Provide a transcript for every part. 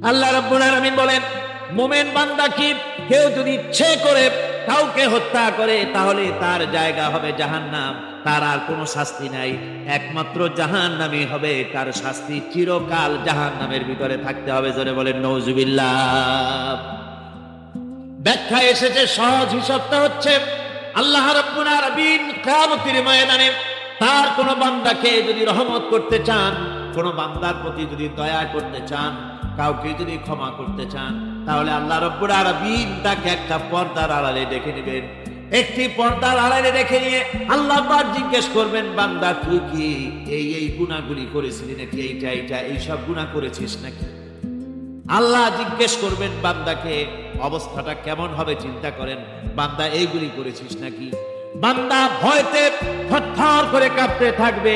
আল্লাহ রাব্বুল আলামিন বলেন, মুমিন বান্দা কি কেউ যদি ইচ্ছে করে কাউকে হত্যা করে তাহলে তার জায়গা হবে জাহান্নাম, তার আর কোনো শাস্তি নাই, একমাত্র জাহান্নামই হবে তার শাস্তি, চিরকাল জাহান্নামের ভিতরে থাকতে হবে। জোরে বলেন নাউজুবিল্লাহ। ব্যাখ্যা এসেছে, সহজ হিসাবটা হচ্ছে আল্লাহ রাব্বুল আলামিন কিয়ামতের ময়দানে তার কোন বান্দাকে যদি রহমত করতে চান, কোন বান্দার প্রতি যদি দয়া করতে চান, কাউকে যদি ক্ষমা করতে চান, তাহলে আল্লাহ রাব্বুল আলামিন তাকে একটা পর্দার আড়ালে ডেকে নেবেন। একটি পর্দার আড়ালে রেখে নিয়ে আল্লাহ পাক জিজ্ঞেস করবেন, বান্দা তুই কি এই গুনাহগুলি করেছিলি নাকি, এইটা এইসব গুনাহ করেছিস নাকি? আল্লাহ জিজ্ঞেস করবেন বান্দাকে, অবস্থাটা কেমন হবে চিন্তা করেন, বান্দা এইগুলি করেছিস নাকি? বান্দা ভয়তে থরথর করে কাঁপতে থাকবে,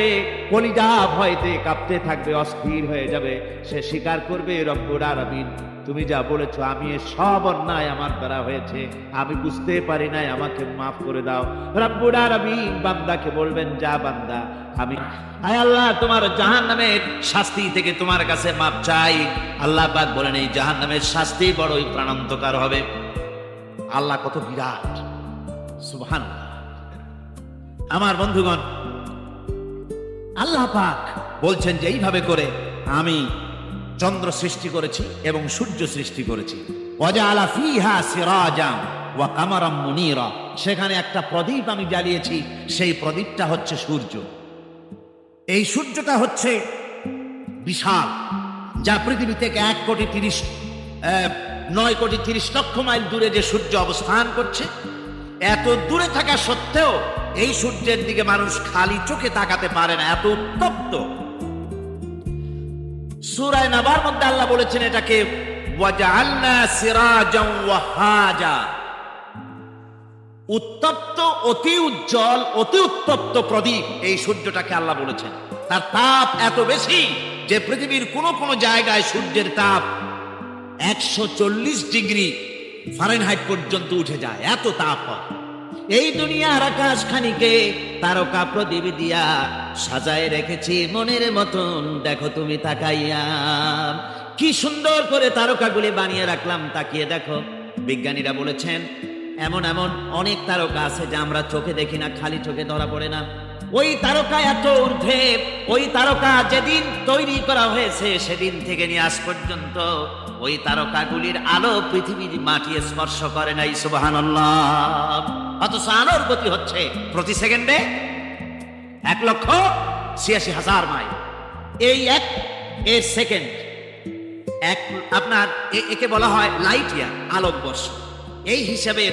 কলিজা ভয়তে কাঁপতে থাকবে, অস্থির হয়ে যাবে। সে স্বীকার করবে, রব্বুল আলামিন তুমি যা বলেছো আমি সব অন্যায় আমার দ্বারা হয়েছে, আমি বুঝতে পারি নাই, আমাকে মাফ করে দাও। রব্বুল আলামিন বান্দাকে বলবেন, যা বান্দা, আমি আয় আল্লাহ তোমার জাহান্নামের শাস্তি থেকে তোমার কাছে মাপ চাই। আল্লাহ পাক বলেন, এই জাহান্নামের শাস্তি বড়ই প্রাণান্তকার হবে। আল্লাহ কত বিরাট, সুবহানাল্লাহ। আমার বন্ধুগণ, আল্লাহ পাক বলছেন যে এইভাবে করে আমি চন্দ্র সৃষ্টি করেছি এবং সূর্য সৃষ্টি করেছি। ওয়াজআলা ফীহা সিরাজাম ওয়া কামারাম মুনীরা, সেখানে একটা প্রদীপ আমি জ্বালিয়েছি, সেই প্রদীপটা হচ্ছে সূর্য। এই সূর্যটা হচ্ছে বিশাল, যা পৃথিবী থেকে 9,30,00,000 মাইল দূরে যে সূর্য অবস্থান করছে, এত দূরে থাকা সত্ত্বেও এই সূর্যের দিকে মানুষ খালি চোখে তাকাতে পারে না, এত উত্তপ্ত। সূরা নাবার মধ্যে আল্লাহ বলেছেন এটাকে ওয়াজআলনা সিরাজাম ওয়াহাজা, উত্তপ্ত, অতি উজ্জ্বল, অতি উত্তপ্ত প্রদীপ এই সূর্যটাকে আল্লাহ বলেছেন। তার তাপ এত বেশি যে পৃথিবীর কোন কোন জায়গায় সূর্যের তাপ 140 ডিগ্রি ফারেনহাইট পর্যন্ত উঠে যায়, এত তাপ হয়। এই দুনিয়ার আকাশ খানিকে তারকা প্রদীপ দিয়া সাজায় রেখেছি মনের মতন, দেখো তুমি তাকাইয়া কি সুন্দর করে তারকাগুলি বানিয়ে রাখলাম, তাকিয়ে দেখো। বিজ্ঞানীরা বলেছেন এমন এমন অনেক তারকা আছে যা আমরা চোখে দেখি না, খালি চোখে ধরা পড়ে না। ওই তারকা এত ঊর্ধ্বে, ওই তারকা যেদিন তৈরি করা হয়েছে সেদিন থেকে নিয়ে আজ পর্যন্ত ওই তারকাগুলির আলো পৃথিবীর মাটি স্পর্শ করে নাই, সুবহানাল্লাহ। অথচ আলোর গতি হচ্ছে প্রতি সেকেন্ডে 1,86,000 মাইল। এই এর সেকেন্ড আপনার একে বলা হয় লাইট ইয়ার, আলোকবর্ষ। এই হিসাবে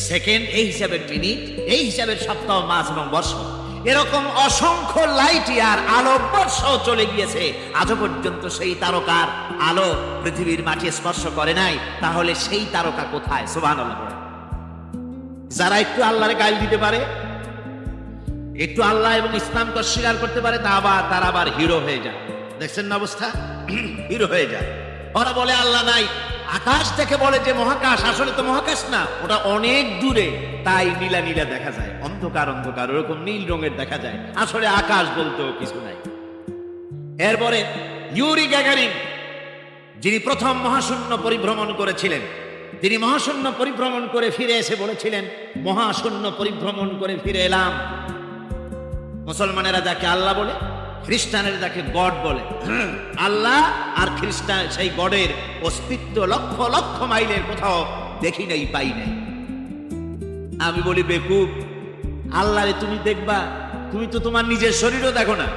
সেকেন্ড, এই হিসাবে মিনিট, এই হিসাবে সপ্তাহ, মাস এবং বর্ষ, এরকম অসংখ্য লাইট ইয়ার আলোকবর্ষ চলে গিয়েছে, আজও পর্যন্ত সেই তারকার আলো পৃথিবীর মাটি স্পর্শ করে নাই। তাহলে সেই তারকা কোথায়? সুবহানাল্লাহ। যারা একটু আল্লাহরে গাইল দিতে পারে, একটু আল্লাহ এবং ইসলামকে অস্বীকার করতে পারে, তারা আবার হিরো হয়ে যায়। দেখছেন না অবস্থা? হিরো হয়ে যায়। ওরা বলে আল্লাহ নাই, আকাশ থেকে বলে যে মহাকাশ, আসলে তো মহাকাশ না, ওটা অনেক দূরে, তাই নীলা নীলা দেখা যায়, অন্ধকার অন্ধকার, ওরকম নীল রঙের দেখা যায়, আসলে আকাশ বলতেও কিছু নাই। এরপরে ইউরি গ্যাগারিন, যিনি প্রথম মহাশূন্য পরিভ্রমণ করেছিলেন, তিনি মহাশূন্য পরিভ্রমণ করে ফিরে এসে বলেছিলেন, মহাশূন্য পরিভ্রমণ করে ফিরে এলাম। মুসলমানেরা যাকে আল্লাহ বলে, খ্রিস্টানেরা যাকে গড বলে, আল্লাহ আর খ্রিস্টান সেই গডের অস্তিত্ব লক্ষ লক্ষ মাইলের কোথাও দেখি নাই, পাই নাই। আমি বলি, বেকুব, আল্লাহরে তুমি দেখবা, তুমি তো তোমার নিজের শরীরও দেখো না।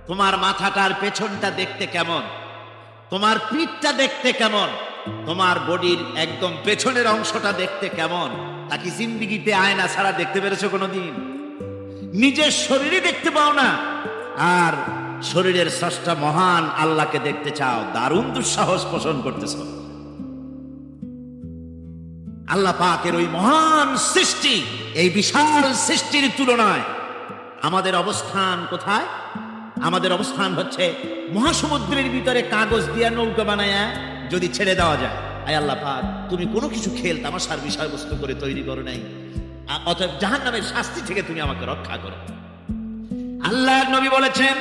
তোমার মাথাটার পেছনটা দেখতে কেমন, তোমার পিঠটা দেখতে কেমন, তোমার বডির একদম পেছনের অংশটা দেখতে কেমন, তা কি জিন্দিগিতে আয়না ছাড়া দেখতে পেরেছো কোনোদিন? নিজের শরীরই দেখতে পাও না, আর শরীরের স্রষ্টা মহান আল্লাহকে দেখতে চাও, দারুণ দুঃসাহস পোষণ করতেছ। আল্লাহ পাকের ওই মহান সৃষ্টি, এই বিশাল সৃষ্টির তুলনায় আমাদের অবস্থান কোথায়? আমাদের অবস্থান হচ্ছে মহাসমুদ্রের ভিতরে কাগজ দিয়া নৌকা বানায়া যদি ছেড়ে দেওয়া যায়। আয় আল্লাহ পাক, তুমি কোনো কিছু খেল তামাশার বিষয়বস্তু করে তৈরি করো নাই, অতএব জাহান্নামের শাস্তি থেকে তুমি আমাকে রক্ষা করো। আল্লাহর নবী বলেছেন,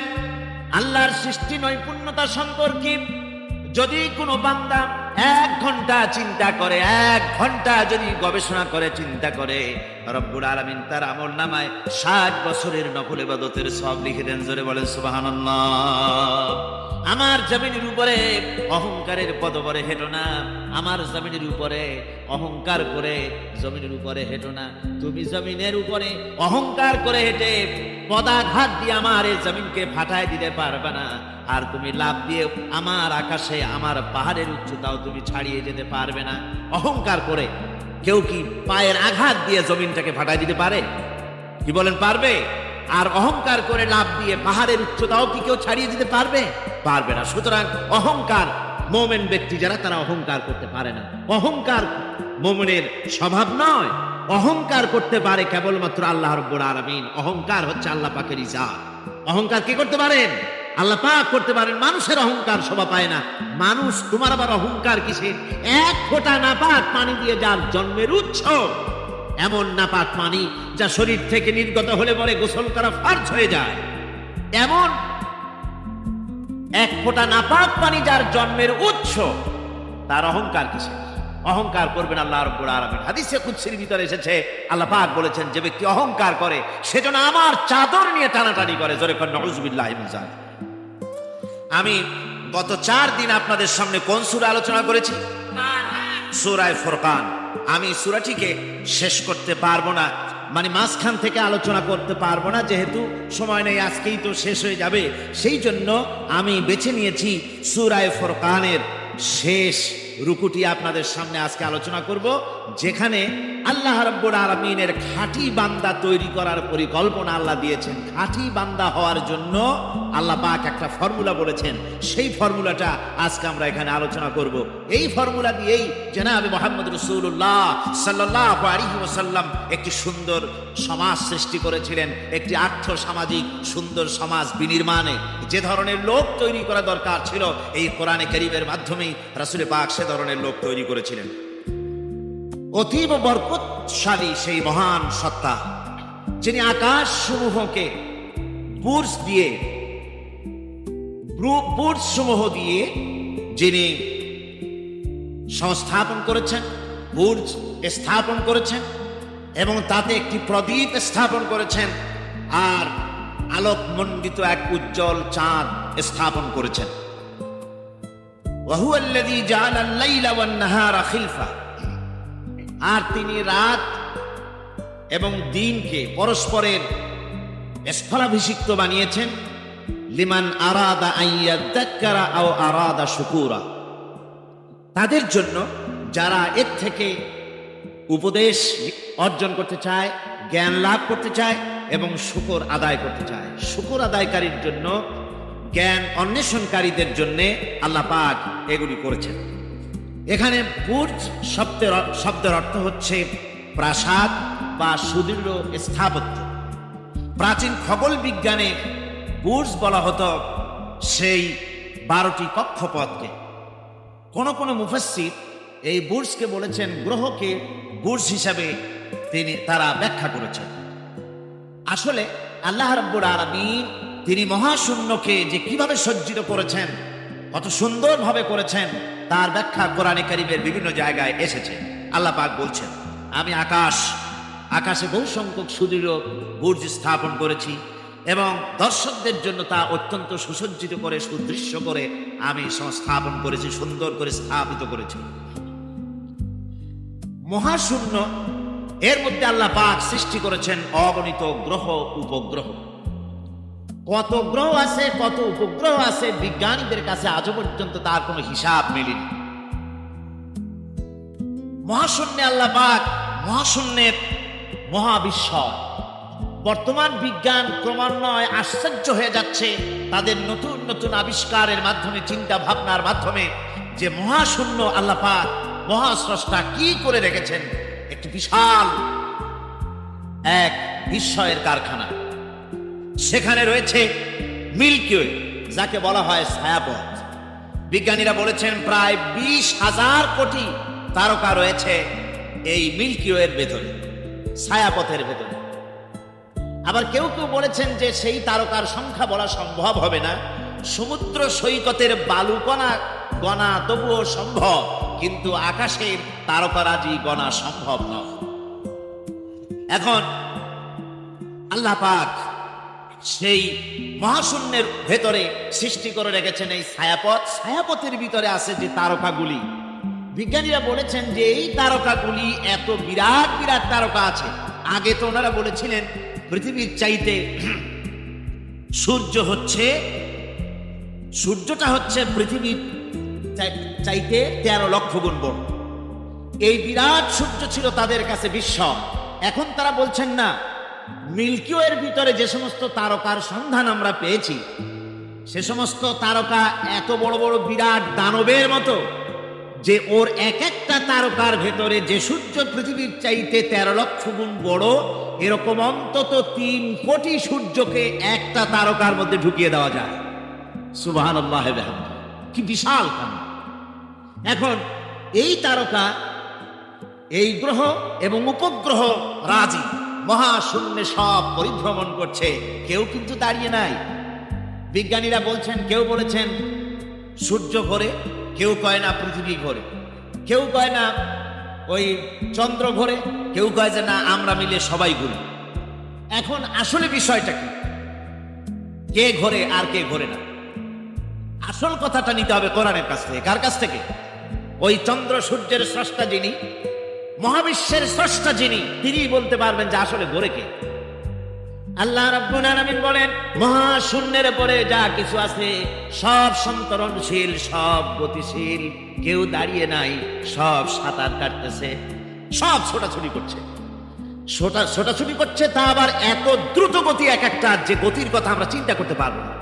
আল্লাহর সৃষ্টি নৈপুণ্যতা সম্পর্কে যদি কোনো বান্দা 1 ঘন্টা চিন্তা করে, 1 ঘন্টা যদি গবেষণা করে, চিন্তা করে, রব্বুল আলামিন তার আমলনামায় 60 বছরের নফল ইবাদতের সওয়াব লিখে দেন। জোরে বলেন সুবহানাল্লাহ। আমার জমিনের উপরে অহংকারের পদবরে হেঁটো না, আমার জমিনের উপরে অহংকার করে জমিনের উপরে হেঁটো না। তুমি জমিনের উপরে অহংকার করে হেঁটে পদাঘাত দিয়ে আমার এই জমিনকে ফাটায় দিতে পারবে না। আর তুমি লাভ দিয়ে আমার আকাশে, আমার পাহাড়ের উচ্চতাও তুমি ছাড়িয়ে যেতে পারবে না। অহংকার করে কেউ কি পায়ের আঘাত দিয়ে জমিনটাকে ফাটায় দিতে পারে? কি বলেন, পারবে? আর অহংকার করে লাভ দিয়ে পাহাড়ের উচ্চতাও কি কেউ ছাড়িয়ে দিতে পারবে? পারবে না। সুতরাং অহংকার, মোমেন ব্যক্তি যারা, তারা অহংকার করতে পারে না। অহংকার মোমেনের স্বভাব নয়। অহংকার করতে পারে কেবলমাত্র আল্লাহ রাব্বুল আলামিন। অহংকার হচ্ছে আল্লাহ পাকের ইজাত। অহংকার কে করতে পারেন? আল্লাহ পাক করতে পারেন। মানুষের অহংকার শোভা পায় না। মানুষ, তোমার আবার অহংকার কিসের? 1 ফোঁটা নাপাক পানি দিয়ে যার জন্মের উৎস, এমন নাপাক পানি যা শরীর থেকে নির্গত হলে পরে গোসল করা ফরজ হয়ে যায়, এমন 1 ফোঁটা নাপাক পানি যার জন্মের উৎস, তার অহংকার কিসের? অহংকার করবেন আল্লাহ রাব্বুল আলামিন। হাদিসে কুদসির ভিতরে এসেছে, আল্লাহ পাক বলেছেন, যে ব্যক্তি অহংকার করে সেজন্য আমার চাদর নিয়ে টানাটানি করে। জোরে কর নাউযুবিল্লাহি মিন যালিক। আমি গত 4 দিন আপনাদের সামনে কোন সূরা আলোচনা করেছি? সূরা ফুরকান। আমি সূরাটিকে শেষ করতে পারবো না, মানে মাঝখান থেকে আলোচনা করতে পারবো না, যেহেতু সময় নেই, আজকেই তো শেষ হয়ে যাবে। সেই জন্য আমি বেছে নিয়েছি সূরা ফুরকানের শেষ রুকুটি আপনাদের সামনে আজকে আলোচনা করব, যেখানে আল্লাহ রাব্বুল আলামিনের খাঁটি বান্দা তৈরি করার পরিকল্পনা আল্লাহ দিয়েছেন। খাঁটি বান্দা হওয়ার জন্য আল্লাহ পাক একটা ফর্মুলা বলেছেন। সেই ফর্মুলাটা আজকে আমরা এখানে আলোচনা করব। এই ফর্মুলা দিয়েই জনাবে মুহাম্মদ রাসূলুল্লাহ সাল্লাল্লাহু আলাইহি ওয়াসাল্লাম একটি সুন্দর সমাজ সৃষ্টি করেছিলেন। একটি আর্থসামাজিক সুন্দর সমাজ বিনির্মাণে যে ধরনের লোক তৈরি করা দরকার ছিল, এই কোরআনে কারীমের মাধ্যমেই রাসূল পাক সে ধরনের লোক তৈরি করেছিলেন। অতীব বরকতশালী সেই মহান সত্তা, যিনি আকাশ সমূহকে বুর্জ সমূহ দিয়ে যিনি সংস্থাপন করেছেন, বুর্জ স্থাপন করেছেন, এবং তাতে একটি প্রদীপ স্থাপন করেছেন, আর আলোকমণ্ডিত এক উজ্জ্বল চাঁদ স্থাপন করেছেন। ওয়াহুয়াল্লাযী জাআলাল লাইলা ওয়ান নাহারা খিলফা। আর তিনি রাত এবং দিনকে পরস্পরের স্থলাভিষিক্ত বানিয়েছেন। লিমান আরাদা আইয়াযাক্কারা আও আরাদা শুকুরা। তাদের জন্য যারা এর থেকে উপদেশ অর্জন করতে চায়, জ্ঞান লাভ করতে চায় এবং শুকর আদায় করতে চায়। শুকর আদায়কারীর জন্য, জ্ঞান অন্বেষণকারীদের জন্য আল্লাহ পাক এগুলি করেছেন। এখানে বুর্জ শব্দের অর্থ হচ্ছে প্রাসাদ বা সুদৃঢ় স্থাপত্য। প্রাচীন খগোল বিজ্ঞানে বুর্জ বলা হতো সেই 12টি কক্ষপথকে। কোন কোন মুফাসসির এই বুর্জকে বলেছেন গ্রহকে বুর্জ হিসাবে তারা ব্যাখ্যা করেছেন। আসলে আল্লাহ রাব্বুল আলামিন তিনি মহাশূন্যকে যে কিভাবে সজ্জিত করেছেন, কত সুন্দরভাবে করেছেন, তার ব্যাখ্যা কোরআনে কারীমের বিভিন্ন জায়গায় এসেছে। আল্লাহ পাক বলছেন, আমি আকাশে বহু সংখ্যক সুদৃঢ় বুর্জ স্থাপন করেছি এবং দর্শকদের জন্য তা অত্যন্ত সুসজ্জিত করে, সুদৃশ্য করে আমি সংস্থাপন করেছি, সুন্দর করে স্থাপিত করেছি। মহাশূন্য, এর মধ্যে আল্লাহ পাক সৃষ্টি করেছেন অগণিত গ্রহ উপগ্রহ। কত গ্রহ আছে, কত উপগ্রহ আছে, বিজ্ঞানীদের কাছে আজও পর্যন্ত তার কোনো হিসাব মেলেনি। মহাশূন্যে আল্লাহ পাক, মহাশূন্যের মহাবিস্ময়। বর্তমান বিজ্ঞান ক্রমান্বয়ে আশ্চর্য হয়ে যাচ্ছে তাদের নতুন নতুন আবিষ্কারের মাধ্যমে, চিন্তা ভাবনার মাধ্যমে, যে মহাশূন্য আল্লাহ পাক মহাস্রষ্টা কি করে রেখেছেন। একটি বিশাল এক বিস্ময়ের কারখানা। সেখানে রয়েছে মিল্কি ওয়ে, যাকে বলা হয় ছায়াপথ। বিজ্ঞানীরা বলেছেন প্রায় 20,000 কোটি তারকা রয়েছে এই মিল্কি ওয়ের ভেতরে, ছায়াপথের ভেতরে। আবার কেউ কেউ বলেছেন যে সেই তারকার সংখ্যা বলা সম্ভব হবে না। সমুদ্র সৈকতের বালুকণা গণা তবুও সম্ভব, কিন্তু আকাশের তারকারাজি গণা সম্ভব নয়। এখন আল্লাহ পাক সেই মহাশূন্যের ভেতরে সৃষ্টি করে রেখেছেন এই ছায়াপথ। ছায়াপথের ভিতরে আছে যে তারকাগুলি, বিজ্ঞানীরা বলেছেন যে এই তারকাগুলি এত বিরাট বিরাট তারকা আছে। আগে তো ওনারা বলেছিলেন পৃথিবীর চাইতে সূর্যটা হচ্ছে পৃথিবীর চাইতে 13 লক্ষ গুণ বড়। এই বিরাট সূর্য ছিল তাদের কাছে বিস্ময়। এখন তারা বলছেন না, মিল্কি ওয়ের ভিতরে যে সমস্ত তারকার সন্ধান আমরা পেয়েছি, সে সমস্ত তারকা এত বড় বড় বিরাট দানবের মতো, যে ওর এক একটা তারকার ভেতরে যে সূর্য পৃথিবীর চাইতে 13 লক্ষ গুণ বড়, এরকম অন্তত 3 কোটি সূর্যকে একটা তারকার মধ্যে ঢুকিয়ে দেওয়া যায়। সুবহানাল্লাহ, কি বিশাল কাম! এখন এই তারকা, এই গ্রহ এবং উপগ্রহ রাজি মহাশূন্যে সব পরিভ্রমণ করছে, কেউ কিন্তু দাঁড়িয়ে নাই। বিজ্ঞানীরা বলছেন, কেউ বলেছেন সূর্য ঘোরে, কেউ কয় না পৃথিবী ঘোরে, কেউ কয় না ওই চন্দ্র ঘোরে, কেউ কয় যে না আমরা মিলে সবাই ঘুরি। এখন আসলে বিষয়টা কি, কে ঘোরে আর কে ঘোরে না? আসল কথাটা নিতে হবে কোরআনের কাছ থেকে। কার কাছ থেকে? ওই চন্দ্র সূর্যের স্রষ্টা যিনি, মহাবিশ্বের স্রষ্টা যিনি, তিনিই বলতে পারবেন যে আসলে ঘোরে কে। আল্লাহ রাব্বুল আলামিন বলেন, মহাশূন্যের পরে যা কিছু আছে সব সন্তরণশীল, সব গতিশীল, কেউ দাঁড়িয়ে নাই, সব সাঁতার কাটতেছে, সব ছোটাছুটি করছে। ছোটাছুটি করছে, তা আবার এত দ্রুত গতি, এক একটা যে গতির কথা আমরা চিন্তা করতে পারবো না।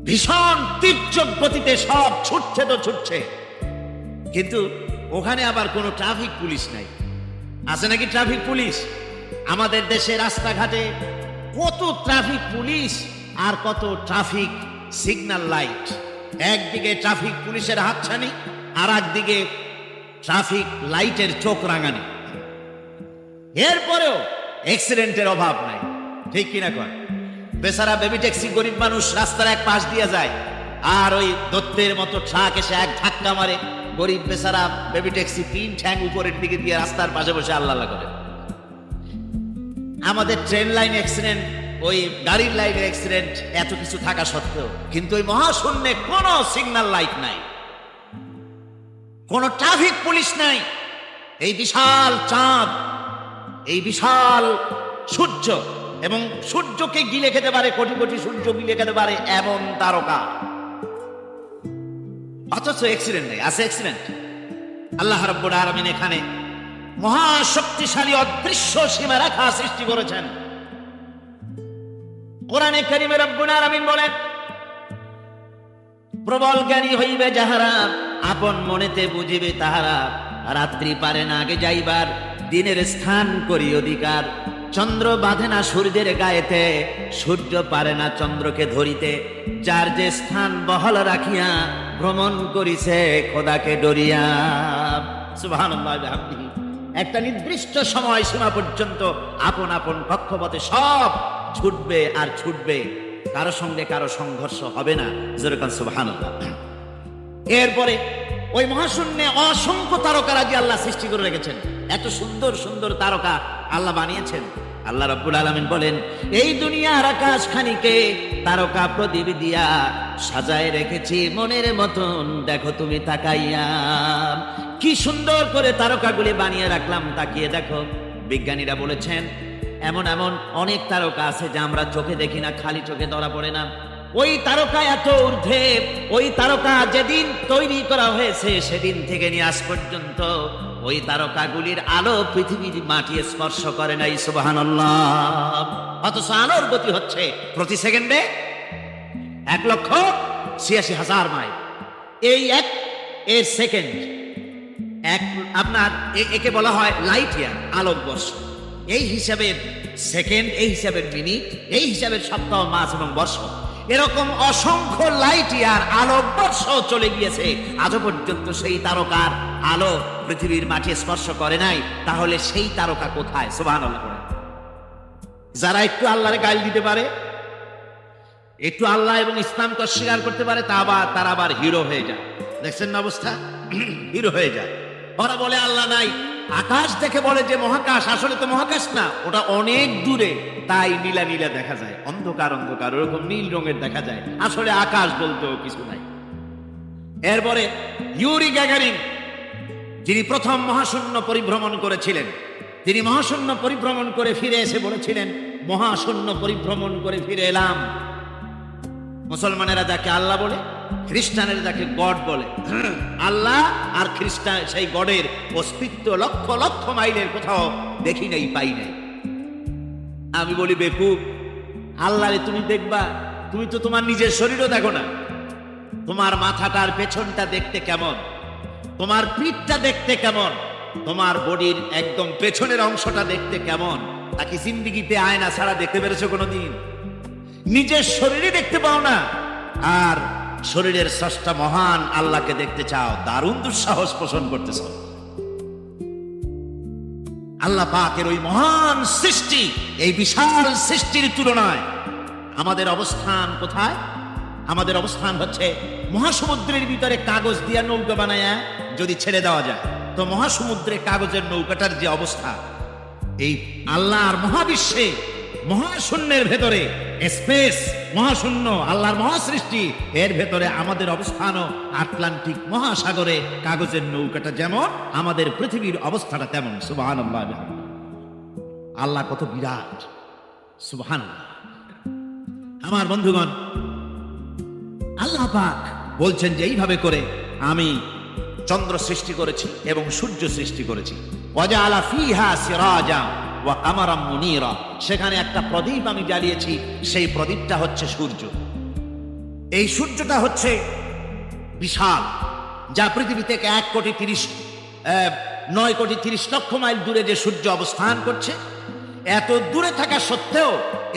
ভীষণ তীব্র গতিতে সব ছুটছে তো ছুটছে, কিন্তু ওখানে আবার কোনো ট্রাফিক পুলিশ নাই। আছে নাকি ট্রাফিক পুলিশ? আমাদের দেশে রাস্তাঘাটে কত ট্রাফিক পুলিশ আর কত ট্রাফিক সিগন্যাল লাইট। একদিকে ট্রাফিক পুলিশের হাতছানি, আর একদিকে ট্রাফিক লাইটের চোখ রাঙানি। এরপরেও অ্যাক্সিডেন্টের অভাব নাই, ঠিক কিনা কর? বেচারা বেবি ট্যাক্সি, গরিব মানুষ রাস্তার এক পাশ দিয়ে যায়, আর ওই দত্তের মতো ট্রাক এসে এক ধাক্কা মারে, গরিব বেচারা বেবি ট্যাক্সি 3 ঠ্যাং উপরের দিকে দিয়ে রাস্তার পাশে বসে আল্লাহ আল্লাহ করে। আমাদের ট্রেন লাইন অ্যাক্সিডেন্ট, ওই গাড়ির লাইনের অ্যাক্সিডেন্ট, এত কিছু থাকা সত্ত্বেও কিন্তু ওই মহাশূন্যে কোনো সিগন্যাল লাইট নাই, কোনো ট্রাফিক পুলিশ নাই। এই বিশাল চাঁদ, এই বিশাল সূর্য, এবং সূর্যকে গিলে খেতে পারে, কোটি কোটি সূর্য গিলে খেতে পারে এমন তারকা, অথচ অ্যাক্সিডেন্ট নেই। আছে অ্যাক্সিডেন্ট? আল্লাহ রাব্বুল আলামিন এখানে মহাশক্তিশালী অদৃশ্য সীমারেখা সৃষ্টি করেছেন। কোরআনে কারীমে রব্বুল আলামিন বলেন, প্রবল জ্ঞানী হইবে যাহারা, আপন মনেতে বুঝিবে তাহারা, রাত্রি পারে না আগে যাইবার, দিনের স্থান করি অধিকার। চন্দ্র বাঁধে না সূর্যের গায়েতে, সূর্য পারে না চন্দ্রকে ধরিতে, যার যে স্থান বহাল রাখিয়া, ভ্রমণ করিছে খোদাকে ডরিয়া। সুবহানাল্লাহ বিহামদিহি। একটা নির্দিষ্ট সময় সীমা পর্যন্ত আপন আপন কক্ষপথে সব ছুটবে আর ছুটবে, কারো সঙ্গে কারো সংঘর্ষ হবে না। যেরকম সুবহানাল্লাহ। এরপরে ওই মহাশূন্যে অসংখ্য তারকারাজি আল্লাহ সৃষ্টি করে রেখেছেন। এত সুন্দর সুন্দর তারকা আল্লাহ বানিয়েছেন। আল্লাহ রাব্বুল আলামিন বলেন, এই দুনিয়ার আকাশ খানিকে তারকা প্রদীপ দিয়া সাজায় রেখেছি মনের মতন, দেখো তুমি তাকাইয়া। কি সুন্দর করে তারকাগুলি বানিয়ে রাখলাম, তাকিয়ে দেখো। বিজ্ঞানীরা বলেছেন, এমন এমন অনেক তারকা আছে যা আমরা চোখে দেখি না, খালি চোখে ধরা পড়ে না। ওই তারকা এত ঊর্ধ্বে, ওই তারকা যেদিন তৈরি করা হয়েছে সেদিন থেকে নিয়ে আজ পর্যন্ত ওই তারকাগুলির আলো পৃথিবীর মাটি স্পর্শ করে নাই। সুবহানাল্লাহ। অথচ আলোর গতি হচ্ছে প্রতি সেকেন্ডে 1,86,000 মাইল। এই এর সেকেন্ড এক, আপনার একে বলা হয় লাইট ইয়ার, আলোকবর্ষ। এই হিসাবের সেকেন্ড, এই হিসাবের মিনিট, এই হিসাবের সপ্তাহ, মাস এবং বর্ষ, এরকম অসংখ্য লাইট ইয়ার, আলোকবর্ষ চলে গিয়েছে, আজও পর্যন্ত সেই তারকার আলো পৃথিবীর মাটি স্পর্শ করে নাই। তাহলে সেই তারকা কোথায়? সুবহানাল্লাহ। যারা একটু আল্লাহরে গাল দিতে পারে, একটু আল্লাহ এবং ইসলামকে অস্বীকার করতে পারে তারা আবার হিরো হয়ে যায়। দেখছেন না অবস্থা? হিরো হয়ে যায়। ওরা বলে আল্লাহ নাই, আকাশ দেখে বলে যে মহাকাশ, আসলে তো মহাকাশ না, ওটা অনেক দূরে, তাই নীলা নীলা দেখা যায়, অন্ধকার অন্ধকার ওরকম নীল রঙের দেখা যায়, আসলে আকাশ বলতেও কিছু নাই। এরপরে ইউরি গ্যাগারিন, যিনি প্রথম মহাশূন্য পরিভ্রমণ করেছিলেন, তিনি মহাশূন্য পরিভ্রমণ করে ফিরে এসে বলেছিলেন, মহাশূন্য পরিভ্রমণ করে ফিরে এলাম। মুসলমানেরা যাকে আল্লাহ বলে, খ্রিস্টানেরা যাকে গড বলে, আল্লাহ আর খ্রিস্টান সেই গডের অস্তিত্ব লক্ষ লক্ষ মাইলের কোথাও দেখি নাই, পাই নাই। আমি বলি বেকুব, আল্লাহরে তুমি দেখবা, তুমি তো তোমার নিজের শরীরও দেখো না। তোমার মাথাটার পেছনটা দেখতে কেমন, তোমার পিঠটা দেখতে কেমন, তোমার বডির একদম পেছনের অংশটা দেখতে কেমন, তাকে জিন্দিগিতে আয়না ছাড়া দেখতে পেরেছো কোনোদিন? নিজের শরীরে দেখতে পাও না, আর শরীরের স্রষ্টা মহান আল্লাহকে দেখতে চাও, দারুণ দুঃসাহস পোষণ করতেছ। আল্লাহ পাকের ওই মহান সৃষ্টি, এই বিশাল সৃষ্টির তুলনায় আমাদের অবস্থান কোথায়? আমাদের অবস্থান হচ্ছে মহাসমুদ্রের ভিতরে কাগজ দিয়া নৌকা বানায়া যদি ছেড়ে দেওয়া যায়, তো মহাসমুদ্রে কাগজের নৌকাটার যে অবস্থা, এই আল্লাহর মহাবিশ্বে মহাশূন্যের ভেতরে স্পেস, মহাশূন্য আল্লাহর মহাসৃষ্টি, এর ভেতরে আমাদের অবস্থানও আটলান্টিক মহাসাগরে কাগজের নৌকাটা যেমন, আমাদের পৃথিবীর অবস্থাটা তেমন। সুবহানাল্লাহ, আল্লাহ কত বিরাট! সুবহানাল্লাহ। আমার বন্ধুগণ, আল্লাহ পাক বলছেন যে এইভাবে করে আমি চন্দ্র সৃষ্টি করেছি এবং সূর্য সৃষ্টি করেছি। ওয়াজআলা ফিহা সিরাজা ওয়া কামারাম মুনীরা, সেখানে একটা প্রদীপ আমি জ্বালিয়েছি, সেই প্রদীপটা হচ্ছে সূর্য। এই সূর্যটা হচ্ছে বিশাল, যা পৃথিবী থেকে 9,30 লক্ষ মাইল দূরে যে সূর্য অবস্থান করছে, এত দূরে থাকা সত্ত্বেও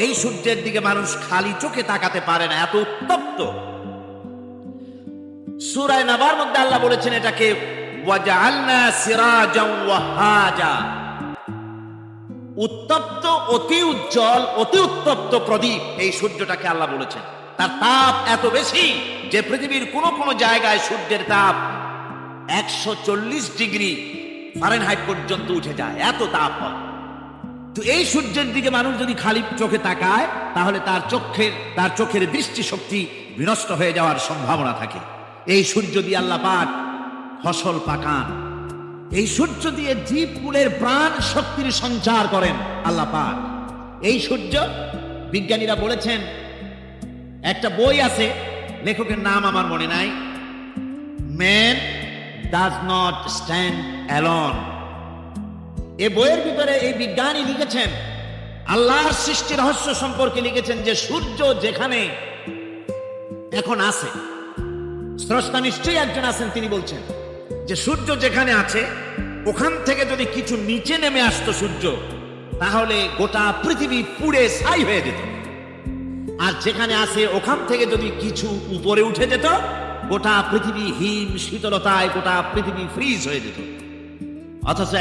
এই সূর্যের দিকে মানুষ খালি চোখে তাকাতে পারে না, এত উত্তপ্ত। সূরা নাবার মধ্যে আল্লাহ বলেছেন এটাকে ওয়াজআলনা সিরাজাও ওয়াহাজা, উত্তপ্ত, অতি উজ্জ্বল, অতি উত্তপ্ত প্রদীপ। এই সূর্যটাকে আল্লাহ বলেছেন, তার তাপ এত বেশি যে পৃথিবীর কোন কোন জায়গায় সূর্যের তাপ 140 ডিগ্রি ফারেনহাইট পর্যন্ত উঠে যায়, এত তাপ হয়। তো এই সূর্যের দিকে মানুষ যদি খালি চোখে তাকায়, তাহলে তার চোখের দৃষ্টিশক্তি বিনষ্ট হয়ে যাওয়ার সম্ভাবনা থাকে। এই সূর্য দিয়ে আল্লাহ পাক ফসল পাকান, এই সূর্য দিয়ে জীবকুলের প্রাণ শক্তির সঞ্চার করেন আল্লাহ পাক। এই সূর্য, বিজ্ঞানীরা বলেছেন, একটা বই আছে, লেখকের নাম আমার মনে নাই, man does not stand alone. এই বইয়ের ভিতরে এই বিজ্ঞানী লিখেছেন, আল্লাহর সৃষ্টি রহস্য সম্পর্কে লিখেছেন যে সূর্য যেখানে এখন আছে, স্রষ্টা নিশ্চয়ই একজন আছেন, তিনি বলছেন যে সূর্য যেখানে আছে ওখান থেকে যদি কিছু নিচে নেমে আসতো সূর্য, তাহলে গোটা পৃথিবী পুড়ে ছাই হয়ে যেত। আর যেখানে আছে ওখান থেকে যদি কিছু উপরে উঠে যেত, গোটা পৃথিবী হিম শীতলতায় গোটা পৃথিবী ফ্রিজ হয়ে যেত। অথচ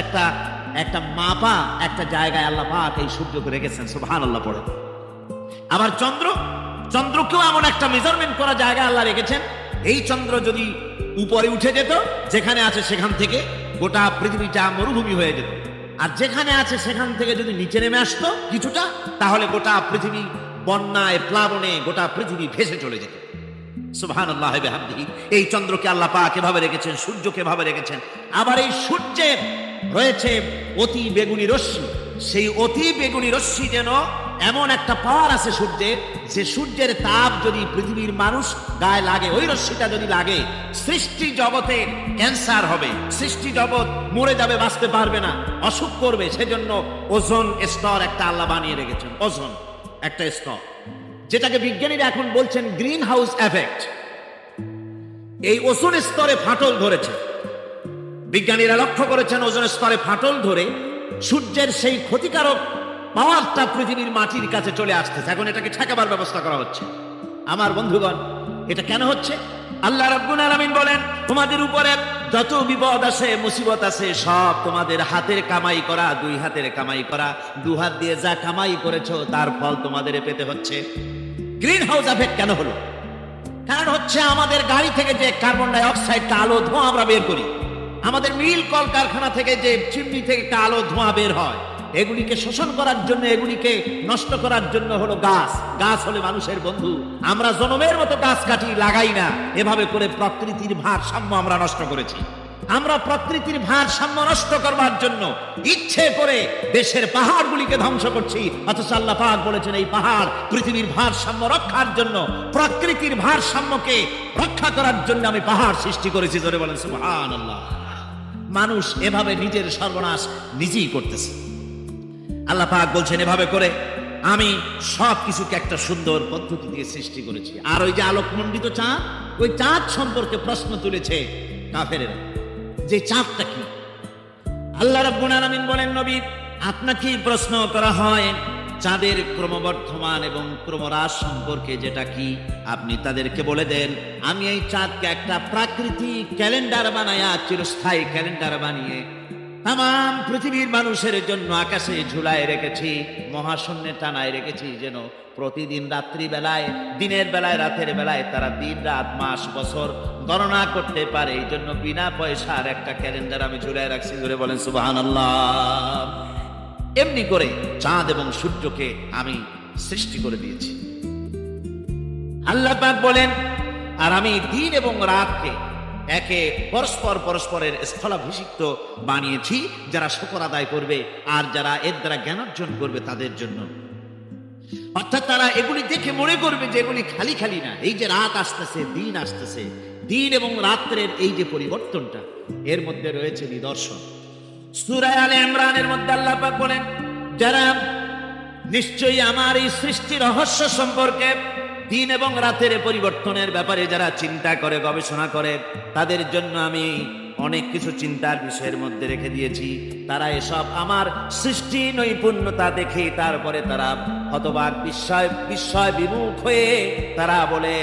একটা মাপা একটা জায়গায় আল্লাহ পাক এই সূর্যকে রেখেছেন। সুবহানাল্লাহ পড়ে। আবার চন্দ্রকেও এমন একটা মেজারমেন্ট করা জায়গা আল্লাহ রেখেছেন, এই চন্দ্র যদি উপরে উঠে যেত, যেখানে আছে সেখান থেকে গোটা পৃথিবীটা মরুভূমি হয়ে যেত। আর যেখানে আছে সেখান থেকে যদি নিচে নেমে আসতো কিছুটা, তাহলে গোটা পৃথিবী বন্যায় প্লাবনে গোটা পৃথিবী ভেসে চলে যেত। সুবহানাল্লাহ বিহামদিহি। এই চন্দ্রকে আল্লাহ পাক এভাবে রেখেছেন, সূর্যকে এভাবে রেখেছেন। আবার এই সূর্যের রয়েছে অতি বেগুনি রশ্মি, সেই অতি বেগুনি রশ্মি যেন এমন একটা পাওয়ার আছে সূর্যের, যে সূর্যের তাপ যদি পৃথিবীর মানুষ গায়ে লাগে, ওই রশ্মিটা যদি লাগে, সৃষ্টি জগতে ক্যান্সার হবে, সৃষ্টি জগৎ মরে যাবে, বাঁচতে পারবে না, অসুখ করবে। সেজন্য ওজোন স্তর একটা আল্লাহ বানিয়ে রেখেছেন, ওজোন একটা স্তর, যেটাকে বিজ্ঞানীরা এখন বলছেন গ্রিন হাউস এফেক্ট। এই ওজোন স্তরে ফাটল ধরেছে, বিজ্ঞানীরা লক্ষ্য করেছেন ওজোন স্তরে ফাটল ধরে সূর্যের সেই ক্ষতিকারক পাওয়ারটা পৃথিবীর মাটির কাছে চলে আসতেছে। এখন এটাকে ঠেকাবার ব্যবস্থা করা হচ্ছে। আমার বন্ধুগণ, এটা কেন হচ্ছে? আল্লাহ রাব্বুল আলামিন বলেন, তোমাদের উপরে যত বিপদ আসে, মুসিবত আসে, সব তোমাদের হাতের কামাই করা, দুই হাতের কামাই করা, দু হাত দিয়ে যা কামাই করেছো তার ফল তোমাদের পেতে হচ্ছে। গ্রিন হাউস এফেক্ট কেন হলো? কারণ হচ্ছে আমাদের গাড়ি থেকে যে কার্বন ডাই অক্সাইড আলো ধোঁয়া আমরা বের করি, আমাদের মিল কলকারখানা থেকে যে চিমনি থেকে আলো ধোঁয়া বের হয়, এগুলিকে শোষণ করার জন্য, এগুলিকে নষ্ট করার জন্য হলো গাছ। গাছ হলে মানুষের বন্ধু। আমরা জনমের মতো গাছ কাটি, লাগাই না। এভাবে করে প্রকৃতির ভারসাম্য আমরা নষ্ট করেছি। আমরা প্রকৃতির ভারসাম্য নষ্ট করবার জন্য ইচ্ছে করে দেশের পাহাড়গুলিকে ধ্বংস করছি, অথচ আল্লাহ পাক বলেছেন এই পাহাড় পৃথিবীর ভারসাম্য রক্ষার জন্য, প্রকৃতির ভারসাম্যকে রক্ষা করার জন্য আমি পাহাড় সৃষ্টি করেছি। জোরে বলেন সুবহানাল্লাহ। মানুষ এভাবে নিজের সর্বনাশ নিজেই করতেছে। আল্লাহ পাক বলছেন এভাবে করে আমি সব কিছুকে একটা সুন্দর পদ্ধতি দিয়ে সৃষ্টি করেছি। আর ওই যে আলোকমণ্ডিত চাঁদ, ওই চাঁদ সম্পর্কে প্রশ্ন তুলেছে কাফেরেরা, যে চাঁদটা কি? আল্লাহ রাব্বুল আলামিন বলেন, নবী আপনাকেই প্রশ্ন করা হয় চাঁদের ক্রমবর্ধমান এবং ক্রমহ্রাস সম্পর্কে, যেটা কি আপনি তাদেরকে বলে দেন আমি এই চাঁদকে একটা প্রাকৃতিক ক্যালেন্ডার বানায়া, চিরস্থায়ী ক্যালেন্ডার বানিয়ে তাম পৃথিবীর মানুষের জন্য আকাশে ঝুলায় রেখেছি, মহাশূন্যে টানায় রেখেছি, যেন প্রতিদিন রাত্রি বেলায়, দিনের বেলায়, রাতের বেলায় তারা দিন রাত মাস বছর গণনা করতে পারে। এই জন্য বিনা পয়সার একটা ক্যালেন্ডার আমি ঝুলায় রাখছি। ধরে বলেন সুবহানাল্লাহ। এমনি করে চাঁদ এবং সূর্যকে আমি সৃষ্টি করে দিয়েছি। আল্লাহ পাক বলেন আর আমি দিন এবং রাতকে একে পরস্পরের স্থলাভিষিক্ত বানিয়েছি, যারা শুকর আদায় করবে আর যারা এর দ্বারা জ্ঞান অর্জন করবে তাদের জন্য। অর্থাৎ তারা এগুলি দেখে মনে করবে যে এগুলি খালি খালি না। এই যে রাত আসতেছে, দিন আসতেছে, দিন এবং রাত্রের এই যে পরিবর্তনটা, এর মধ্যে রয়েছে নিদর্শন। সূরা আলে ইমরানের মধ্যে আল্লাহ পাক বলেন, যারা নিশ্চয়ই আমার এই সৃষ্টি রহস্য সম্পর্কে, দিন এবং রাতের পরিবর্তনের ব্যাপারে যারা চিন্তা করে, গবেষণা করে, তাদের জন্য আমি অনেক কিছু চিন্তার বিষয়ের মধ্যে রেখে দিয়েছি। তারা এসব আমার সৃষ্টি নৈপুণ্যতা দেখে তারপরে তারা হতবাক, বিস্ময় বিমুখ হয়ে তারা বলে,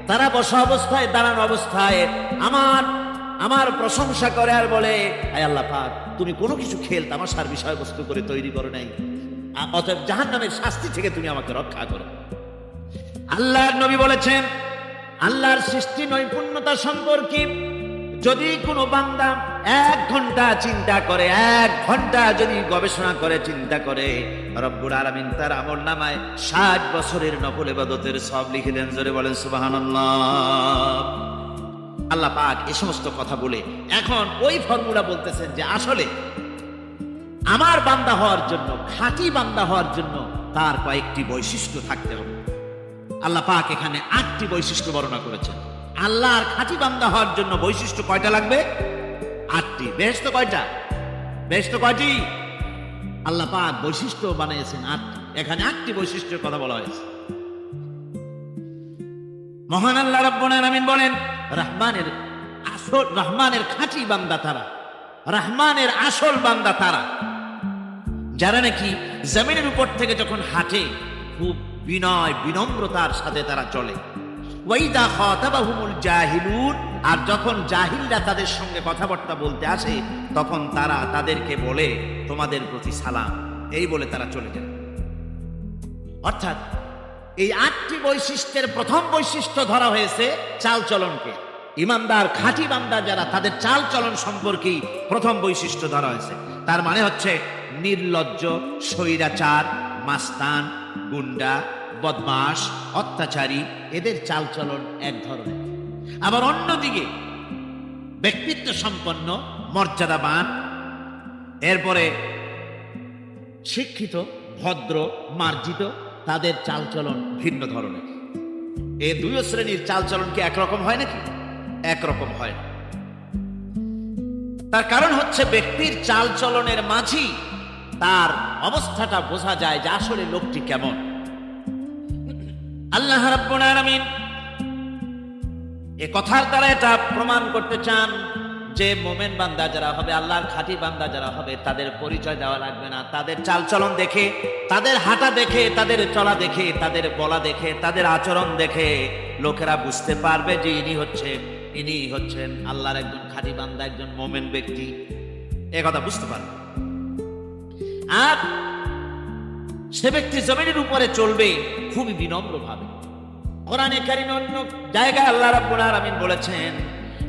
তারা বসা অবস্থায়, দাঁড়ানো অবস্থায় আমার প্রশংসা করে আর বলে, আয় আল্লাহ পাক, তুমি কোনো কিছু খেল তামাশার বিষয়বস্তু করে তৈরি করো নাই, অতএব জাহান্নামের শাস্তি থেকে তুমি আমাকে রক্ষা করো। আল্লাহর নবী বলেছেন, আল্লাহর সৃষ্টি নৈপুণ্যতা সম্পর্কে যদি কোনো বান্দা 1 ঘন্টা চিন্তা করে, 1 ঘন্টা যদি গবেষণা করে, চিন্তা করে, রব্বুল আলামিন তার আমলনামায় 60 বছরের নফল ইবাদতের সওয়াব লিখে দেন। জোরে বলেন সুবহানাল্লাহ। আল্লাহ পাক এই সমস্ত কথা বলে এখন ওই ফর্মুলা বলতেছেন যে আসলে আমার বান্দা হওয়ার জন্য, খাঁটি বান্দা হওয়ার জন্য তার কয়েকটি বৈশিষ্ট্য থাকতে হবে। আল্লাহ পাক এখানে 8টি বৈশিষ্ট্য বর্ণনা করেছেন। আল্লাহর খাঁটি বান্দা হওয়ার জন্য বৈশিষ্ট্য কয়টা লাগবে? 8টি। বেহেশত কয়টা? বেহেশত কয়টি? আল্লাহ পাক বৈশিষ্ট্য বানিয়েছেন 8টি। এখানে 8টি বৈশিষ্ট্যের কথা বলা হয়েছে। মহান আল্লাহ রাব্বুল আলামিন বলেন, রহমানের খাঁটি বান্দা তারা, রহমানের আসল বান্দা তারা, যারা নাকি জমিনের উপর থেকে যখন হাঁটে খুব বিনয় বিনম্রতার সাথে তারা চলে। ওয়াইদা খাতাবাহুমুল জাহিলুন, আর যখন জাহিলরা তাদের সঙ্গে কথাবার্তা বলতে আসে তখন তারা তাদেরকে বলে তোমাদের প্রতি সালাম, এই বলে তারা চলে যায়। অর্থাৎ এই 8টি বৈশিষ্ট্যের প্রথম বৈশিষ্ট্য ধরা হয়েছে চালচলনকে। ইমানদার খাঁটি বান্দা যারা, তাদের চালচলন সম্পর্কেই প্রথম বৈশিষ্ট্য ধরা হয়েছে। তার মানে হচ্ছে নির্লজ্জ, স্বৈরাচার, মাস্তান, গুন্ডা, বদমাশ, অত্যাচারী, এদের চালচলন এক ধরনের। আবার অন্যদিকে ব্যক্তিত্ব সম্পন্ন, মর্যাদাবান, এরপরে শিক্ষিত, ভদ্র, মার্জিত, তাদের চালচলন ভিন্ন ধরনের। এই 2 শ্রেণীর চালচলন কি একরকম হয় নাকি? একরকম হয় না। তার কারণ হচ্ছে ব্যক্তির চালচলনের মাঝেই তার অবস্থাটা বোঝা যায় যে আসলে লোকটি কেমন। আল্লাহ রাব্বুল আলামিন এই কথার দ্বারা এটা প্রমাণ করতে চান যে মোমেন বান্দা যারা হবে, আল্লাহর খাঁটি বান্দা যারা হবে, তাদের পরিচয় দেওয়া লাগবে না। তাদের চালচলন দেখে, তাদের হাঁটা দেখে, তাদের চলা দেখে, তাদের বলা দেখে, তাদের আচরণ দেখে লোকেরা বুঝতে পারবে যে ইনি হচ্ছেন আল্লাহর একজন খাঁটি বান্দা, একজন মোমেন ব্যক্তি। এ কথা বুঝতে পারবে। আর সে ব্যক্তি জমিনের উপরে চলবে খুবই বিনম্র ভাবে। কোরআনে কারিমে অন্য জায়গায় আল্লাহ রাব্বুল আলামিন বলেছেন,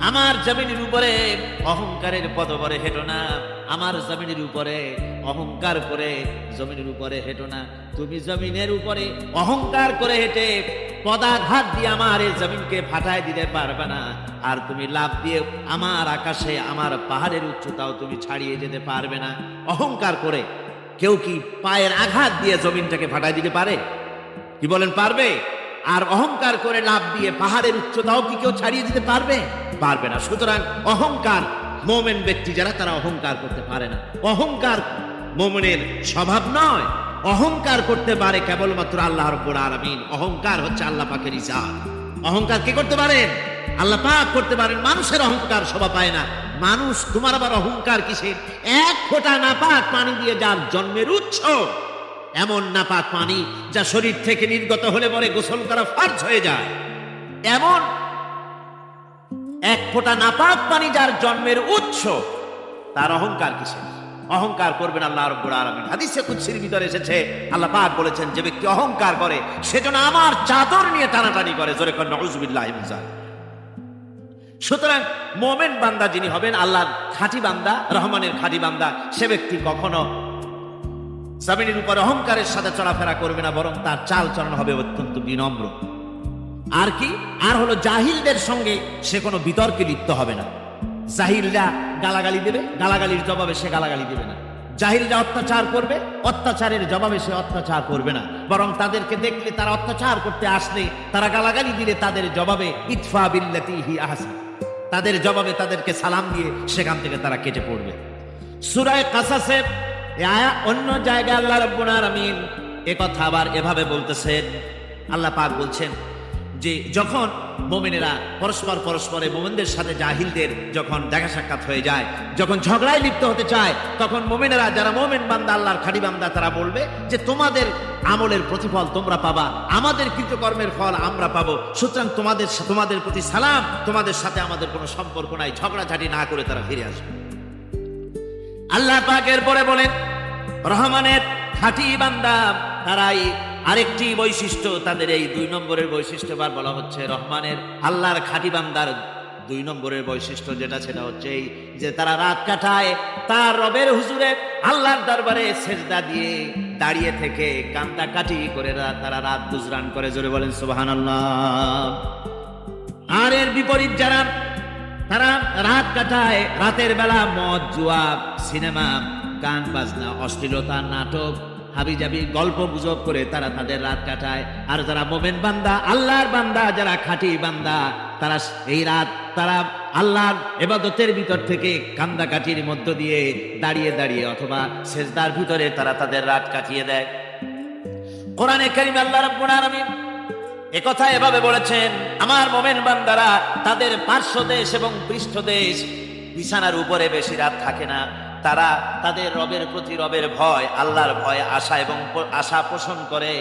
আমার জমিনের উপরে অহংকারের পদবরে হেঁটো না, আমার জমিনের উপরে অহংকার করে জমিনের উপরে হেঁটো না। তুমি জমিনের উপরে অহংকার করে হেঁটে পদাঘাত দিয়ে আমার এই জমিনকে ফাটায় দিতে পারবে না, আর তুমি লাফ দিয়ে আমার আকাশে আমার পাহাড়ের উচ্চতাও তুমি ছাড়িয়ে যেতে পারবে না। অহংকার করে কেউ কি পায়ের আঘাত দিয়ে জমিনটাকে ফাটায় দিতে পারে? কি বলেন, পারবে? আর অহংকার করে লাফ দিয়ে পাহাড়ের উচ্চতাও কি কেউ ছাড়িয়ে দিতে পারবে? পারবে না। সুতরাং অহংকার, মোমেন ব্যক্তি যারা, তারা অহংকার করতে পারে না। অহংকার মোমেনের স্বভাব নয়। অহংকার করতে পারে কেবলমাত্র আল্লাহ রাব্বুল আলামিন। অহংকার হচ্ছে আল্লাহ পাকের ইজাত। অহংকার কে করতে পারেন? আল্লাহ পাক করতে পারেন। মানুষের অহংকার শোভা পায় না। মানুষ, তোমার আবার অহংকার কিসের? এক ফোঁটা নাপাক পানি দিয়ে যার জন্মের উৎস, এমন নাপাক পানি যা শরীর থেকে নির্গত হলে পরে গোসল করা ফরজ হয়ে যায়, এমন এক ফোঁটা নাপাক পানি যার জন্মের উৎস, তার অহংকার কিসের? অহংকার করবেন আল্লাহ রাব্বুল আলামিন। হাদিসে কুদসির ভিতরে এসেছে, আল্লাহ পাক বলেছেন, যে ব্যক্তি অহংকার করে সেজন্য আমার চাদর নিয়ে টানাটানি করে। জোরে কোন নাউযুবিল্লাহি মিন যালিক। সুতরাং মুমিন বান্দা যিনি হবেন, আল্লাহর খাঁটি বান্দা, রহমানের খাঁটি বান্দা, সে ব্যক্তি কখনো জমিনের উপর অহংকারের সাথে চলাফেরা করবে না, বরং তার চাল চলন হবে অত্যন্ত বিনম্র। আর কি? আর হলো জাহিলদের সঙ্গে সে কোনো বিতর্কে লিপ্ত হবে না। জাহিলরা গালাগালি দেবে, গালাগালির জবাবে সে গালাগালি দেবে না। জাহিলরা অত্যাচার করবে, অত্যাচারের জবাবে সে অত্যাচার করবে না, বরং তাদেরকে দেখলে, তারা অত্যাচার করতে আসলে, তারা গালাগালি দিলে তাদের জবাবে ইতফা বিল্লাতি হি আহসান, তাদের জবাবে তাদেরকে সালাম দিয়ে সেখান থেকে তারা কেটে পড়বে। সূরা কাসাসের অন্য জায়গায় আল্লাহ রাব্বুল আলামিন একথা আবার এভাবে বলতেছেন। আল্লাহ পাক বলছেন যে যখন মুমিনেরা পরস্পরে মুমিনদের সাথে জাহিলদের যখন দেখা সাক্ষাৎ হয়ে যায়, যখন ঝগড়ায় লিপ্ত হতে চায়, তখন মুমিনেরা, যারা মুমিন বান্দা, আল্লাহর খাঁটি বান্দা, তারা বলবে যে তোমাদের আমলের প্রতিফল তোমরা পাবা, আমাদের কৃতকর্মের ফল আমরা পাবো। সুতরাং তোমাদের প্রতি সালাম, তোমাদের সাথে আমাদের কোনো সম্পর্ক নাই। ঝগড়াঝাটি না করে তারা ফিরে আসবে। আল্লাহ পাকের পরে বলেন, রহমানের খাঁটি বান্দা তারাই আরেকটি বৈশিষ্ট্য, তাদের এই 2 নম্বরের বৈশিষ্ট্য বার বলা হচ্ছে রহমানের, আল্লাহর খাঁটি বান্দার 2 নম্বরের বৈশিষ্ট্য যেটা, সেটা হচ্ছে এই যে তারা রাত কাটায় তার রবের হুজুরে, আল্লাহর দরবারে সেজদা দিয়ে দাঁড়িয়ে থেকে কান্দাকাটি করে তারা রাত গুজরান করে। জোরে বলেন সুবহানাল্লাহ। আর এর বিপরীত যারা, তারা রাত কাটায়, রাতের বেলা মদ, জুয়া, সিনেমা, গান বাজনা, অশ্লীলতা, নাটক, হাবিজাবি, গল্প গুজব করে তারা তাদের রাত কাটায়। আর যারা মুমিন বান্দা, আল্লাহর বান্দা, যারা খাঁটি বান্দা, তারা এই রাত তারা আল্লাহর ইবাদতের ভিতর থেকে কান্দাকাটির মধ্য দিয়ে দাঁড়িয়ে দাঁড়িয়ে অথবা সেজদার ভিতরে তারা তাদের রাত কাটিয়ে দেয়। কোরআনে কারীমে আল্লাহ রাব্বুল আলামিন একথা এভাবে বলেছেন, আমার মুমিন বান্দারা তাদের পার্শ্বদেশ এবং পৃষ্ঠদেশ বিছানার উপরে বেশি রাত থাকে না। তারা তাদের রবের প্রতি, রবের ভয়, আল্লাহর ভয়, আশা পোষণ করে,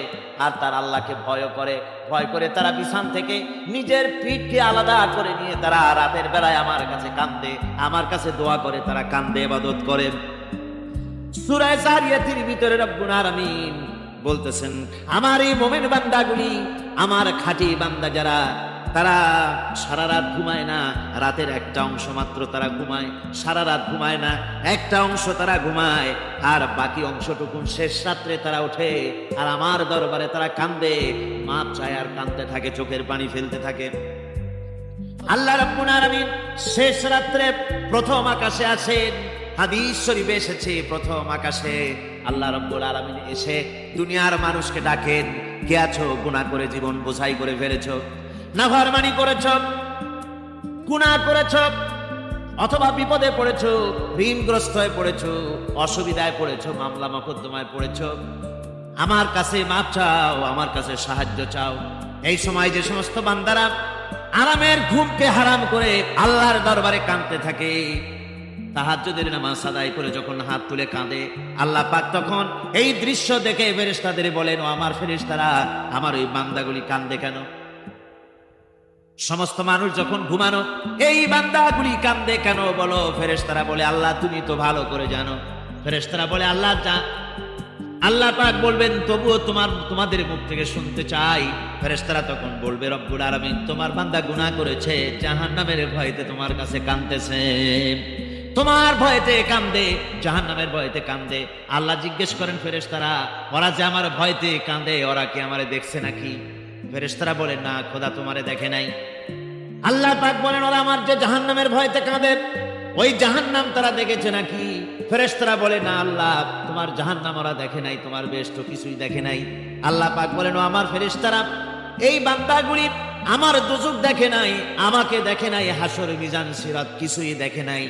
আর তার আল্লাহকে ভয় করে তারা বিছান থেকে নিজের পিঠকে আলাদা করে নিয়ে তারা রাতের বেলায় আমার কাছে কান্দে, আমার কাছে দোয়া করে, তারা কান্দে, ইবাদত করে। সূরা যারিয়াতের ভিতরে রব্বুল আলামিন বলতেছেন, আমার এই মুমিন বান্দাগুলি, আমার খাঁটি বান্দা যারা, তারা সারা রাত ঘুমায় না, রাতের একটা অংশ মাত্র তারা ঘুমায়, সারা রাত ঘুমায় না, একটা অংশ তারা ঘুমায়, আর বাকি অংশটুকুন শেষ রাত্রে তারা ওঠে আর আমার দরবারে তারা কান্দে, মাপ চায় আর কাঁদতে থাকে, চোখের পানি ফেলতে থাকে। আল্লাহ রাব্বুল আলামিন শেষ রাত্রে প্রথম আকাশে আছেন। হাদিস শরীফে এসেছে, প্রথম আকাশে আল্লাহ রাব্বুল আলামিন এসে দুনিয়ার মানুষকে ডাকেন, কে আছো? গুনাহ করে জীবন বোঝাই করে ফেলেছো, নাফরমানি করেছো, গুনাহ করেছো, অথবা বিপদে পড়েছো, ঋণগ্রস্ত হয়ে পড়েছো, অসুবিধায় পড়েছো, মামলা মোকদ্দমায় পড়েছো, আমার কাছে মাপ চাও, আমার কাছে সাহায্য চাও। এই সময় যে সমস্ত বান্দারা আরামের ঘুমকে হারাম করে আল্লাহর দরবারে কাঁদতে থাকে, তাহাজ্জুদের নামাজ আদায় করে যখন হাত তুলে কাঁদে, আল্লাহ পাক তখন এই দৃশ্য দেখে ফেরেশতাদের বলেন, ও আমার ফেরেশতারা, আমার ওই বান্দাগুলি কাঁদে কেন? সমস্ত মানুষ যখন ঘুমানো, এই বান্দাগুলি কাঁদে কেন বলো? ফেরেশতারা বলে, আল্লাহ তুমি তো ভালো করে জানো। ফেরেশতারা বলে, আল্লাহ আল্লাহ পাক বলবেন তবুও তোমাদের মুখ থেকে শুনতে চাই। ফেরেশতারা তখন বলবে রব্বুল আলামিন তোমার বান্দা গুনাহ করেছে, জাহান্নামের ভয়তে তোমার কাছে কাঁদতেছে, তোমার ভয়তে কান্দে, জাহান্নামের ভয়তে কান্দে। আল্লাহ জিজ্ঞেস করেন ফেরেশতারা ওরা যে আমার ভয়তে কান্দে ওরা কি আমারে দেখছে নাকি? ফেরেশতারা বলেন না খোদা তোমারে দেখে নাই। আল্লাহ পাক বলেন ওরা আমার যে জাহান্নামের ভয়তে কাঁদে ওই জাহান্নাম তারা দেখেছে নাকি? ফেরেশতারা বলে না আল্লাহ তোমার জাহান্নাম ওরা দেখে নাই, তোমার বেশ তো কিছুই দেখে নাই। আল্লাহ পাক বলেন ও আমার ফেরেশতারা এই বান্দাগুলি আমার দোজখ দেখে নাই, আমাকে দেখে নাই, হাসর মিজান সিরাত কিছুই দেখে নাই,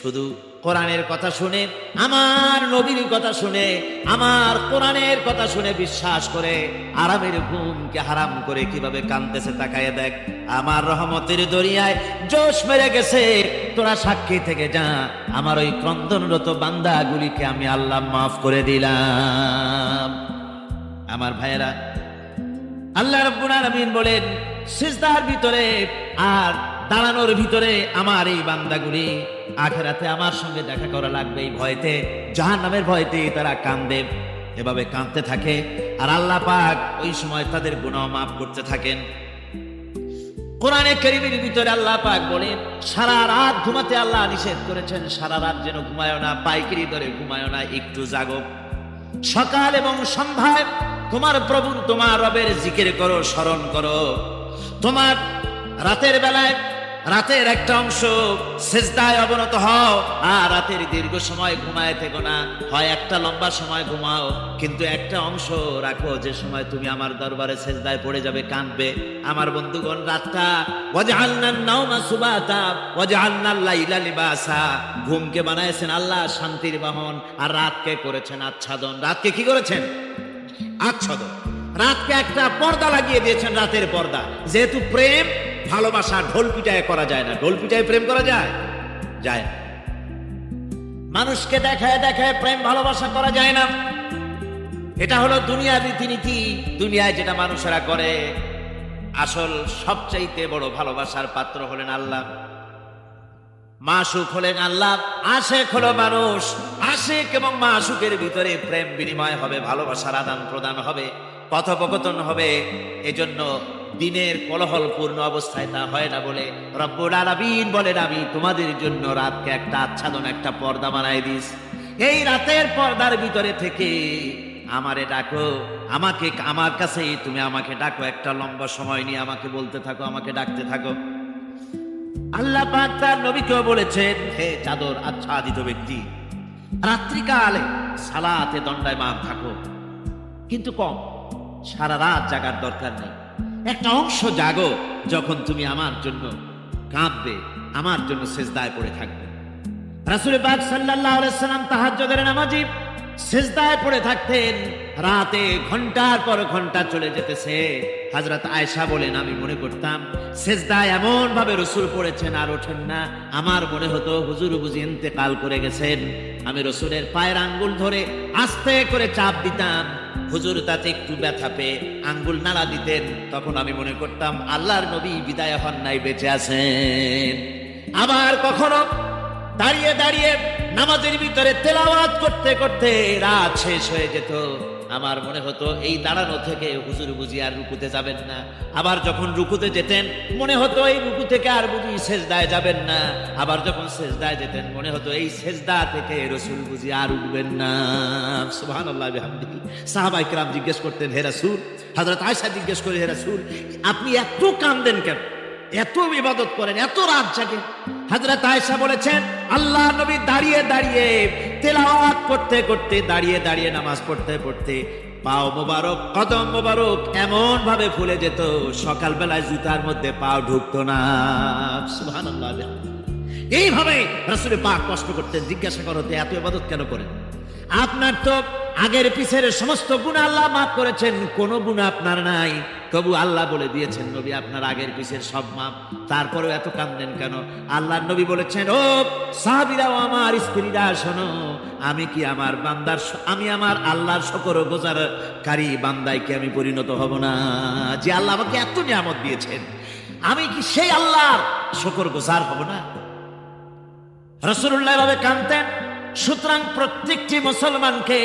শুধু কোরআনের কথা শুনে, আমার নবীর কথা শুনে, আমার কোরআনের কথা শুনে বিশ্বাস করে আরামের ঘুমকে হারাম করে কিভাবে কাঁদতেছে তাকায় দেখ। আমার রহমতের দরিয়ায় জোশ মেরে গেছে, তোরা সাক্ষী থেকে যা আমার ওই ক্রন্দনরত বান্দাগুলিকে আমি আল্লাহ মাফ করে দিলাম। আমার ভাইয়েরা আল্লাহ রাব্বুল আলামিন বলেন সিজদার ভিতরে আর দাঁড়ানোর ভিতরে আমার এই বান্দাগুলি আখিরাতে আমার সঙ্গে দেখা করা লাগবে এই ভয়তে, জাহান্নামের ভয়তে তারা কান্দে, এভাবে কাঁদতে থাকে। আর আল্লাহ পাক ওই সময় তাদের গুনাহ মাফ করতে থাকেন। কোরআনে কারীমের ভিতরে আল্লাহ পাক বলেন সারা রাত ঘুমাতে আল্লাহ নিষেধ করেছেন, সারা রাত যেন ঘুমায় না, পাইকারি দরে ঘুমায় না, একটু জাগো। সকাল এবং সন্ধ্যায় তোমার প্রভুর তোমার রবের জিকির করো, স্মরণ করো। তোমার রাতের বেলায় রাতের একটা অংশ সিজদায় অবনত হও, আর রাতের দীর্ঘ সময় ঘুমায় থেকো না, হয় একটা লম্বা সময় ঘুমাও কিন্তু একটা অংশ রাখো যে সময় তুমি আমার দরবারে সিজদায় পড়ে যাবে, কাঁদবে। আমার বন্ধুগণ রাতটা ওয়াজআলনান নাওমা সুবাতা ওয়াজআলনাল লাইলা লিবাসা, ঘুমকে বানাইছেন আল্লাহ শান্তির বাহন, আর রাতকে করেছেন আচ্ছাদন। রাতকে কি করেছেন? আচ্ছাদন। রাতকে একটা পর্দা লাগিয়ে দিয়েছেন, রাতের পর্দা। যেহেতু প্রেম ভালোবাসা ঢোল পিটায় করা যায় না, ঢোল পিটায় প্রেম করা যায় যায় না। মানুষকে দেখায় দেখায় প্রেম ভালোবাসা করা যায় না, এটা হলো দুনিয়ার রীতিনীতি। দুনিয়ায় যেটা মানুষেরা করে, আসল সবচাইতে বড় ভালোবাসার পাত্র হলেন আল্লাহ, মাসুক হলেন আল্লাহ, আশেক হলো মানুষ। আশেক এবং মাসুকের ভিতরে প্রেম বিনিময় হবে, ভালোবাসার আদান প্রদান হবে, কথোপকথন হবে। এজন্য দিনের কোলাহলপূর্ণ অবস্থায় তা হয় না বলে রব্বুল আলামিন বলেন আমি তোমাদের জন্য রাতকে একটা আচ্ছাদন, একটা পর্দা বানাই দিস। এই রাতের পর্দার ভিতরে থেকে আমারে ডাকো, আমাকে আমার কাছে তুমি আমাকে ডাকো, একটা লম্বা সময় নিয়ে আমাকে বলতে থাকো, আমাকে ডাকতে থাকো। আল্লাহ পাক তার নবীকেও বলেছেন হে চাদর আচ্ছাদিত ব্যক্তি, রাত্রিকালে সালাতে দণ্ডায়মান থাকো, কিন্তু কম, সারা রাত জাগার দরকার নেই। একটা অংশ জাগো যখন তুমি আমার জন্য কাঁদবে, আমার জন্য সিজদায় পড়ে থাকবে। রাসূল পাক সাল্লাল্লাহু আলাইহি সাল্লাম তাহাজ্জুদের নামাজি সিজদায় পড়ে থাকতেন, রাতে ঘন্টার পর ঘন্টা চলে যেতেছে। হযরত আয়েশা বলেন আমি মনে করতাম সিজদায় এমন ভাবে রাসূল পড়েছেন আর ওঠেন না, আমার মনে হতো হুজুর বুঝি ইন্তেকাল করে গেছেন। আমি রাসূলের পায়ের আঙ্গুল ধরে আস্তে করে চাপ দিতাম, হুজুর তাতে একটু ব্যথা পেয়ে আঙ্গুল নাড়া দিতেন, তখন আমি মনে করতাম আল্লাহর নবী বিদায় হন নাই, বেঁচে আছেন। আবার কখনো দাঁড়িয়ে দাঁড়িয়ে নামাজের ভিতরে তেলাওয়াত করতে করতে রাত শেষ হয়ে যেত, আমার মনে হতো এই দাঁড়ানো থেকে হুজুর বুঝি আর রুকুতে যাবেন না। আবার যখন রুকুতে যেতেন মনে হতো এই রুকু থেকে আর বুঝি সেজদায় যাবেন না। আবার যখন সেজদায় যেতেন মনে হতো এই সেজদা থেকে রাসূল বুঝি আর উঠবেন না। সুবহানাল্লাহ বিহামদিহি। সাহাবায়ে কেরাম জিজ্ঞেস করতেন হে রাসূল, হযরত আয়েশা জিজ্ঞেস করে হে রাসূল আপনি এত কাঁদেন কেন, এত ইবাদত করেন, এত রাত জাগেন? হযরত আয়েশা বলেছেন আল্লাহর নবী দাঁড়িয়ে দাঁড়িয়ে তেলাওয়াত করতে করতে, দাঁড়িয়ে দাঁড়িয়ে নামাজ পড়তে পড়তে পাও মোবারক, কদম মোবারক এমন ভাবে ফুলে যেত সকালবেলায় জুতার মধ্যে পাও ঢুকতো না। সুবহানাল্লাহ। এইভাবে রাসূল পাক কষ্ট করতেন। জিজ্ঞাসা করতে এত ইবাদত কেন করেন? আপনার তো আগের পিছের সমস্ত গুনাহ আল্লাহ মাফ করেছেন, কোনো গুনাহ আপনার নাই, তবু আল্লাহ বলে দিয়েছেন নবী আপনার আগের পিছের সব মাফ, তারপরেও এত কাঁদেন কেন? আল্লাহর নবী বলেছেন ও সাহাবীরা ও আমার স্ত্রীরা শোনো, আমি কি আমার বান্দার, আমি আমার আল্লাহর শুকরগুজারকারী বান্দায় কি আমি পরিণত হব না? যে আল্লাহ আমাকে এত নিয়ামত দিয়েছেন, আমি কি সেই আল্লাহর শুকরগুজার হব না? রাসূলুল্লাহ এভাবে কাঁদতেন। সুতরাং প্রত্যেকটি মুসলমানকে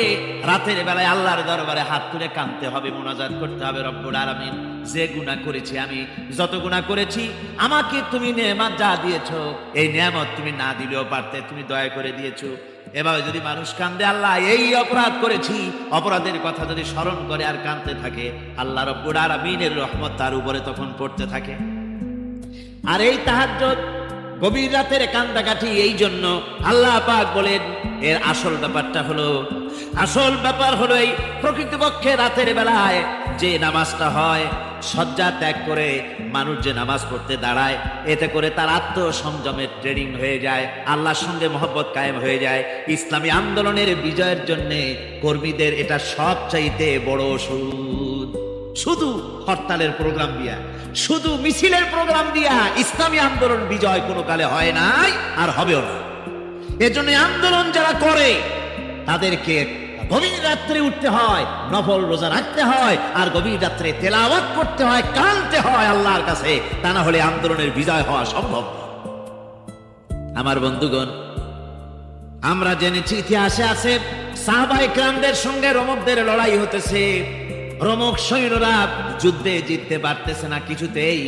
রাতের বেলায় আল্লাহর দরবারে হাত তুলে কাঁদতে হবে, মুনাজাত করতে হবে, রব্বুল আলামিন যে গুনাহ করেছি, আমি যত গুনাহ করেছি, আমাকে তুমি নেয়ামত যা দিয়েছো, এই নেয়ামত তুমি না দিলেও পারতে, তুমি দয়া করে দিয়েছো। এভাবে যদি মানুষ কান্দে, আল্লাহ এই অপরাধ করেছি, অপরাধের কথা যদি স্মরণ করে আর কাঁদতে থাকে, আল্লাহ রব্বুল আলামিনের রহমত তার উপরে তখন পড়তে থাকে। আর এই তাহাজ্জুদ গভীর রাতের কান্দাকাটি, এই জন্য আল্লাহ পাক বলেন এর আসল ব্যাপার হলো এই প্রকৃতপক্ষে রাতের বেলায় যে নামাজটা হয়, শয্যা ত্যাগ করে মানুষ যে নামাজ পড়তে দাঁড়ায়, এতে করে তার আত্মসংযমের ট্রেনিং হয়ে যায়, আল্লাহর সঙ্গে মহব্বত কায়েম হয়ে যায়। ইসলামী আন্দোলনের বিজয়ের জন্য কর্মীদের এটা সবচাইতে বড় ওষুধ। শুধু হরতালের প্রোগ্রাম দিয়া, শুধু মিছিলের প্রোগ্রাম দিয়া ইসলামী আন্দোলন বিজয় কোনো কালে হয় নাই আর হবেও না। এজন্য আন্দোলন যারা করে তাদেরকে গভীর রাত্রে উঠতে হয়, নফল রোজা রাখতে হয়, আর গভীর রাত্রে তেলাওয়াত করতে হয়, কাঁদতে হয় আল্লাহর কাছে, তা না হলে আন্দোলনের বিজয় হওয়া সম্ভব না। আমার বন্ধুগণ, আমরা জেনেছি ইতিহাসে আছে সাহাবায়ে কেরামদের সঙ্গে রোমকদের লড়াই হতেছে, রোমক সৈন্যরা যুদ্ধে জিততে পারতেছে না কিছুতেই।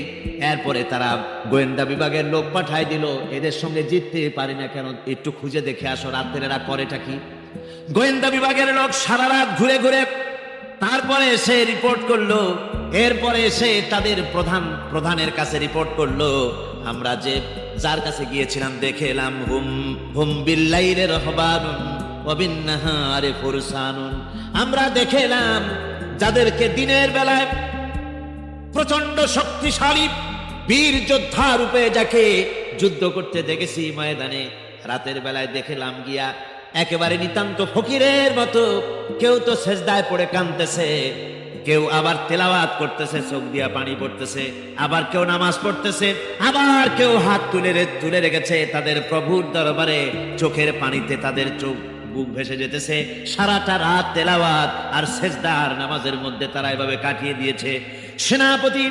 এরপরে তারা গোয়েন্দা বিভাগের লোক পাঠায় দিল, এদের সঙ্গে জিততে পারি না কেন, একটু খুঁজে দেখে আসো রাত্রে এরা করেটা কি। গোয়েন্দা বিভাগের লোক সারা রাত ঘুরে ঘুরে তারপরে এসে রিপোর্ট করলো, এরপরে এসে তাদের প্রধানের কাছে রিপোর্ট করলো, আমরা যে যার কাছে গিয়েছিলাম দেখে এলাম হুম বিল্লাইলি রাহবানুন ওয়া বিন্নাহারি ফুরসানুন, আমরা দেখে এলাম যাদেরকে দিনের বেলায় প্রচন্ড শক্তিশালী বীর যোদ্ধা রূপে যাকে যুদ্ধ করতে দেখেছি ময়দানে, রাতের বেলায় দেখলাম গিয়া একেবারে নিতান্ত ফকিরের মতো, কেউ তো সেজদায় পড়ে কাঁদতেছে, কেউ আবার তেলাওয়াত করতেছে, চোখ দিয়া পানি পড়তেছে, আবার কেউ নামাজ পড়তেছে, আবার কেউ হাত তুলে রেখেছে তাদের প্রভুর দরবারে, চোখের পানিতে তাদের চোখ বুক ভেসে যেতেছে। সারাটা রাত তেলাওয়াত আর সেজদার নামাজের মধ্যে তারা এভাবে কাটিয়ে দিয়েছে। সেনাপতি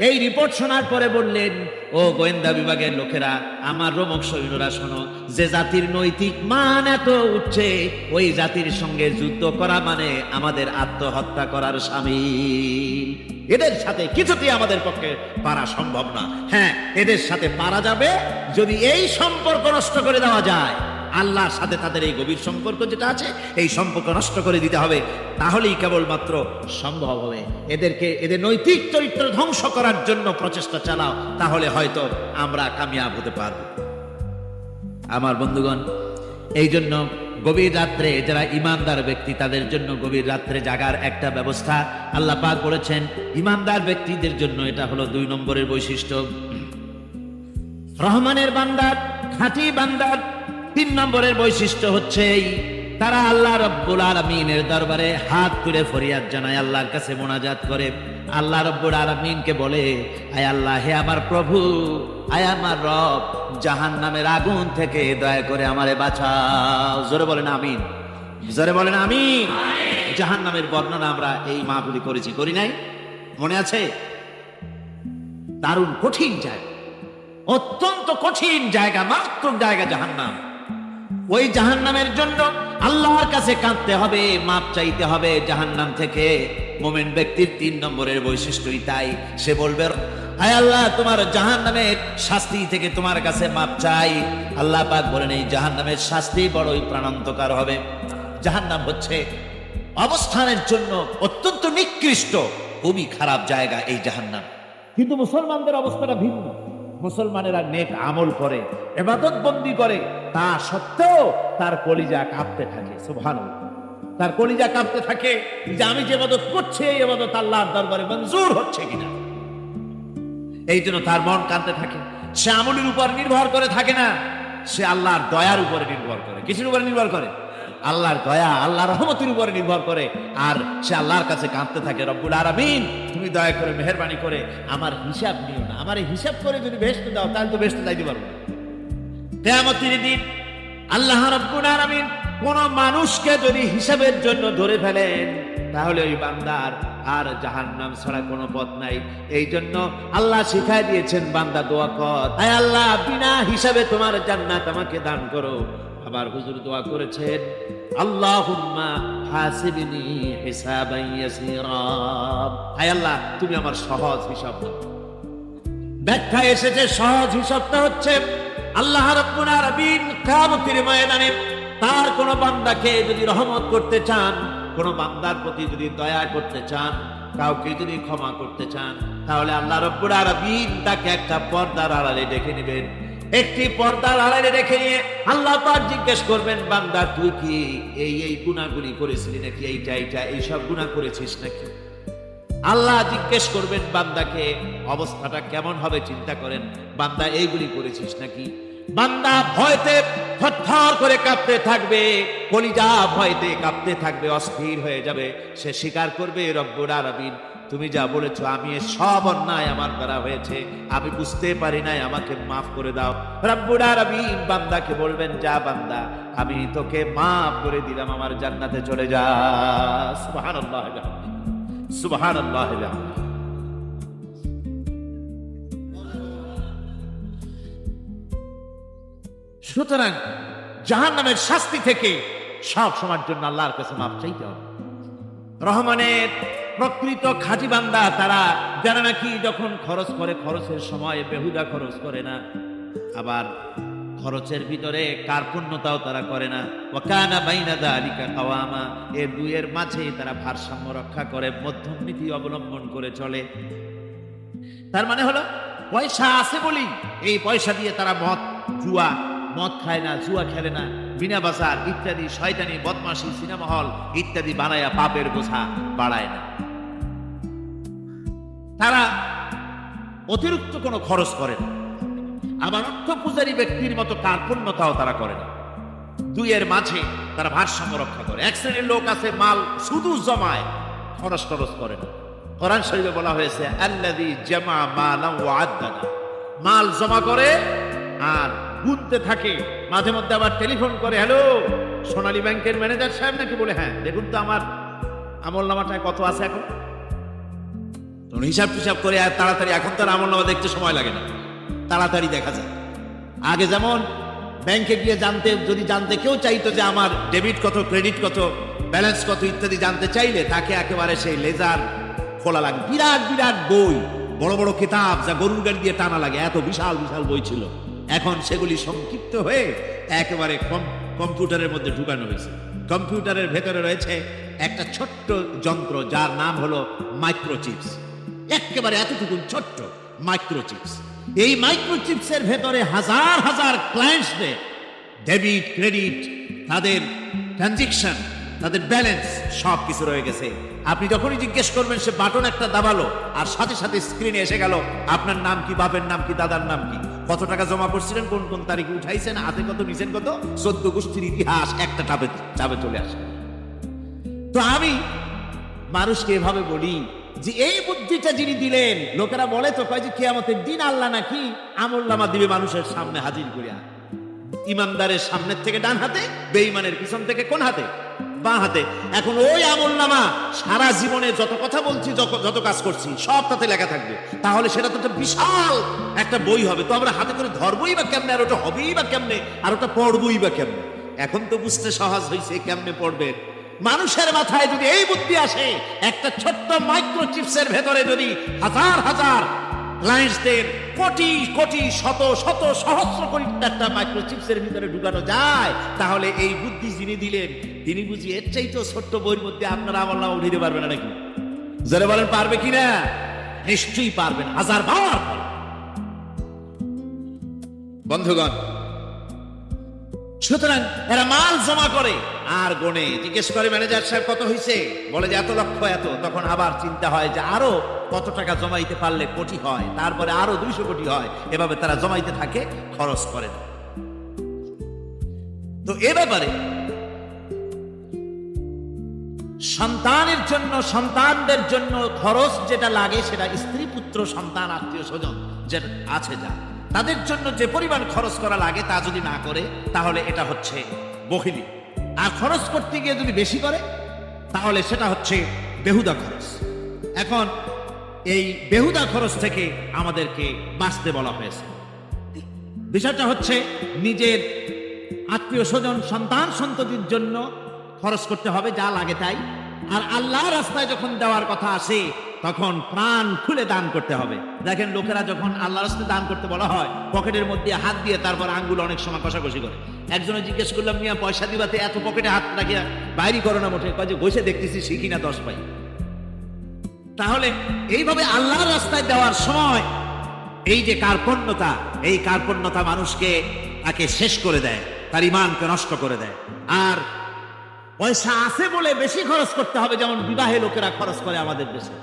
এই রিপোর্ট শোনার পরে বললেন, ও গোয়েন্দা বিভাগের লোকেরা, আমার রোমক সৈন্যরা শোনো, যে জাতির নৈতিক মান এত উঠছে, ওই জাতির সঙ্গে যুদ্ধ করা মানে আমাদের আত্মহত্যা করার শামিল। এদের সাথে কিছুতেই আমাদের পক্ষে পারা সম্ভব না। হ্যাঁ, এদের সাথে পারা যাবে যদি এই সম্পর্ক নষ্ট করে দেওয়া যায়, আল্লাহর সাথে তাদের এই গভীর সম্পর্ক যেটা আছে, এই সম্পর্ক নষ্ট করে দিতে হবে, তাহলেই কেবলমাত্র সম্ভব হবে। এদের নৈতিক চরিত্র ধ্বংস করার জন্য প্রচেষ্টা চালাও, তাহলে হয়তো আমরা কামিয়াব হতে পারব। আমার বন্ধুগণ, এই জন্য গভীর রাত্রে যারা ইমানদার ব্যক্তি, তাদের জন্য গভীর রাত্রে জাগার একটা ব্যবস্থা আল্লাহ পাক বলেছেন। ইমানদার ব্যক্তিদের জন্য এটা হলো 2 নম্বরের বৈশিষ্ট্য। রহমানের বান্দার, খাঁটি বান্দার 3 নম্বরের বৈশিষ্ট্য হচ্ছে তারা আল্লাহ রব্বুল আলামিনের দরবারে হাত তুলে ফরিয়াদ জানায়, আল্লাহর কাছে মোনাজাত করে, আল্লাহ রব্বুল আলামিনকে বলে, আয় আল্লাহ, হে আমার প্রভু, আয় আমার রব, জাহান্নামের আগুন থেকে দয়া করে আমারে বাঁচাও। জোরে বলেন আমিন, জোরে বলেন আমিন। জাহান্নামের বর্ণনা আমরা এই মাহফিলে করেছি, করি নাই? মনে আছে? দারুণ কঠিন জায়গা, অত্যন্ত কঠিন জায়গা, মারাত্মক জায়গা জাহান্নাম। ওই জাহান্নামের জন্য আল্লাহর কাছে কাঁদতে হবে, মাপ চাইতে হবে জাহান্নাম থেকে। মুমিন ব্যক্তির 3 নম্বরের বৈশিষ্ট্যই তাই। সে বলবে, আয় আল্লাহ, তোমার জাহান্নামের শাস্তি থেকে তোমার কাছে মাপ চাই। আল্লাহ পাক বলেন, এই জাহান্নামের শাস্তি বড়ই প্রাণান্তকার হবে। জাহান্নাম হচ্ছে অবস্থানের জন্য অত্যন্ত নিকৃষ্ট, খুবই খারাপ জায়গা এই জাহান্নাম। কিন্তু মুসলমানদের অবস্থাটা ভিন্ন। মুসলমানেরা নেক আমল করে, ইবাদত বন্দি করে, তা সত্ত্বেও তার কলিজা কাঁপতে থাকে। সুবহানাল্লাহ, তার কলিজা কাঁপতে থাকে যে আমি যে ইবাদত করছি, এই ইবাদত আল্লাহর দরবারে মঞ্জুর হচ্ছে কিনা। এই জন্য তার মন কাঁদতে থাকে। সে আমলের উপর নির্ভর করে থাকে না, সে আল্লাহর দয়ার উপরে নির্ভর করে। কিসের উপরে নির্ভর করে? আল্লাহর দয়া, আল্লাহর রহমতের উপরে নির্ভর করে। আর সে আল্লাহর কাছে কাঁদতে থাকে, রব্বুল আলামিন, তুমি দয়া করে মেহেরবানি করে আমার হিসাব নিও না, আমার হিসাব করে যদি বেহেশতে দাও, তাহলে তো বেহেশতে যাইতে পারবো না। কিয়ামতের দিন আল্লাহ রব্বুল আলামিন কোন মানুষকে যদি হিসাবের জন্য ধরে ফেলেন, তাহলে ওই বান্দার আর জাহান্নাম ছাড়া কোনো পথ নাই। এই জন্য আল্লাহ শিখাই দিয়েছেন, বান্দা দোয়া কর, আয় আল্লাহ, বিনা হিসাবে তোমার জান্নাত আমাকে দান করো। আবার হুজুর দোয়া করেছেন, আল্লাহুম্মা হাসিবনি হিসাবান ইয়াসীরা, হায় আল্লাহ তুমি আমার সহজ হিসাব নাও। ব্যাখ্যা এসেছে সহজ হিসাবটা হচ্ছে আল্লাহ রাব্বুল আলামিন কিয়ামতের ময়দানে তার কোন বান্দাকে যদি রহমত করতে চান, কোন বান্দার প্রতি যদি দয়া করতে চান, কাউকে যদি ক্ষমা করতে চান, তাহলে আল্লাহ রাব্বুল আলামিন তাকে একটা পর্দার আড়ালে ডেকে নেবেন। একটি পর্দার আড়ালে রেখে নিয়ে আল্লাহ পাক জিজ্ঞেস করবেন, বান্দা তুই কি এই গুনাহগুলি করেছিলি নাকি, এইটা এইসব গুনাহ করেছিস নাকি? আল্লাহ জিজ্ঞেস করবেন বান্দাকে, অবস্থাটা কেমন হবে চিন্তা করেন, বান্দা এইগুলি করেছিস নাকি? বান্দা ভয়তে থরথর করে কাঁপতে থাকবে, কলিজা ভয়তে কাঁপতে থাকবে, অস্থির হয়ে যাবে। সে স্বীকার করবে, রব্বুল আলামিন তুমি যা বলেছো আমি সব অন্যায় আমার দ্বারা হয়েছে, আমি বুঝতে পারি নাই, আমাকে মাফ করে দাও। রব্বুল আলামিন বান্দাকে বলবেন, যা বান্দা আমি তোকে মাফ করে দিলাম, আমার জান্নাতে চলে যা। সুবহানাল্লাহ সুবহানাল্লাহ। সুতরাং জাহান্নামের শাস্তি থেকে সব সময়ের জন্য আল্লাহর কাছে মাফ চাইতে হবে। রহমানের প্রকৃত খাঁটি বান্দা তারা, যারা নাকি যখন খরচ করে খরচের সময় বেহুদা খরচ করে না, আবার খরচের ভিতরে কার্পণ্যতাও তারা করে না। ওয়া কানা বাইনা যালিকা কাওয়ামা, এই দুইয়ের মাঝে তারা ভারসাম্য রক্ষা করে, মধ্যম নীতি অবলম্বন করে চলে। তার মানে হলো পয়সা আছে বলি এই পয়সা দিয়ে তারা মদ খায় না, জুয়া খেলে না, বিনা বাজার ইত্যাদি শয়তানি বদমাশি সিনেমা হল ইত্যাদি বানায়া পাপের বোঝা বাড়ায় না। তারা অতিরিক্ত কোনো খরচ করে না, আবার অর্থ পূজারী ব্যক্তির মতো কার্পণ্যতাও তারা করে না। দুইয়ের মাঝে তারা ভারসাম্য রক্ষা করে। এক শ্রেণীর লোক আছে মাল শুধু জমায়, খরচ টরচ করে না। কোরআন শরীফে বলা হয়েছে, আল্লাযী জামা মালান ওয়া আদ্দানা, মাল জমা করে আর গুনতে থাকে, মাঝে মধ্যে আবার টেলিফোন করে, হ্যালো সোনালী ব্যাংকের ম্যানেজার সাহেব নাকি? বলে হ্যাঁ, দেখুন তো আমার আমলনামাটায় কত আছে এখন। হিসাব টিসাব করে আর তাড়াতাড়ি, এখন তো আর আমলনামা দেখতে সময় লাগে না, তাড়াতাড়ি দেখা যায়। আগে যেমন ব্যাংকে গিয়ে যদি জানতে কেউ চাইতো যে আমার ডেবিট কত, ক্রেডিট কত, ব্যালেন্স কত ইত্যাদি জানতে চাইলে তাকে একেবারে সেই লেজার খোলা লাগে, বিরাট বিরাট বই, বড় বড় কিতাব যা গরুর গাড়ি দিয়ে টানা লাগে, এত বিশাল বিশাল বই ছিল। এখন সেগুলি সংক্ষিপ্ত হয়ে একেবারে কম্পিউটারের মধ্যে ঢুকানো হয়েছে। কম্পিউটারের ভেতরে রয়েছে একটা ছোট্ট যন্ত্র যার নাম হলো মাইক্রোচিপস, একেবারে এতটুকু ছোট্ট মাইক্রোচিপস। এই মাইক্রোচিপসের ভেতরে হাজার হাজার ক্লায়েন্টসদের ডেবিট ক্রেডিট, তাদের ট্রানজেকশন, তাদের ব্যালেন্স সব কিছু রয়ে গেছে। আপনি যখনই জিজ্ঞেস করবেন সে বাটন একটা দাবালো আর সাথে সাথে স্ক্রিনে এসে গেল আপনার নাম কি, বাপের নাম কি, দাদার নাম কি, কত টাকা জমা করছিলেন, কোন কোন তারিখে উঠাইছেন, হাতে কত, নিচেন কত, 14 গোষ্ঠীর ইতিহাস একটা চাপে চলে আসে। তো আমি মানুষকে এভাবে বলি যে এই বুদ্ধিটা যিনি দিলেন, লোকেরা বলে তো কয় যে কিয়ামতের দিন আল্লাহ নাকি আমলনামা দিবে মানুষের সামনে হাজির করিয়া, ইমানদারের সামনের থেকে ডান হাতে, বেঈমানের পিছন থেকে কোন হাতে, বাঁ হাতে। এখন ওই আমলনামা সারা জীবনে যত কথা বলছি, যত কাজ করছি সব তাতে লেখা থাকবে। তাহলে সেটা তো একটা বিশাল একটা বই হবে, তো আমরা হাতে করে ধরবই বা কেমনে, আর ওটা হবেই বা কেমনে, আর ওটা পড়বই বা কেমনে। এখন তো বুঝতে সহজ হয়েছে কেমনে পড়বেন। মানুষের মাথায় যদি এই বুদ্ধি আসে, একটা ছোট্ট মাইক্রোচিপসের ভেতরে যদি হাজার হাজার ক্লায়েন্টসদের কোটি কোটি শত শত সহস্র কোটি একটা মাইক্রোচিপসের ভিতরে ঢুকানো যায়, তাহলে এই বুদ্ধি যিনি দিলেন তিনি বুঝি এর চাইতেও ছোট্ট বইয়ের মধ্যে আপনারা আমলনামা উঠাইতে পারবেন না নাকি? যারা বলেন পারবে কিনা? নিশ্চয়ই পারবেন, হাজার বার। বন্ধুগণ, সুতরাং এরা মাল জমা করে আর গনে, জিজ্ঞেস করে ম্যানেজার সাহেব কত হয়েছে, বলে যে এত লক্ষ এত। তখন আবার চিন্তা হয় যে আরো কত টাকা জমাইতে পারলে কোটি হয়, তারপরে আরো 200 কোটি হয়, এভাবে তারা জমাইতে থাকে, খরচ করে না। তো এ ব্যাপারে সন্তানের জন্য, সন্তানদের জন্য খরচ যেটা লাগে সেটা স্ত্রী পুত্র সন্তান আত্মীয় স্বজন যে আছে যা, তাদের জন্য যে পরিমাণ খরচ করা লাগে তা যদি না করে তাহলে এটা হচ্ছে বখিলি। আর খরচ করতে গিয়ে যদি বেশি করে তাহলে সেটা হচ্ছে বেহুদা খরচ। এখন এই বেহুদা খরচ থেকে আমাদেরকে বাঁচতে বলা হয়েছে। বিষয়টা হচ্ছে নিজের আত্মীয় স্বজন সন্তান সন্ততির জন্য খরচ করতে হবে যা লাগে তাই। আর আল্লাহর রাস্তায় যখন দেওয়ার কথা আসে তখন প্রাণ খুলে দান করতে হবে। দেখেন লোকেরা যখন আল্লাহর রাস্তায় দান করতে বলা হয় পকেটের মধ্যে হাত দিয়ে তারপর আঙ্গুল অনেক সময় কষাকষি করে। একজনে জিজ্ঞেস করলাম, মিয়া পয়সা দিবাতে এত পকেটে হাত রাখিয়া বাইরে করো না মোটে? কয় যে বসে দেখতেছি শিখি না 10 পাই। তাহলে এইভাবে আল্লাহর রাস্তায় দেওয়ার সময় এই যে কার্পণ্যতা, এই কার্পণ্যতা মানুষকে তাকে শেষ করে দেয়, তার ঈমানকে নষ্ট করে দেয়। আর পয়সা আছে বলে বেশি খরচ করতে হবে, যেমন বিবাহে লোকেরা খরচ করে আমাদের দেশে।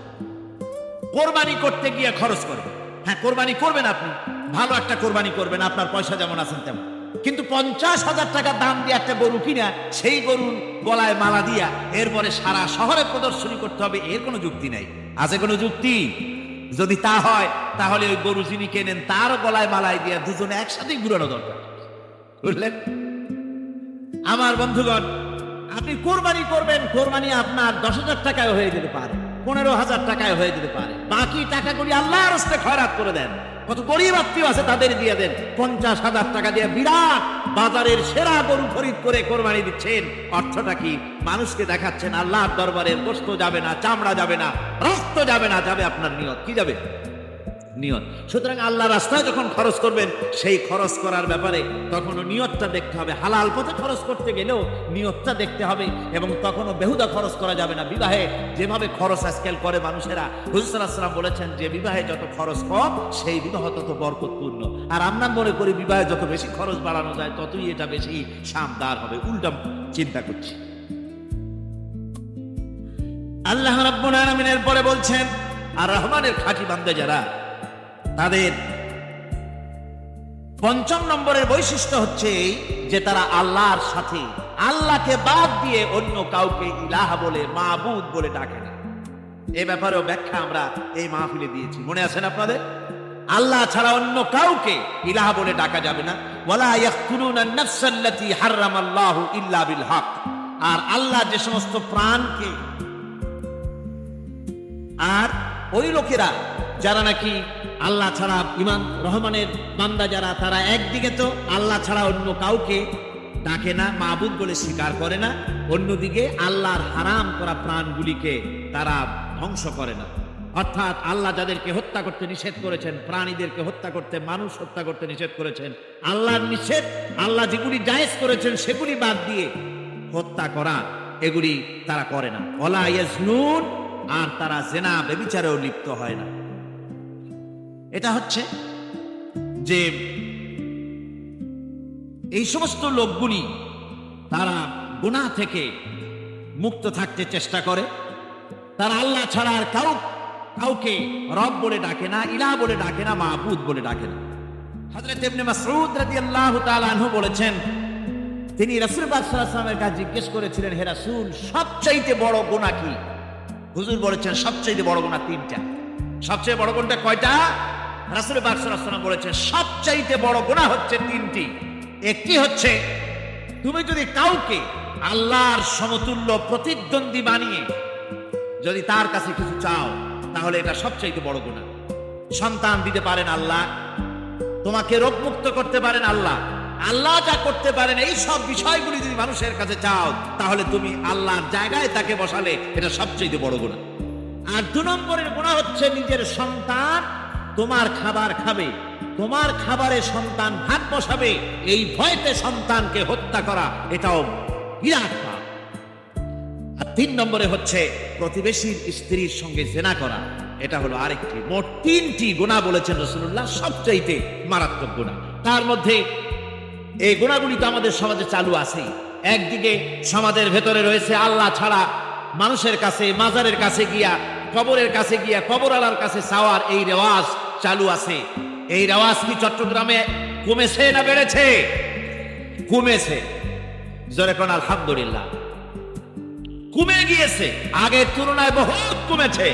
কোরবানি করতে গিয়ে খরচ করে। হ্যাঁ, কোরবানি করবেন আপনি, ভালো একটা কোরবানি করবেন, আপনার পয়সা যেমন আছেন তেমন। কিন্তু 50,000 টাকা দাম দিয়ে একটা গরু কিনা সেই গরুর গলায় মালা দিয়া এরপরে সারা শহরে প্রদর্শনী করতে হবে, এর কোনো যুক্তি নাই। আছে কোনো যুক্তি? যদি তা হয় তাহলে ওই গরু যিনি কেনেন তার গলায় মালাই দিয়া দুজনে একসাথেই ঘুরানো দরকার। বুঝলেন আমার বন্ধুগণ? আপনি কোরবানি করবেন, কোরবানি আপনার 10,000 টাকায় হয়ে যেতে পারে, 15,000 টাকায় হয়ে যেতে পারে। বাকি টাকাগুলি আল্লাহর রাস্তায় খয়রাত করে দেন। কত গরিব আত্মীয় আছে তাদের দিয়ে দেন। 50,000 টাকা দিয়ে বিরাট বাজারের সেরা গরু খরিদ করে কোরবানি দিচ্ছেন। অর্থটা কি? মানুষকে দেখাচ্ছেন আল্লাহর দরবারের গোশত যাবে না, চামড়া যাবে না, রক্ত যাবে না, যাবে আপনার নিয়ত। কি যাবে? নিয়ত। সুতরাং আল্লাহ রাস্তায় যখন খরচ করবেন সেই খরচ করার ব্যাপারে তখনও নিয়তটা দেখতে হবে। হালাল পথে খরচ করতে গেলেও নিয়তটা দেখতে হবে, এবং তখনও বেহুদা খরচ করা যাবে না। বিবাহে যেভাবে খরচ আজকাল করে মানুষেরা, হুজুর সাল্লাল্লাহু আলাইহি ওয়াসাল্লাম বলেছেন যে বিবাহে যত খরচ কম সেই বিবাহ তত বরকতপূর্ণ। আর আমরা মনে করি বিবাহে যত বেশি খরচ বাড়ানো যায় ততই এটা বেশি শানদার হবে। উল্টা চিন্তা করছি। আল্লাহ রাব্বুল আলামিনের পরে বলছেন আর রহমানের খাঁটি বান্দা যারা, তাদের 5 নম্বরের বৈশিষ্ট্য হচ্ছে যে তারা আল্লাহর সাথে, আল্লাহকে বাদ দিয়ে অন্য কাউকে ইলাহ বলে, মাবুদ বলে ডাকে না। এ ব্যাপারেও ব্যাখ্যা আমরা এই মাহফিলে দিয়েছি, মনে আছেন আপনাদের? আল্লাহ ছাড়া অন্য কাউকে ইলাহ বলে ডাকা যাবে না। ওয়ালা ইয়াকতুলুনা আন-নাফসাল্লাতী হারামাল্লাহু ইল্লা বিল হক। আর আল্লাহ যে সমস্ত প্রাণকে, আর ওই লোকেরা যারা নাকি আল্লাহ ছাড়া, ইমান রহমানের বান্দা যারা, তারা একদিকে তো আল্লাহ ছাড়া অন্য কাউকে ডাকে না, মাবুদ বলে স্বীকার করে না, অন্যদিকে আল্লাহর হারাম করা প্রাণগুলিকে তারা ধ্বংস করে না। অর্থাৎ আল্লাহ যাদেরকে হত্যা করতে নিষেধ করেছেন, প্রাণীদেরকে হত্যা করতে, মানুষ হত্যা করতে নিষেধ করেছেন, আল্লাহর নিষেধ, আল্লাহ যেগুলি জায়েজ করেছেন সেগুলি বাদ দিয়ে হত্যা করা, এগুলি তারা করে না। ওয়ালা ইয়াজনুন, আর তারা জেনা ব্যভিচারেও লিপ্ত হয় না। এটা হচ্ছে যে এই সমস্ত লোকগুলি তারা গুনাহ থেকে মুক্ত থাকতে চেষ্টা করে। তারা আল্লাহ ছাড়া আর কাউকে রব বলে ডাকে না, ইলাহ বলে ডাকে না, মাবুদ বলে ডাকে না। হযরত ইবনে মাসউদ রাদিয়াল্লাহু তাআলা আনহু বলেছেন, তিনি রাসূল পাক সাল্লাল্লাহু আলাইহি ওয়াসাল্লামের কাছে জিজ্ঞেস করেছিলেন, হে রাসূল, সবচাইতে বড় গুনাহ কি? হুজুর বলেছেন সবচাইতে বড় গুনাহ 3টা। সবচেয়ে বড় গুনাহটা কয়টা? রাসূল পাক সাল্লাল্লাহু আলাইহি ওয়াসাল্লাম বলেছেন সবচাইতে বড় গুনাহ হচ্ছে 3টি। একটি হচ্ছে তুমি যদি কাউকে আল্লাহর সমতুল্য প্রতিদ্বন্দ্বী বানিয়ে যদি তার কাছে কিছু চাও, তাহলে এটা সবচাইতে বড় গুনাহ। সন্তান দিতে পারেন আল্লাহ, তোমাকে রোগমুক্ত করতে পারেন আল্লাহ, আল্লাহ যা করতে পারেন এই সব বিষয়গুলি যদি মানুষের কাছে চাও, তাহলে তুমি আল্লাহর জায়গায় তাকে বসালে এটা সবচেয়ে বড় গুনাহ। আর 2 নম্বরের গুনাহ হচ্ছে নিজের সন্তান তোমার খাবার খাবে, তোমার খাবারে সন্তান ভাত বসাবে, এই ভয়তে সন্তানকে হত্যা করা, এটাও বিরাট পাপ। আর 3 নম্বরে হচ্ছে প্রতিবেশীর স্ত্রীর সঙ্গে জেনা করা, এটা হলো আরেকটি। মোট 3টি গুনাহ বলেছেন রাসূলুল্লাহ সবচাইতে মারাত্মক গুনাহ। তার মধ্যে এই গুনাহগুলি তো আমাদের সমাজে চালু আছে। একদিকে সমাজের ভেতরে রয়েছে আল্লাহ ছাড়া মানুষের কাছে, মাজারের কাছে গিয়া, কবরের কাছে গিয়া, কবরওয়ালার কাছে চাওয়ার এই রেওয়াজ চালু আছে। এই রেওয়াজ কি চট্টগ্রামে কমেছে না বেড়েছে? কমেছে। জোরে কোন আলহামদুলিল্লাহ। কমে গিয়েছে, আগের তুলনায় বহুত কমেছে।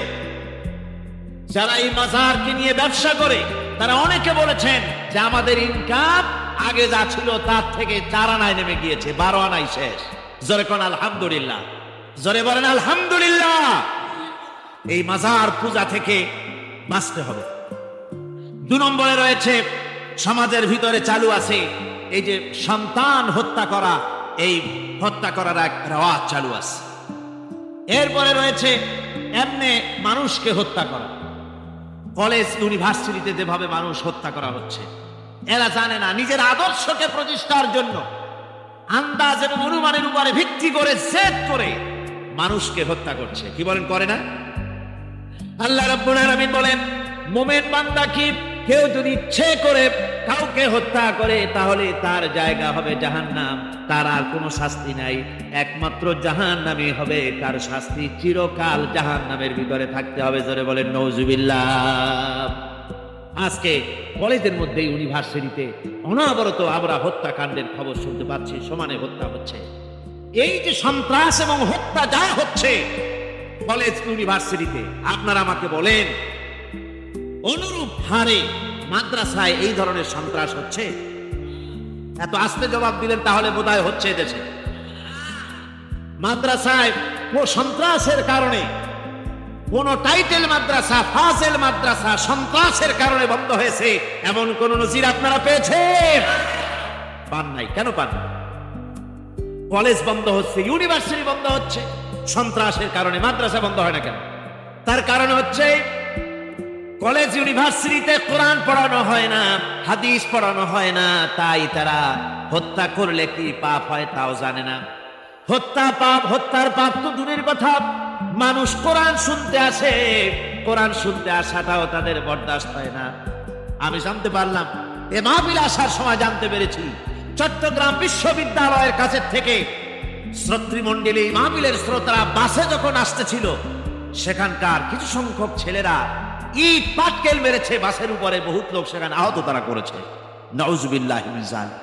যারা এই মাজারকে নিয়ে ব্যবসা করে তারা অনেকে বলেছেন যে আমাদের ইনকাম আগে যা ছিল তার থেকে 4 আনায় নেমে গিয়েছে, 12 আনাই শেষ। জোরে কোন আলহামদুলিল্লাহ, জোরে বলেন আলহামদুলিল্লাহ। এই মাজার পূজা থেকে বাঁচতে হবে। 2 নম্বরে রয়েছে সমাজের ভিতরে চালু আছে এই যে সন্তান হত্যা করা, এই হত্যা করার এক রেওয়াজ চালু আছে। এরপরে রয়েছে এমনি মানুষকে হত্যা করা। কলেজ ইউনিভার্সিটিতে যেভাবে মানুষ হত্যা করা হচ্ছে, এরা জানে না নিজের আদর্শকে প্রতিষ্ঠার জন্য আন্দাজ এবং অনুমানের উপরে ভিত্তি করে জেদ করে মানুষকে হত্যা করছে। কি বলেন, করে না? আল্লাহ রাব্বুল আলামিন বলেন, মুমিন বান্দা কি কেউ যদি ইচ্ছে করে কাউকে হত্যা করে তাহলে তার জায়গা হবে জাহান্নাম, তার আর কোনো শাস্তি নাই, একমাত্র জাহান্নামী হবে তার শাস্তি, চিরকাল জাহান্নামের ভিতরে থাকতে হবে। জোরে বলেন নাউজুবিল্লাহ। আজকে কলেজের মধ্যে ইউনিভার্সিটিতে অনবরত আমরা হত্যাকাণ্ডের খবর শুনতে পাচ্ছি, সমানে হত্যা হচ্ছে। এই যে সন্ত্রাস এবং হত্যা যা হচ্ছে কলেজ ইউনিভার্সিটিতে, আপনারা আমাকে বলেন অনুরূপ হারে মাদ্রাসায় এই ধরনের সন্ত্রাস হচ্ছে? এত আস্তে জবাব দিলেন তাহলে বোধহয় হচ্ছে দেশে। মাদ্রাসায় সন্ত্রাসের কারণে কোন টাইটেল মাদ্রাসা, ফাজেল মাদ্রাসা সন্ত্রাসের কারণে বন্ধ হয়েছে এমন কোন নজির আপনারা পেয়েছেন? পান নাই। কেন পান? কলেজ বন্ধ হচ্ছে, ইউনিভার্সিটি বন্ধ হচ্ছে সন্ত্রাসের কারণে, মাদ্রাসা বন্ধ হয় না কেন? তার কারণ হচ্ছে কলেজ ইউনিভার্সিটিতে কোরআন পড়ানো হয় না, হাদিস পড়ানো হয় না, তাই তারা হত্যা করলে কি পাপ হয় তাও জানে না। হত্যা পাপ, হত্যার পাপ তো দূরের কথা, মানুষ কোরআন শুনতে আসে, কোরআন শুনতে আসাটাও তাদের বরদাস্ত হয় না। আমি জানতে পারলাম, এ মাহফিল আসার সময় জানতে পেরেছি, চট্টগ্রাম বিশ্ববিদ্যালয়ের কাছে থেকে শ্রোতৃমণ্ডলী মাহফিলের শ্রোতারা বাসে যখন আসতেছিল, সেখানকার কিছু সংখ্যক ছেলেরা ইট পাটকেল মেরেছে বাসের উপরে, বহুত লোক সেখানে আহত তারা করেছে। নাউজুবিল্লাহি মিন যালিক।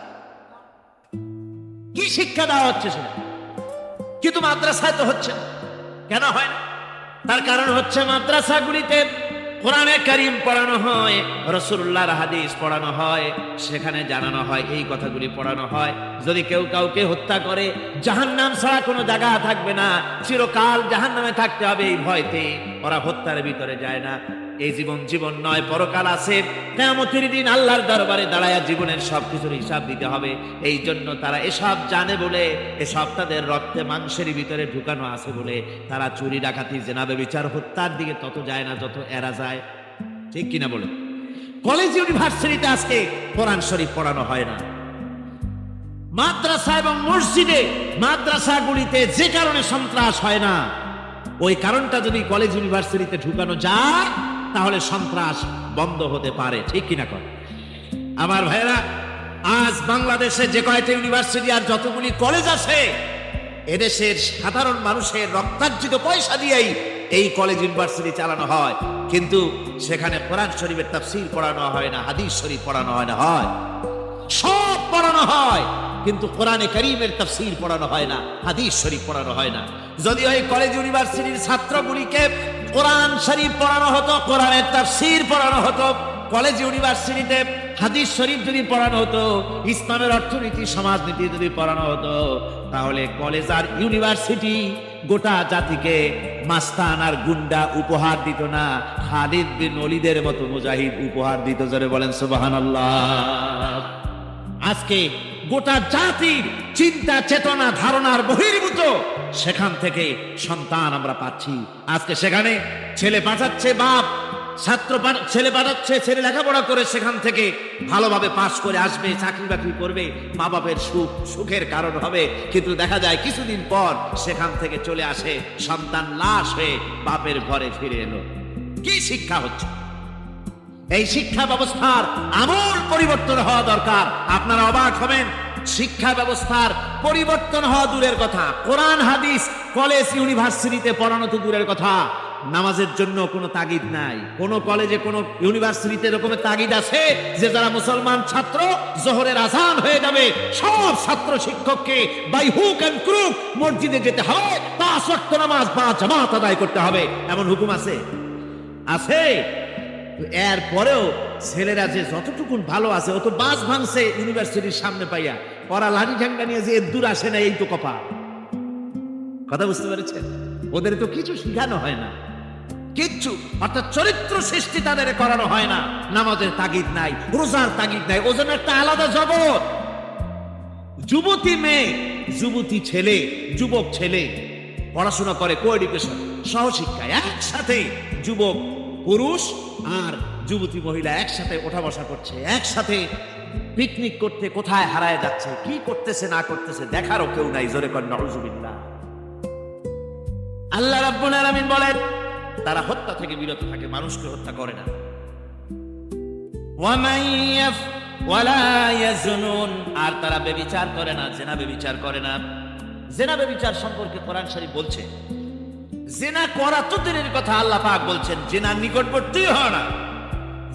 কি শিক্ষা দেওয়া হচ্ছে সেটা? কিন্তু মাদ্রাসায় তো হচ্ছে না। কেন হয় না? তার কারণ হচ্ছে মাদ্রাসাগুলিতে কোরআনে কারীম পড়ানো হয়, রাসূলুল্লাহর হাদিস পড়ানো হয়, সেখানে জানানো হয়, এই কথাগুলি পড়ানো হয়, যদি কেউ কাউকে হত্যা করে জাহান্নাম ছাড়া কোনো জায়গা থাকবে না, চিরকাল জাহান্নামে থাকতে হবে, এই ভয়তে ওরা হত্যার ভিতরে যায় না। এই জীবন জীবন নয়, পরকাল আছে, কিয়ামতের দিন আল্লাহর দরবারে দাঁড়ায়া জীবনের সবকিছুর হিসাব দিতে হবে। এই জন্য তারা এসব জানে বলে, এসব তাদের রক্তে মাংসের ভিতরে ঢুকানো আছে বলে তারা চুরি ডাকাতি জেনা ব্যভিচার হত্যার দিকে তত যায় না যত এরা যায়। ঠিক কিনা বলে? কলেজ ইউনিভার্সিটিতে আজকে কোরআন শরীফ পড়ানো হয় না। মাদ্রাসা এবং মসজিদে, মাদ্রাসাগুলিতে যে কারণে সন্ত্রাস হয় না, ওই কারণটা যদি কলেজ ইউনিভার্সিটিতে ঢুকানো যায় তাহলে সন্ত্রাস বন্ধ হতে পারে। ঠিক কিনা কর আমার ভাইরা? আজ বাংলাদেশে যে কয়টা ইউনিভার্সিটি আর যতগুলি কলেজ আছে, এদেশের সাধারণ মানুষের রক্তার্জিত পয়সা দিয়েই এই কলেজ ইউনিভার্সিটি চালানো হয়, কিন্তু সেখানে কোরআন শরীফের তাফসীর পড়ানো হয় না, হাদিস শরীফ পড়ানো হয় না, হয় সব পড়ানো হয়, কিন্তু কোরআনে কারীমের তাফসীর পড়ানো হয় না, হাদিস শরীফ পড়ানো হয় না। যদি ওই কলেজ ইউনিভার্সিটির ছাত্রগুলিকে কোরআন শরীফ পড়ানো হতো, কোরআনের তাফসীর পড়ানো হতো, কলেজ ইউনিভার্সিটিতে হাদিস শরীফ যদি পড়ানো হতো, ইসলামের অর্থনীতি সমাজনীতি যদি পড়ানো হতো, তাহলে কলেজ আর ইউনিভার্সিটি গোটা জাতিকে মাস্তান আর গুন্ডা উপহার দিত না, খালিদ বিন ওলীদের মতো মুজাহিদ উপহার দিত। জোরে বলেন সুবহানাল্লাহ। আজকে গোটা জাতির চিন্তা চেতনা ধারণার বহির্ভূত সেখান থেকে সন্তান আমরা পাচ্ছি। আজকে সেখানে ছেলে পাঠাচ্ছে বাপ, ছেলে পাঠাচ্ছে, ছেলে লেখাপড়া করে সেখান থেকে ভালোভাবে পাশ করে আসবে, চাকরি বাকরি করবে, মা বাপের সুখের কারণ হবে, কিন্তু দেখা যায় কিছুদিন পর সেখান থেকে চলে আসে সন্তান লাশ হয়ে বাপের ঘরে ফিরে এলো। কি শিক্ষা হচ্ছে? এই শিক্ষা ব্যবস্থার আমূল পরিবর্তন হওয়া দরকার। আপনারা অবাক হবেন, শিক্ষা ব্যবস্থার পরিবর্তন হওয়া দূরের কথা, কোরআন হাদিস কলেজ ইউনিভার্সিটিতে পড়ানো তো দূরের কথা, নামাজের জন্য কোনো তাগিদ নাই। কোন কলেজে কোন ইউনিভার্সিটিতে এরকমের তাগিদ আছে যে যারা মুসলমান ছাত্র জোহরের আজান হয়ে যাবে সব ছাত্র শিক্ষককে বাই হুক এন্ড ক্রুক মসজিদে যেতে হবে, 5 ওয়াক্ত নামাজ 5 জামাত আদায় করতে হবে, এমন হুকুম আছে? আছে। এর পরেও ছেলেরা যে যতটুকু ভালো আছে, অত বাস ভাঙছে ইউনিভার্সিটির সামনে পাইয়া, ওরা লাঠি ঝাঙ্গা নিয়ে যে দূর আসে না, এই তো কপা। কথা বুঝতে পেরেছেন? ওদের তো কিছু শিখানো হয় না, কিচ্ছু, অর্থাৎ চরিত্র সৃষ্টি তাদের করানো হয় না। নামাজের তাগিদ নাই, রোজার তাগিদ নাই, ওজনের একটা আলাদা জগৎ। যুবতী মেয়ে, যুবতী ছেলে, যুবক ছেলে পড়াশোনা করে, কো এডুকেশন, সহশিক্ষায় একসাথে যুবক পুরুষ আর যুবতী মহিলা একসাথে ওঠা বসা করছে, একসাথে পিকনিক করতে কোথায় হারায় যাচ্ছে, কি করতেছে না করতেছে দেখারও কেউ নাই। জোরে কর নাউজুবিল্লাহ। আল্লাহ রাব্বুল আলামিন বলেন তারা হত্যা থেকে বিরত থাকে, মানুষকে হত্যা করে না। ওয়ালা ইয়াজনুন, আর তারা ব্যভিচার করে না, জেনা ব্যভিচার করে না। জেনা ব্যভিচার সম্পর্কে কোরআন শরীফ বলছে, জেনা করা তো দূরের কথা, আল্লাহ পাক বলছেন জেনার নিকটবর্তী হয় না।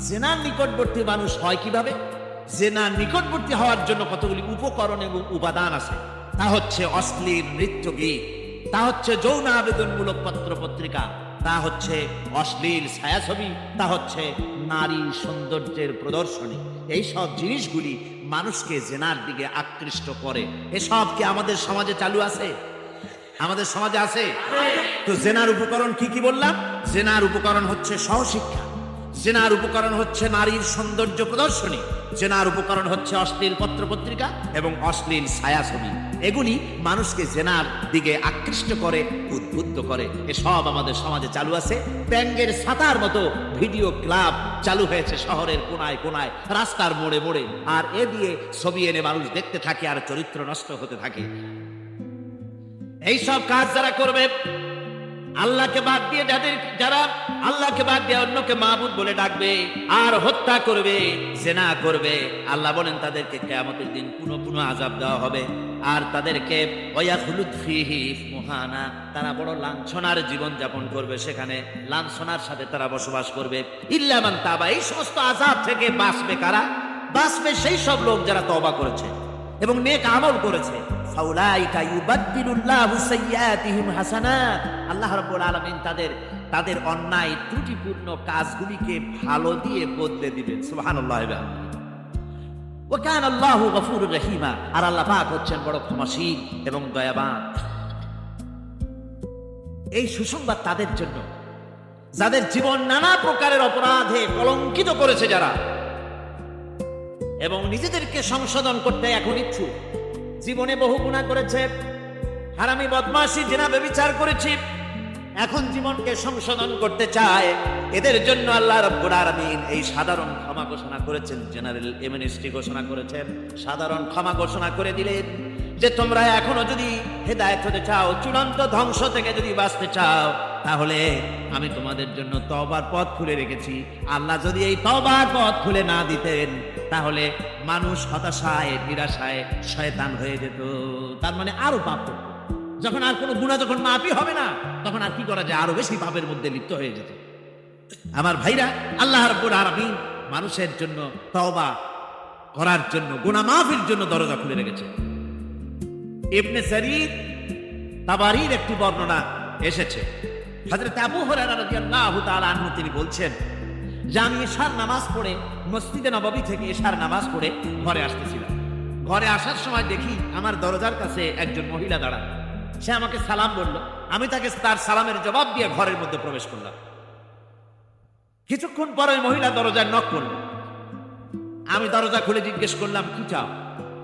জেনার নিকটবর্তী মানুষ হয় কিভাবে? জেনার নিকটবর্তী হওয়ার জন্য কতগুলি উপকরণ এবং উপাদান আছে। তা হচ্ছে অশ্লীল নৃত্য গীত, তা হচ্ছে যৌন আবেদনমূলক পত্র পত্রিকা, তা হচ্ছে অশ্লীল ছায়াছবি, তা হচ্ছে নারী সৌন্দর্যের প্রদর্শনী। এই সব জিনিসগুলি মানুষকে জেনার দিকে আকৃষ্ট করে। এসব কি আমাদের সমাজে চালু আছে? আমাদের সমাজে আছে? তো জেনার উপকরণ কি কি বললাম? জেনার উপকরণ হচ্ছে সহশিক্ষা, জেনার উপকরণ হচ্ছে নারীর সৌন্দর্য প্রদর্শনী, জেনার উপকরণ হচ্ছে অশ্লীল পত্র পত্রিকা এবং অশ্লীল ছায়াছবি। এগুলি মানুষকে জেনার দিকে আকৃষ্ট করে, উদ্বুদ্ধ করে। এসব আমাদের সমাজে চালু আছে। ব্যাঙ্গের ছাতার মতো ভিডিও ক্লাব চালু হয়েছে শহরের কোনায় কোনায়, রাস্তার মোড়ে মোড়ে। আর এ দিয়ে ছবি এনে মানুষ দেখতে থাকে আর চরিত্র নষ্ট হতে থাকে। এইসব কাজ যারা করবে, আল্লাহকে বাদ দিয়ে যারা আল্লাহকে বাদ দিয়ে অন্যকে মাবুদ বলে ডাকবে আর হত্যা করবে, জেনা করবে, আল্লাহ বলেন তাদেরকে কিয়ামতের দিন পুনঃ পুনঃ আযাব দেওয়া হবে। আর তাদেরকে ওয়ায়াখলুদ ফীহি মুহানা, তারা বড় লাঞ্ছনার জীবন যাপন করবে, সেখানে লাঞ্ছনার সাথে তারা বসবাস করবে। ইল্লা মান তাবা, এই সমস্ত আযাব থেকে বাঁচবে কারা? বাঁচবে সেই সব লোক যারা তওবা করেছে এবং নেক আমল করেছে। ফাউলাইকা ইউবাদদিলুল্লাহু সাইয়্যাতিহিম হাসানাত, আল্লাহ রাব্বুল আলামিন তাদের অন্যায় ত্রুটিপূর্ণ কাজগুলিকে ভালো দিয়ে বদলে দিবেন। সুবহানাল্লাহ ওয়া বিহামদিহি। ওয়া কানা আল্লাহু গফুরুর রহিমা, আর আল্লাহ পাক হচ্ছেন বড় ক্ষমাশীল এবং দয়াবান। এই সুসংবাদ তাদের জন্য যাদের জীবন নানা প্রকারের অপরাধে কলঙ্কিত করেছে যারা, এবং নিজেদেরকে সংশোধন করতে এখন ইচ্ছুক। জীবনে বহু গুনাহ করেছে, হারামি বদমাশি জিনা ব্যভিচার করেছি, এখন জীবনকে সংশোধন করতে চায়। এদের জন্য আল্লাহ রাব্বুল আলামিন এই সাধারণ ক্ষমা ঘোষণা করেছেন, জেনারেল এমনেস্টি ঘোষণা করেছেন। সাধারণ ক্ষমা ঘোষণা করে দিলেন যে তোমরা এখনো যদি হেদায়েত হতে চাও, চূড়ান্ত ধ্বংস থেকে যদি বাঁচতে চাও, তাহলে আমি তোমাদের জন্য তওবার পথ খুলে রেখেছি। আল্লাহ যদি এই তওবার পথ খুলে না দিতেন, তাহলে মানুষ হতাশায় নিরাশায় শয়তান হয়ে যেত। তার মানে আরো পাপ করত। যখন আর কোনো গুনাহ যখন মাফই হবে না, তখন আর কি করা যায়? আরো বেশি পাপের মধ্যে লিপ্ত হয়ে যেত। আমার ভাইরা, আল্লাহ রাব্বুল আলামিন মানুষের জন্য তওবা করার জন্য, গুনাহ মাফির জন্য দরজা খুলে রেখেছে। ইবনে জারীর তাবারীর একটি বর্ণনা এসেছে, হযরত আবু হুরায়রা রাদিয়াল্লাহু তাআলা আনহু তিনি বলছেন যে আমি ইশার নামাজ পড়ে মসজিদে নববী থেকে ইশার নামাজ পড়ে ঘরে আসতেছিলাম। ঘরে আসার সময় দেখি আমার দরজার কাছে একজন মহিলা দাঁড়া। সে আমাকে সালাম বলল, আমি তাকে তার সালামের জবাব দিয়ে ঘরের মধ্যে প্রবেশ করলাম। কিছুক্ষণ পরে মহিলা দরজায় নক করল। আমি দরজা খুলে জিজ্ঞেস করলাম, কি চাও?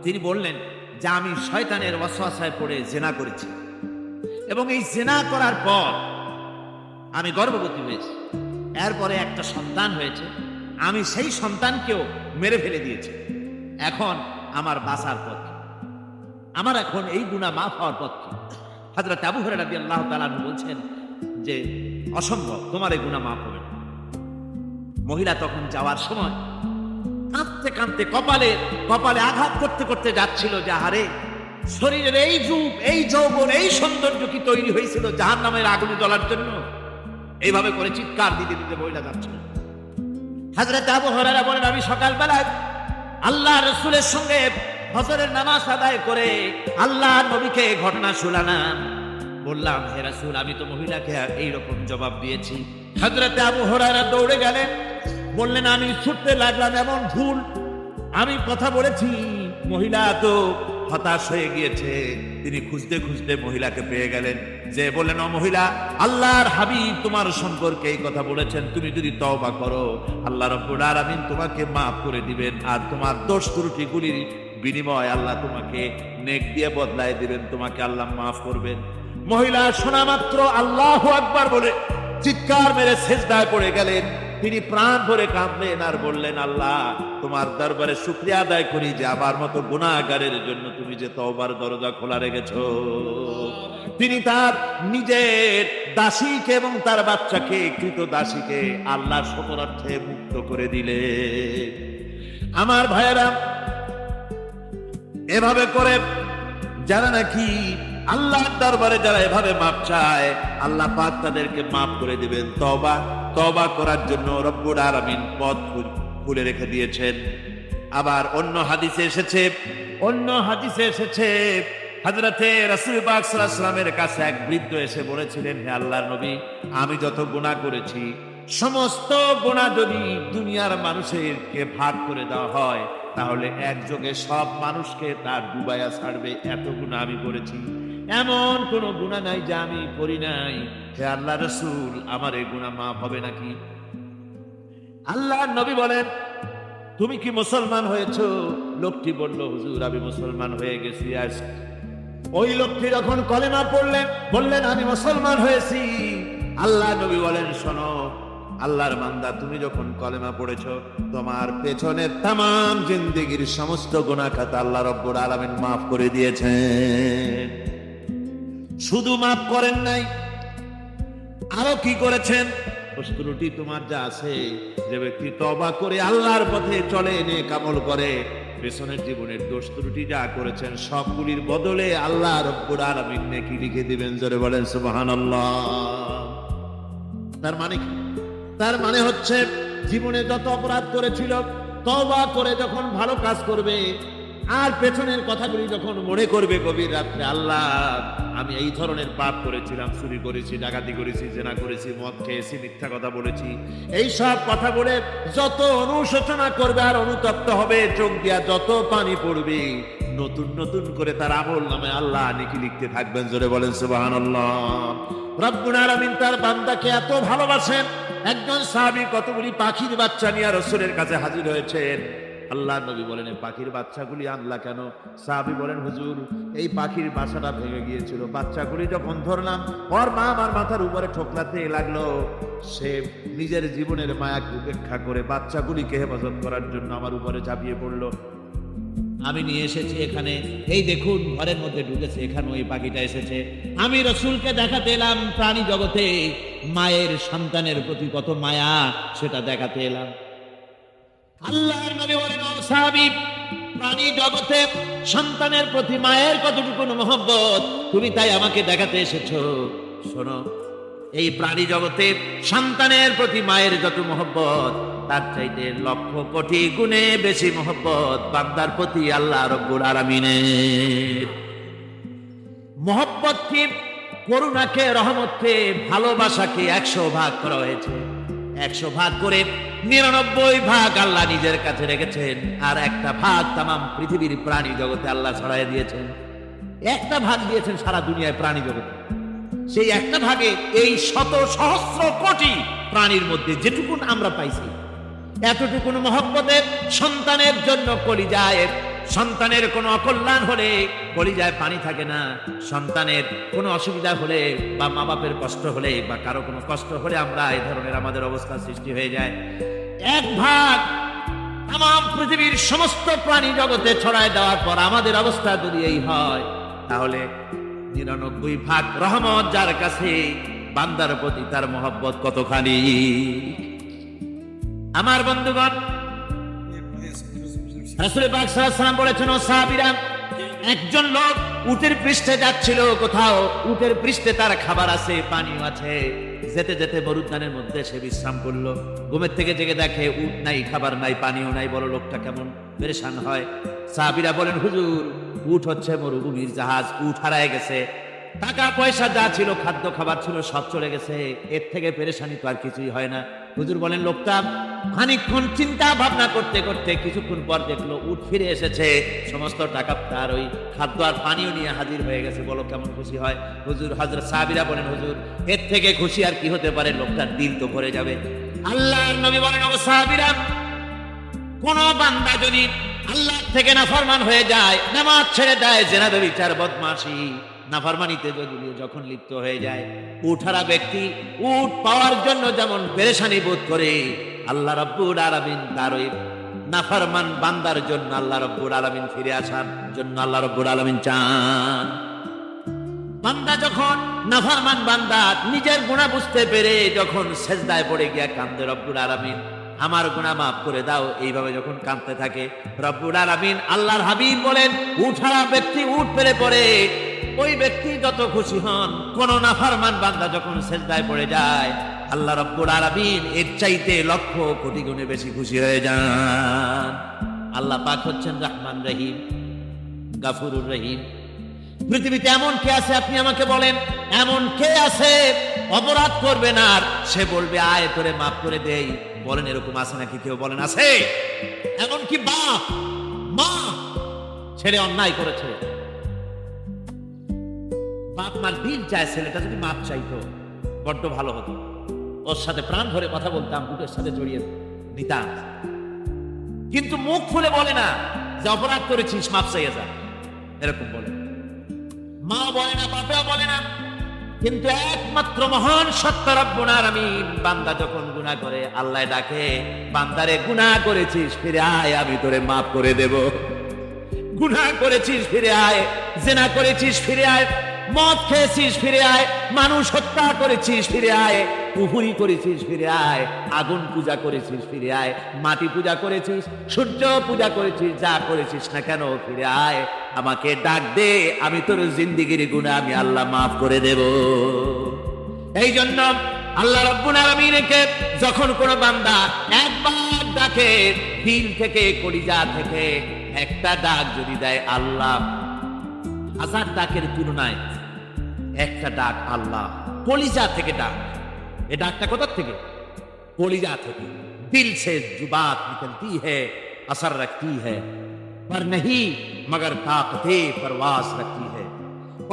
তিনি বললেন যে আমি শয়তানের ওয়াসওয়াসায় পড়ে জেনা করেছি এবং এই জেনা করার পর আমি গর্ভবতী হয়েছি, এরপরে একটা সন্তান হয়েছে, আমি সেই সন্তানকেও মেরে ফেলে দিয়েছি। এখন আমার বাঁচার পথ, আমার এখন এই গুনাহ মাফ হওয়ার পথ কি? হযরত আবু হুরায়রা রাদিয়াল্লাহু তাআলা বলছেন যে অসম্ভব, তোমার এই গুনাহ মাফ হবে না। মহিলা তখন যাওয়ার সময় কাঁদতে কাঁদতে কপালে আঘাত করতে করতে যাচ্ছিল যে আহারে, শরীরের এই রূপ, এই যৌবন, এই সৌন্দর্য কি তৈরি হয়েছিল জাহান্নামের আগুনে জ্বলার জন্য? এইভাবে করে চিৎকার দিতে দিতে মহিলা যাচ্ছিল। হযরত আবু হুরায়রা বলেন, আমি সকালবেলা আল্লাহ রাসূলের সঙ্গে ফজরের নামাজ আদায় করে আল্লাহ নবীকে ঘটনা শোনালাম। বললাম, হে রাসূল, আমি তো মহিলাকে এইরকম জবাব দিয়েছি। হযরত আবু হুরায়রা দৌড়ে গেলেন, বললেন, আমি ছুটতে লাগলাম, এমন ভুল আমি কথা বলেছি। মহিলা তো হতাশ হয়ে গিয়েছে। তিনি খুঁজতে খুঁজতে মহিলাকে পেয়ে গেলেন, যে বললেন, ও মহিলা, আল্লাহর হাবিব তোমার সম্পর্কে এই কথা বলেছেন, তুমি যদি তওবা করো আল্লাহ রাব্বুল আলামিন তোমাকে মাফ করে দিবেন আর তোমার দোষ ত্রুটিগুলি বিনিময় আল্লাহ তোমাকে নেক দিয়ে বদলায় দিবেন, তোমাকে আল্লাহ মাফ করবেন। মহিলা শোনা মাত্র আল্লাহু আকবার বলে চিৎকার মেরে সিজদায় পড়ে গেলেন। তিনি প্রাণ ভরে কাঁদলেন আর বললেন, আল্লাহ তোমার দরবারে শুকরিয়া আদায় করি যে আমার মতো গুনাহগারের জন্য তুমি যে তওবার দরজা খোলা রেখেছো। তিনি তার নিজের দাসীকে এবং তার বাচ্চাকে, কৃত দাসীকে আল্লাহর শকরার্থে মুক্ত করে দিলেন। আমার ভাইয়েরা, এভাবে করে যারা নাকি আল্লাহর দরবারে যারা এভাবে মাপ চায়, আল্লাহ পাক তাদেরকে মাফ করে দিবেন। তওবা করার জন্য রব্বুল আলামিন পথ খুলে রেখে দিয়েছেন। আবার অন্য হাদিসে এসেছে হযরতে রাসূল পাক সাল্লাল্লাহু আলাইহি ওয়াসাল্লামের কাছে এক বৃদ্ধ এসে বলেছিলেন, হে আল্লাহর নবী, আমি যত গুনাহ করেছি সমস্ত গুনাহ যদি দুনিয়ার মানুষেরকে ভাগ করে দেওয়া হয় তাহলে একযোগে সব মানুষকে তার ডুবাইয়া ছাড়বে, এত গুনাহ আমি করেছি। এমন কোন গুনাহ নাই যা আমি করি নাই। হে আল্লাহ রাসূল, আমার এই গুনাহ মাফ হবে নাকি? আল্লাহর নবী বলেন, তুমি কি মুসলমান হয়েছো? লোকটি বলল, হুজুর আমি মুসলমান হয়ে গেছি। আজ ওই লোকটি যখন কলেমা পড়লেন, বললেন আমি মুসলমান হয়েছি। আল্লাহ নবী বলেন, শোনো আল্লাহর বান্দা, তুমি যখন কলেমা পড়েছো তোমার পেছনের তামাম জিন্দেগির সমস্ত গুনাহ খাতা আল্লাহ রব্বুল আলামিন মাফ করে দিয়েছেন। শুধু মাফ করেন নাই, আরো কি করেছেন? প্রস্তুতি তোমার যা আছে, যে ব্যক্তি তওবা করে আল্লাহর পথে চলে, নেক আমল করে, পেছনের জীবনের দোষ ত্রুটি যা করেছেন সবগুলির বদলে আল্লাহ রব্বুল আলামিন নেকি লিখে দিবেন। জোরে বলেন সুবহানাল্লাহ। তার মানে কি? তার মানে হচ্ছে জীবনে যত অপরাধ করেছিল তওবা করে যখন ভালো কাজ করবে আর পেছনের কথাগুলি যখন মনে করবে গভীর রাত্রে, আল্লাহ আমি এই ধরনের পাপ করেছিলাম, চুরি করেছি, ডাকাতি করেছি, জেনা করেছি, মদ খেয়েছি, মিথ্যা কথা বলেছি, এই সব কথা বলে যত অনুশোচনা করবে আর অনুতপ্ত হবে, চোখ দিয়া যত পানি পড়বে, নতুন নতুন করে তার আমল নামে আল্লাহ নেকি লিখতে থাকবেন। জোরে বলেন সুবহানাল্লাহ। রব্বুল আলামিন তার বান্দাকে এত ভালোবাসেন, একজন সাহাবী কতগুলি পাখির বাচ্চা নিয়ে রাসূলের কাছে হাজির হয়েছেন। আল্লাহ নবী বলেন, পাখির বাচ্চাগুলি আনলা কেন? সাহাবী বলেন, হুজুর এই পাখির বাসাটা ভেঙে গিয়েছিল, বাচ্চাগুলি যখন ধরলাম ওর মা আমার মাথার উপরে ঠোকলাতে লাগলো। সে নিজের জীবনের মায়াকে উপেক্ষা করে বাচ্চাগুলিকে হেফাজত করার জন্য আমার উপরে ঝাঁপিয়ে পড়লো। আমি নিয়ে এসেছি এখানে, এই দেখুন ঘরের মধ্যে ঢুকেছে, এখানে ওই পাখিটা এসেছে। আমি রাসূলকে দেখাতে এলাম প্রাণী জগতে মায়ের সন্তানের প্রতি কত মায়া, সেটা দেখাতে এলাম। আল্লাহর নবী বলেন, ও সাহাবী, প্রাণী জগতে সন্তানের প্রতি মায়ের কতটুকু মহব্বত তুমি তাই আমাকে দেখাতে এসেছো। শোনো, এই প্রাণী জগতে সন্তানের প্রতি মায়ের যত মহব্বত তার চাইতে লক্ষ কোটি গুণে বেশি মহব্বত বান্দার প্রতি আল্লাহ রব্বুল আলামিনের। মহব্বতকে, করুণাকে, রহমতকে, ভালোবাসাকে 100 ভাগ করা হয়েছে। 100 ভাগ করে 99 ভাগ আল্লাহ নিজের কাছে রেখেছেন, আর একটা ভাগ তামাম পৃথিবীর প্রাণী জগতে আল্লাহ ছড়াই দিয়েছেন। একটা ভাগ দিয়েছেন সারা দুনিয়ায় প্রাণী জগতে। সেই একটা ভাগে এই শত সহস্র কোটি প্রাণীর মধ্যে যেটুকুন আমরা পাইছি, এতটুকুন মহব্বতের সন্তানের জন্য কলিজায়, সন্তানের কোনো অকল্যাণ হলে কলিজায় পানি থাকে না, সন্তানের কোনো অসুবিধা হলে বা মা বাপের কষ্ট হলে বা কারো কোনো কষ্ট হলে আমরা এই ধরনের আমাদের অবস্থা সৃষ্টি হয়ে যায়। এক ভাগ তামাম পৃথিবীর সমস্ত প্রাণী জগতে ছড়ায় দেওয়ার পর আমাদের অবস্থা যদি এই হয়, তাহলে 99 ভাগ রহমত যার কাছে, বান্দার প্রতি তার মহব্বত কতখানি। আমার বন্ধুগণ, রাসূল পাক সাল্লাল্লাহু আলাইহি ওয়াসাল্লাম বলেছেন, ও সাহাবীরা, একজন লোক উটের পৃষ্ঠে যাচ্ছিল কোথাও, উটের পৃষ্ঠে তার খাবার আছে, পানিও আছে, যেতে যেতে মরুদ্যানের মধ্যে সে বিশ্রাম করলো। ঘুমের থেকে জেগে দেখে উট নাই, খাবার নাই, পানিও নাই। বড় লোকটা কেমন পেরেশান হয়। সাহাবীরা বলেন, হুজুর উট হচ্ছে মরুভূমির জাহাজ, উট হারায় গেছে, টাকা পয়সা যা ছিল, খাদ্য খাবার ছিল, সব চলে গেছে, এর থেকে পেরেশানি তো আর কিছুই হয় না। হুজুর বলেন, লোকটা খানিকক্ষণ চিন্তা ভাবনা করতে করতে কিছুক্ষণ পর দেখলো উট ফিরে এসেছে, সমস্ত টাকা তার ওই খাদ্য আর পানিও নিয়ে হাজির হয়ে গেছে। বলো কেমন খুশি হয়? হুজুর, হযরত সাহাবীরা বলেন, হুজুর এর থেকে খুশি আর কি হতে পারে? লোকটার দিল তো ভরে যাবে। আল্লাহর নবী বলেন, ও সাহাবীরা, কোন বান্দা যদি আল্লাহ থেকে নাফরমান হয়ে যায়, নামাজ ছেড়ে দেয়, জেনা ব্যভিচার বদমাশি নাফরমানিতে যখন লিপ্ত হয়ে যায়, উঠারা ব্যক্তি উট পাওয়ার জন্য যেমন পেরেশানি বোধ করে, আল্লাহ রাব্বুল আলামিন তার ওই নাফরমান বান্দার জন্য আল্লাহ রাব্বুল আলামিন ফিরে আসার জন্য আল্লাহ রাব্বুল আলামিন চান। বান্দা যখন নাফরমান বান্দা নিজের গুনাহ বুঝতে পেরে যখন সেজদায় পড়ে গিয়া কান্দে, রব্বুল আলামিন আমার গুনাহ মাফ করে দাও, এইভাবে যখন কাঁদতে থাকে, রব্বুল আলামিন আল্লাহর হাবিব বলেন উঠারা ব্যক্তি উঠ পেরে পড়ে, ওই ব্যক্তি যত খুশি হন। কোন নাফরমান বান্দা যখন সেজদায় পড়ে যায়, আল্লাহ রব্বুল আলামিন এর চাইতে লক্ষ কোটি গুণে বেশি খুশি হয়ে যান। আল্লাহ পাক হচ্ছেন রহমান রহিম, গাফুরুর রহিম। পৃথিবীতে এমন কে আছে আপনি আমাকে বলেন, এমন কে আছে অপরাধ করবে না আর সে বলবে আয় তোরে মাফ করে দেই? বলেন এরকম আছে নাকি? কেউ বলেন আছে? এমন কি বাপ মা ছেড়ে অন্যায় করেছে, বাপ মার দিল চায় ছেলেটা যদি মাপ চাইতো বড্ড ভালো হতো, ওর সাথে প্রাণ ভরে কথা বলতাম, বুকের সাথে জড়িয়ে নিতাম। কিন্তু মুখ খুলে বলে না যে অপরাধ করেছিস মাপ চাইয়ে যা, এরকম বলে মা বলে না, বাপেও বলে না। কিন্তু একমাত্র মহান সত্য রব্বুল আলামিন বান্দা যখন গুনাহ করে আল্লাহ ডাকে, বান্দারে গুনাহ করেছিস ফিরে আয়, আমি তোরে মাফ করে দেব। গুনাহ করেছিস ফিরে আয়, জিনা করেছিস ফিরে আয়, মদ খেয়েছিস ফিরে আয়, মানুষ হত্যা করেছিস ফিরে আয়, কুফরি করেছিস ফিরে আয়, আগুন পূজা করেছিস ফিরে আয়, মাটি পূজা করেছিস, সূর্য পূজা করেছিস, যা করেছিস না কেন ফিরে আয়, আমাকে ডাক দে, আমি তোর জিন্দেগির গুনাহ আমি আল্লাহ মাফ করে দেব। এই জন্য আল্লাহ রাব্বুল আলামিনকে যখন কোন বান্দা একবার ডাকে, দিল থেকে কলিজা থেকে একটা ডাক যদি দেয়, আল্লাহ হাজার ডাকের তুলনায় একটা ডাক আল্লাহ কলিজা থেকে ডাক। এ ডাকটা কোথা থেকে? কলিজা থেকে। দিল সে जुबात निकलती है, असर रखती है, पर नहीं मगर ताकते परवास रखती है।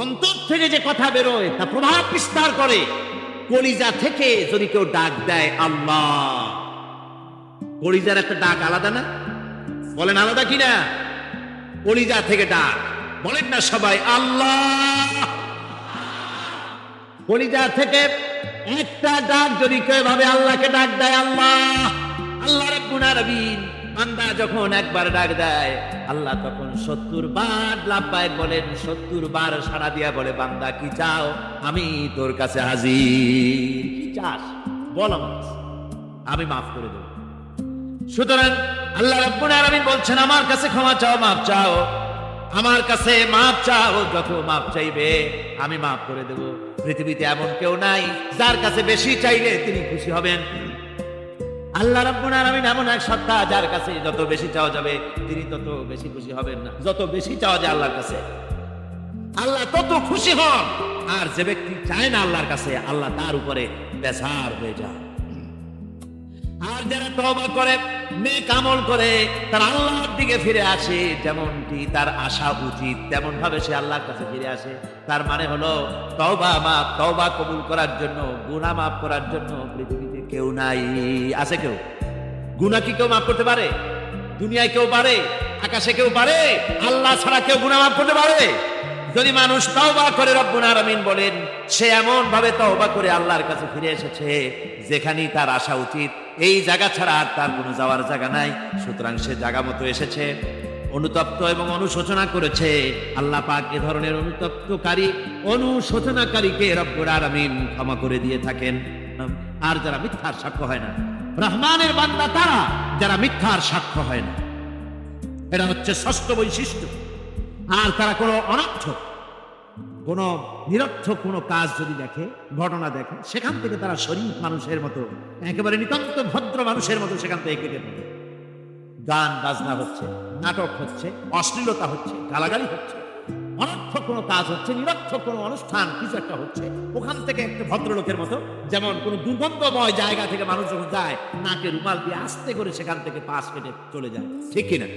অন্তর থেকে যে কথা বেরোয় তা প্রভাব বিস্তার করে। কলিজা থেকে যদি কেউ ডাক দেয় আল্লাহ, কলিজার একটা ডাক আলাদা না? বলেন আলাদা কিনা? কলিজা থেকে ডাক বলেন না সবাই আল্লাহ। কলিজা থেকে একটা ডাক যদি কেউ ভাবে আল্লাহকে ডাক দেয় আল্লাহ, আল্লাহ রাব্বুল আলামিন বান্দা যখন একবার ডাক দেয়, আল্লাহ তখন 70 বার লাব্বাইক বলেন, 70 বার সাড়া দিয়া বলে বান্দা কি চাও, আমি তোর কাছে হাজির। কি চাস বল, আমি মাফ করে দেব। সুতরাং আল্লাহ রাব্বুল আলামিন বলছেন আমার কাছে ক্ষমা চাও, মাফ চাও, আমার কাছে মাফ চাও, যত মাফ চাইবে আমি মাফ করে দেব। পৃথিবীতে এমন কেউ নাই যার কাছে বেশি চাইলে তিনি খুশি হবেন। আল্লাহ রাব্বুল আলামিন এমন এক সত্তা যার কাছে যত বেশি চাওয়া যাবে তিনি তত বেশি খুশি হবেন না। যত বেশি চাওয়া যায় আল্লাহর কাছে আল্লাহ তত খুশি হন, আর যে ব্যক্তি চায় না আল্লাহর কাছে আল্লাহ তার উপরে বেজার হয়ে যায়। আর যারা তওবা করে, নেক আমল করে, তার আল্লাহর দিকে ফিরে আসে, যেমনটি তার আশা উচিত তেমন ভাবে সে আল্লাহর কাছে ফিরে আসে। তার মানে হলো তওবা কবুল করার জন্য, গুনাহ মাফ করার জন্য পৃথিবীতে কেউ নাই। আছে কেউ? গুনাহ কি কেউ মাফ করতে পারে? দুনিয়ায় কেউ পারে? আকাশে কেউ পারে? আল্লাহ ছাড়া কেউ গুনাহ মাফ করতে পারে? যদি মানুষ তওবা করে, রব্বুল আলামিন বলেন সে এমন ভাবে তওবা করে আল্লাহর কাছে ফিরে এসেছে যেখানেই তার আসা উচিত, এই জায়গা ছাড়া আর তার কোনো যাওয়ার জায়গা নাই। সুতরাং সে জায়গা মতো এসেছে, অনুতপ্ত এবং অনুশোচনা করেছে। আল্লাহ পাক এ ধরনের অনুশোচনাকারীকে রব্বুল আলামিন ক্ষমা করে দিয়ে থাকেন। আর যারা মিথ্যার সাক্ষ্য হয় না, রহমানের বান্দা তারা যারা মিথ্যার সাক্ষ্য হয় না, এটা হচ্ছে ষষ্ঠ বৈশিষ্ট্য। আর তারা কোনো অনর্থক, কোন নিরর্থক কোনো কাজ যদি দেখে, ঘটনা দেখে, সেখান থেকে তারা শরীফ মানুষের মতো, একেবারে নিতান্ত ভদ্র মানুষের মতো সেখান থেকে কেটে পড়ে। গান বাজনা হচ্ছে, নাটক হচ্ছে, অশ্লীলতা হচ্ছে, গালাগালি হচ্ছে, অনর্থক কোনো কাজ হচ্ছে, নিরর্থক কোনো অনুষ্ঠান কিছু একটা হচ্ছে, ওখান থেকে একটা ভদ্রলোকের মতো, যেমন কোনো দুর্গন্ধময় জায়গা থেকে মানুষ যখন যায় নাকে রুমাল দিয়ে আস্তে করে সেখান থেকে পাশ কেটে চলে যায়, ঠিক কিনা?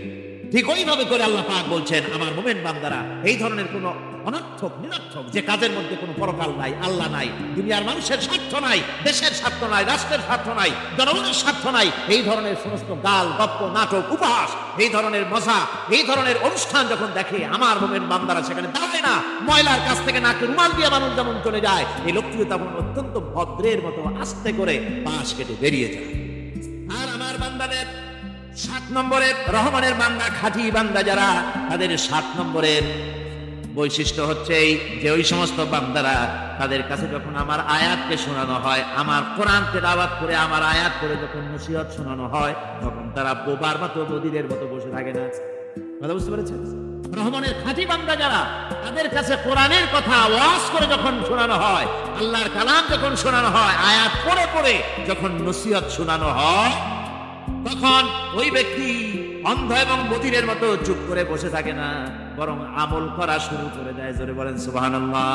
ঠিক ওইভাবে করে আল্লাহ পাক বলছেন আমার মুমিন বান্দারা এই ধরনের কোনো অনর্থক নিরর্থক, যে কাজের মধ্যে কোনো পরকাল নাই, আল্লাহ নাই, দুনিয়ার মানুষের স্বার্থ নাই, দেশের স্বার্থ নাই, রাষ্ট্রের স্বার্থ নাই, জনগণের স্বার্থ নাই, এই ধরনের সমস্ত গাল গপ্প নাটক উপহাস, এই ধরনের মজা, এই ধরনের অনুষ্ঠান যখন দেখে, আমার মোমেন বান্দারা সেখানে দাঁড়ায় না। ময়লার কাছ থেকে নাকে রুমাল দিয়ে মানুষ যেমন চলে যায়, এই লোকটিও তেমন অত্যন্ত ভদ্রের মতো আস্তে করে পাশ কেটে বেরিয়ে যায়। আর আমার বান্দাদের 7 নম্বরের রহমানের বান্দা, খাঁটি বান্দা যারা, তাদের 7 নম্বরের বৈশিষ্ট্য হচ্ছে এই যে ওই সমস্ত বান্দারা, তাদের কাছে যখন আমার আয়াতকে শোনানো হয়, আমার কোরআন তেলাওয়াত করে আমার আয়াত করে যখন নসিহত শোনানো হয়, তখন তারা বোবার মতো বদিরের মতো বসে থাকে না। কথা বুঝতে পেরেছেন? রহমানের খাঁটি বান্দা যারা, তাদের কাছে কোরআনের কথা ওয়াজ করে যখন শোনানো হয়, আল্লাহর কালাম যখন শোনানো হয়, আয়াত পড়ে পড়ে যখন নসিহত শোনানো হয়, তখন ওই ব্যক্তি অন্ধ এবং বধিরের মতো চুপ করে বসে থাকে না, বরং আমল করা শুরু করে দেয়। জোরে বলেন সুবহানাল্লাহ।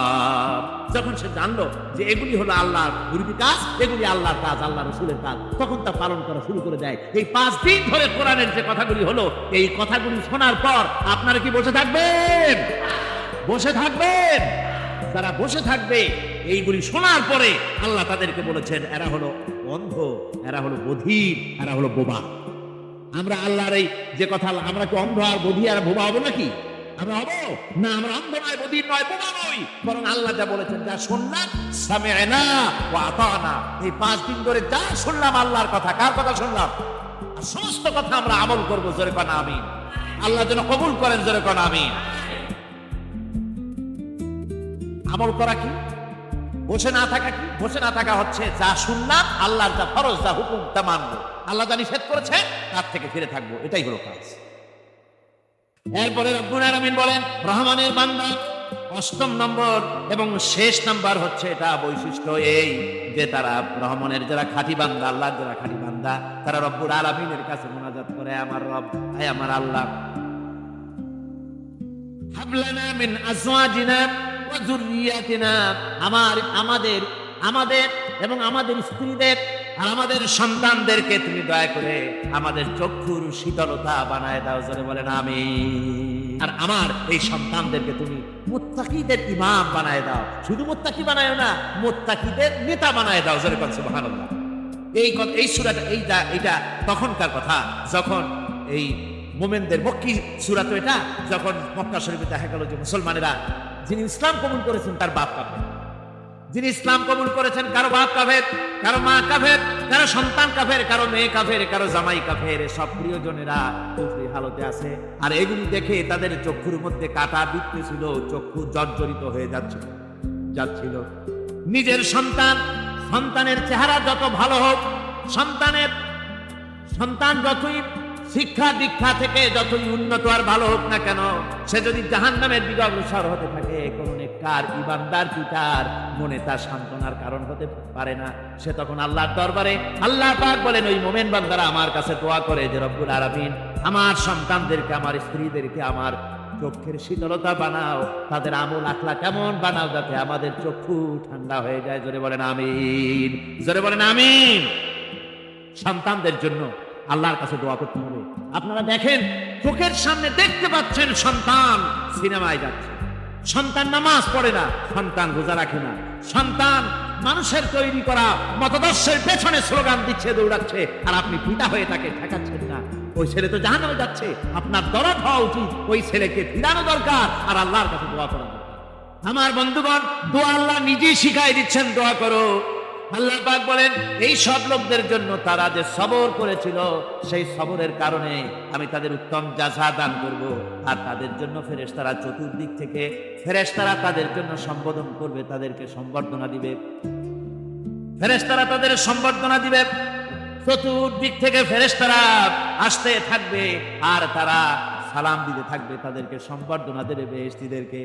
যখন সে জানলো যে এগুলি হলো আল্লাহর মুরিদি কাজ, এগুলি আল্লাহর কাজ, আল্লাহ রাসূলের কাজ, তখন তা পালন করা শুরু করে দেয়। এই 5 দিন ধরে কোরআনের যে কথাগুলি হলো, এই কথাগুলি শোনার পর আপনারা কি বসে থাকবেন? বসে থাকবেন? যারা বসে থাকবে এইগুলি শোনার পরে, আল্লাহ তাদেরকে বলেছেন এরা হলো অন্ধ, এরা হলো বধির, এরা হলো বোবা। আমরা আল্লাহর এই যে কথা, আমরা কি অন্ধ আর বধির আর বোবা হবো নাকি? আমরা হবো না? আমরা অন্ধ নয়, বধির নয়, বোবা নই, বরং আল্লাহ যা বলেছেন, যা শুনলাম সামি'না ওয়া আতা'না, এই 5 দিন ধরে যা শুনলাম আল্লাহর কথা, কার কথা শুনলাম? আর সমস্ত কথা আমরা আমল করবো। জোরে কোন আমিন। আল্লাহ যেন কবুল করেন। জোরে কোন আমিন। আমল করা কি? বসে না থাকা কি? বসে না থাকা হচ্ছে যা শুনলাম, আল্লাহর যা ফরজ, যা হুকুম, তা মানবো। আল্লাহ যা নিষেধ করেছে তার থেকে ফিরে থাকবো, এটাই হলো কাজ। এরপরে রব্বুল আলামিন বলেন রহমানের বান্দা 8ম নম্বর এবং শেষ নাম্বার হচ্ছে এটা বৈশিষ্ট্য এই যে তারা রহমানের যারা খাঁটি বান্দা, আল্লাহর যারা খাঁটি বান্দা, তারা রব্বুল আলামিনের কাছে মুনাজাত করে, আমার রব, হে আমার আল্লাহ, হাবলানা মিন আজওয়াজিনা ওয়া যুররিয়াতিনা, আমাদের এবং আমাদের স্ত্রীদের আর আমাদের সন্তানদেরকে তুমি দয়া করে আমাদের চক্ষুর শীতলতা বানায় দাও। জোরে বলেন আমিন। আর আমার এই সন্তানদেরকে তুমি মুত্তাকিদের ইমাম বানায় দাও। শুধু মুত্তাকি বানায় না, মুত্তাকিদের নেতা বানায় দাও। জোরে বলেন সুবহানাল্লাহ। এই সূরাটা এইটা তখনকার কথা, যখন এই মুমিনদের মক্কি সূরা তো এটা, যখন মক্কা শরীফে দেখা গেল যে মুসলমানেরা, যিনি ইসলাম কবুল করেছেন তার বাপ কাফের, যিনি ইসলাম কবুল করেছেন কারো বাপ কাফের, কারো মা কাফের, কারো সন্তান কাফের, কারো মেয়ে কাফের, কারো জামাই কাফের, সব প্রিয়জনেরা কুফরি হালতে আছে। আর এগুলি দেখে তাদের চক্ষুর মধ্যে কাঁটা বিঁধতেছিল, চক্ষু জর্জরিত হয়ে যাচ্ছিল। নিজের সন্তানের চেহারা যত ভালো হোক, সন্তান যতই শিক্ষা দীক্ষা থেকে যতই উন্নত আর ভালো হোক না কেন, সে যদি জাহান্নামের দিকে অগ্রসর হতে থাকে, কোন নেককার ইমানদার পিতার মনে তার সান্ত্বনার কারণ হতে পারে না। সে তখন আল্লাহর দরবারে, আল্লাহ পাক বলেন ওই মুমিন বান্দারা আমার কাছে দোয়া করে যে রব্বুল আলামিন, আমার সন্তানদেরকে, আমার স্ত্রীদেরকে আমার চোখের শীতলতা বানাও, তাদের আমল আখলা কেমন বানাও, যাতে আমাদের চক্ষু ঠান্ডা হয়ে যায়। জোরে বলেন আমিন। জোরে বলেন আমিন। সন্তানদের জন্য আল্লাহর কাছে দোয়া করতে হবে। আপনারা দেখেন, চোখের সামনে দেখতে পাচ্ছেন সন্তান সিনেমায় যাচ্ছে, সন্তান নামাজ পড়ে না, সন্তান রোজা রাখে না, সন্তান মানুষের তৈরি করা মতাদর্শের পেছনে স্লোগান দিচ্ছে, দৌড়াচ্ছে, আর আপনি পিতা হয়ে তাকে ঠেকাচ্ছেন না। ওই ছেলে তো জাহান্নামে যাচ্ছে, আপনার দরদ হওয়া উচিত, ওই ছেলেকে ফিরানো দরকার, আর আল্লাহর কাছে দোয়া করা দরকার। আমার বন্ধুগণ, দোয়া আল্লাহ নিজেই শিখাই দিচ্ছেন, দোয়া করো। আল্লাহ পাক বলেন এই সব লোকদের জন্য, তারা যে সবর করেছিল, সেই সবরের কারণে আমি তাদের উত্তম জাযা দান করব। আর তাদের জন্য ফেরেশতারা চতুর্দিক থেকে ফেরেশতারা তাদের জন্য সম্বোধন করবে, তাদেরকে সম্বর্ধনা দিবে। ফেরেশতারা তাদের সম্বর্ধনা দিবে, চতুর্দিক থেকে ফেরেশতারা আসতে থাকবে, আর তারা সালাম দিতে থাকবে, তাদেরকে সম্বর্ধনা দেবে বেহেশতীদেরকে,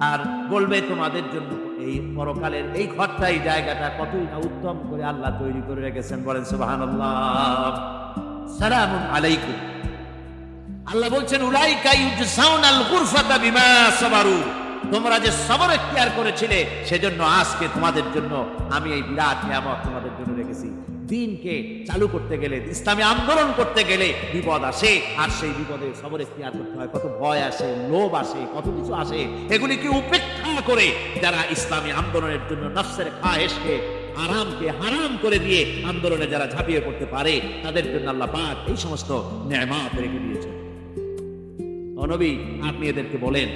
আর বলবে তোমাদের জন্য এই পরকালের এই ঘরটা, এই জায়গাটা কতই না উত্তম করে আল্লাহ তৈরি করে রেখেছেন। বলেন সুবহানাল্লাহ। সালামুন আলাইকুম। আল্লাহ বলছেন উলাইকা ইউজসাউনাল গুরফাতা বিমা সাবারু, তোমরা যে সবর ইখতিয়ার করেছিলে সেজন্য আজকে তোমাদের জন্য আমি এই বিরাট নিয়ামত তোমাদের জন্য রেখেছি। দিনকে চালু করতে গেলে, ইসলামী আন্দোলন করতে গেলে বিপদ আসে, আর সেই বিপদে সবর ইখতিয়ার করতে হয়। কত ভয় আসে, লোভ আসে, কত কিছু আসে, এগুলি কি উপেক্ষা দয়া করে যারা ইসলামী আন্দোলনের জন্য নফসের খায়েশকে আরামকে হারাম করে দিয়ে আন্দোলনে যারা ঝাঁপিয়ে পড়তে পারে তাদের জন্য আল্লাহ পাক এই সমস্ত নেয়ামত রেখে দিয়েছেন। ও নবী, আপনি এদেরকে বলেন,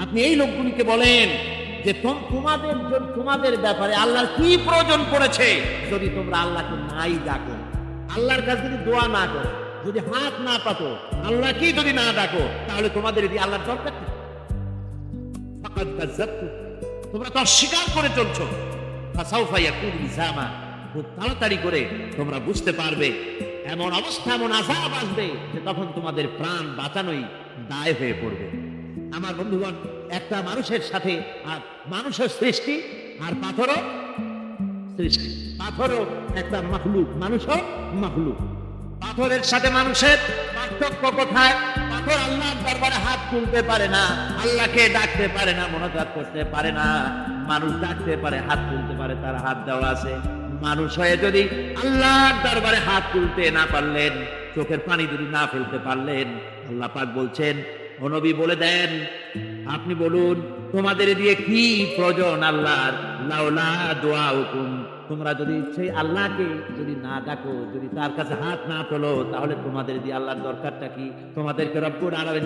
আপনি এই লোকগুলিকে বলেন যে তোমাদের ব্যাপারে আল্লাহর কি প্রয়োজন পড়েছে যদি তোমরা আল্লাহকে নাই ডাকো, আল্লাহর কাছে যদি দোয়া না করো, যদি হাত না পাতো, আল্লাহকে যদি না ডাকো, তাহলে তোমাদের এদিকে আল্লাহর দরকার কি? ফাকাদ কাযাবতু, তোমরা তো অস্বীকার করে চলছো। ফাসাউফা ইয়াকুনু লিযামা, খুব তাড়াতাড়ি করে তোমরা বুঝতে পারবে, এমন অবস্থা, এমন আযাব আসবে যে তখন তোমাদের প্রাণ বাঁচানোই দায় হয়ে পড়বে। আমার বন্ধুগণ, একটা মানুষের সাথে আর মানুষের সৃষ্টি আর পাথরও সৃষ্টি, পাথরও একটা মাখলুক, মানুষও মাখলুক। পাথরের সাথে মানুষের পার্থক্য কোথায়? পাথর আল্লাহর দরবারে হাত তুলতে পারে না, আল্লাহকে ডাকতে পারে না, মোনাজাত করতে পারে না। মানুষ ডাকতে পারে, হাত তুলতে পারে, তার হাত দেওয়া আছে। মানুষ হয়ে যদি আল্লাহর দরবারে হাত তুলতে না পারলেন, চোখের পানি যদি না ফেলতে পারলেন, আল্লাহ পাক বলছেন, ও নবী বলে দেন, আপনি বলুন তোমাদের দিয়ে কি প্রয়োজন আল্লাহর? লাউলা দুআউকুম, তোমরা যদি সেই আল্লাহকে যদি না ডাকো, যদি তার কাছে হাত না তোলো, তাহলে তোমাদের দিয়ে আল্লাহর দরকারটা কি? তোমাদেরকে রব্বুল আলামিন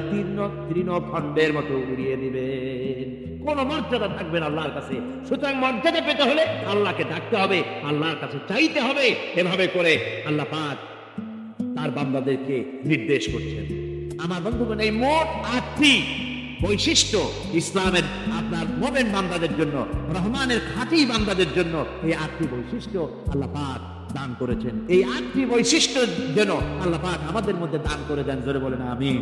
তৃণখণ্ডের মতো উড়িয়ে দিবেন, কোন মর্যাদা থাকবে না আল্লাহর কাছে। সুতরাং মর্যাদা পেতে হলে আল্লাহকে ডাকতে হবে, আল্লাহর কাছে চাইতে হবে। এভাবে করে আল্লাহ পাক তার বান্দাদেরকে নির্দেশ করছেন। আমার বন্ধুগণ, এই মোট 8টি বৈশিষ্ট্য ইসলামের আপনার মুমিন বান্দাদের জন্য, রহমানের খাঁটি বান্দাদের জন্য এই 8টি বৈশিষ্ট্য আল্লাহ পাক দান করেছেন। এই 8টি বৈশিষ্ট্য যেন আল্লাহ পাক আমাদের মধ্যে দান করে দেন। জোরে বলেন আমিন,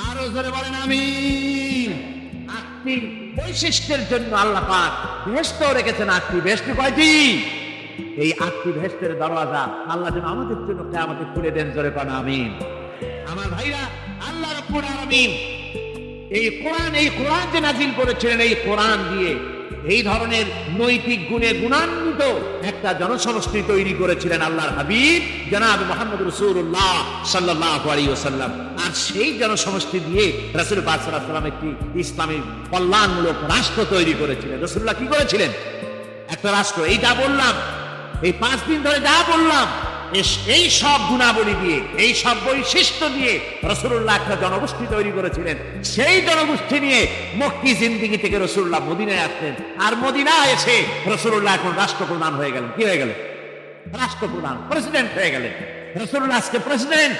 আরো জোরে বলেন আমিন। 8টি বৈশিষ্ট্যের জন্য আল্লাহ পাক বেহেশত রেখেছেন। 8টি বেহেশত কয়টি? এই 8টি বেহেশতের দরওয়াজা আল্লাহ যেন আমাদের জন্য কিয়ামতে খুলে দেন। জোরে বলেন আমিন। আমার ভাইরা, আল্লাহ রাব্বুল আলামিন এই কোরআন যে নাজিল করেছিলেন, এই কোরআন দিয়ে এই ধরনের নৈতিক গুণে গুণান্বিত একটা জনসমষ্টি তৈরি করেছিলেন আল্লাহর হাবিব জনাব মুহাম্মদ রাসূলুল্লাহ সাল্লাল্লাহু আলাইহি ওয়াসাল্লাম। আর সেই জনসমষ্টি দিয়ে রাসূল পাক সাল্লাল্লাহু আলাইহি ওয়াসাল্লাম একটি ইসলামী কল্যাণমূলক রাষ্ট্র তৈরি করেছিলেন। রাসূলুল্লাহ কি করেছিলেন? একটা রাষ্ট্র। এইটা বললাম, এই 5 দিন ধরে যা বললাম, এই সব গুণাবলী দিয়ে, এই সব বৈশিষ্ট্য দিয়ে রাসূলুল্লাহ একটা জনগোষ্ঠী তৈরি করেছিলেন। সেই জনগোষ্ঠী নিয়ে মক্কি জিন্দেগি থেকে রাসূলুল্লাহ মদিনায় আসলেন। আর মদিনায় এসে রাসূলুল্লাহ এখন রাষ্ট্রপ্রধান হয়ে গেলেন। কি হয়ে গেলেন? রাষ্ট্রপ্রধান, প্রেসিডেন্ট হয়ে গেলেন। রাসূলুল্লাহ আজকে প্রেসিডেন্ট,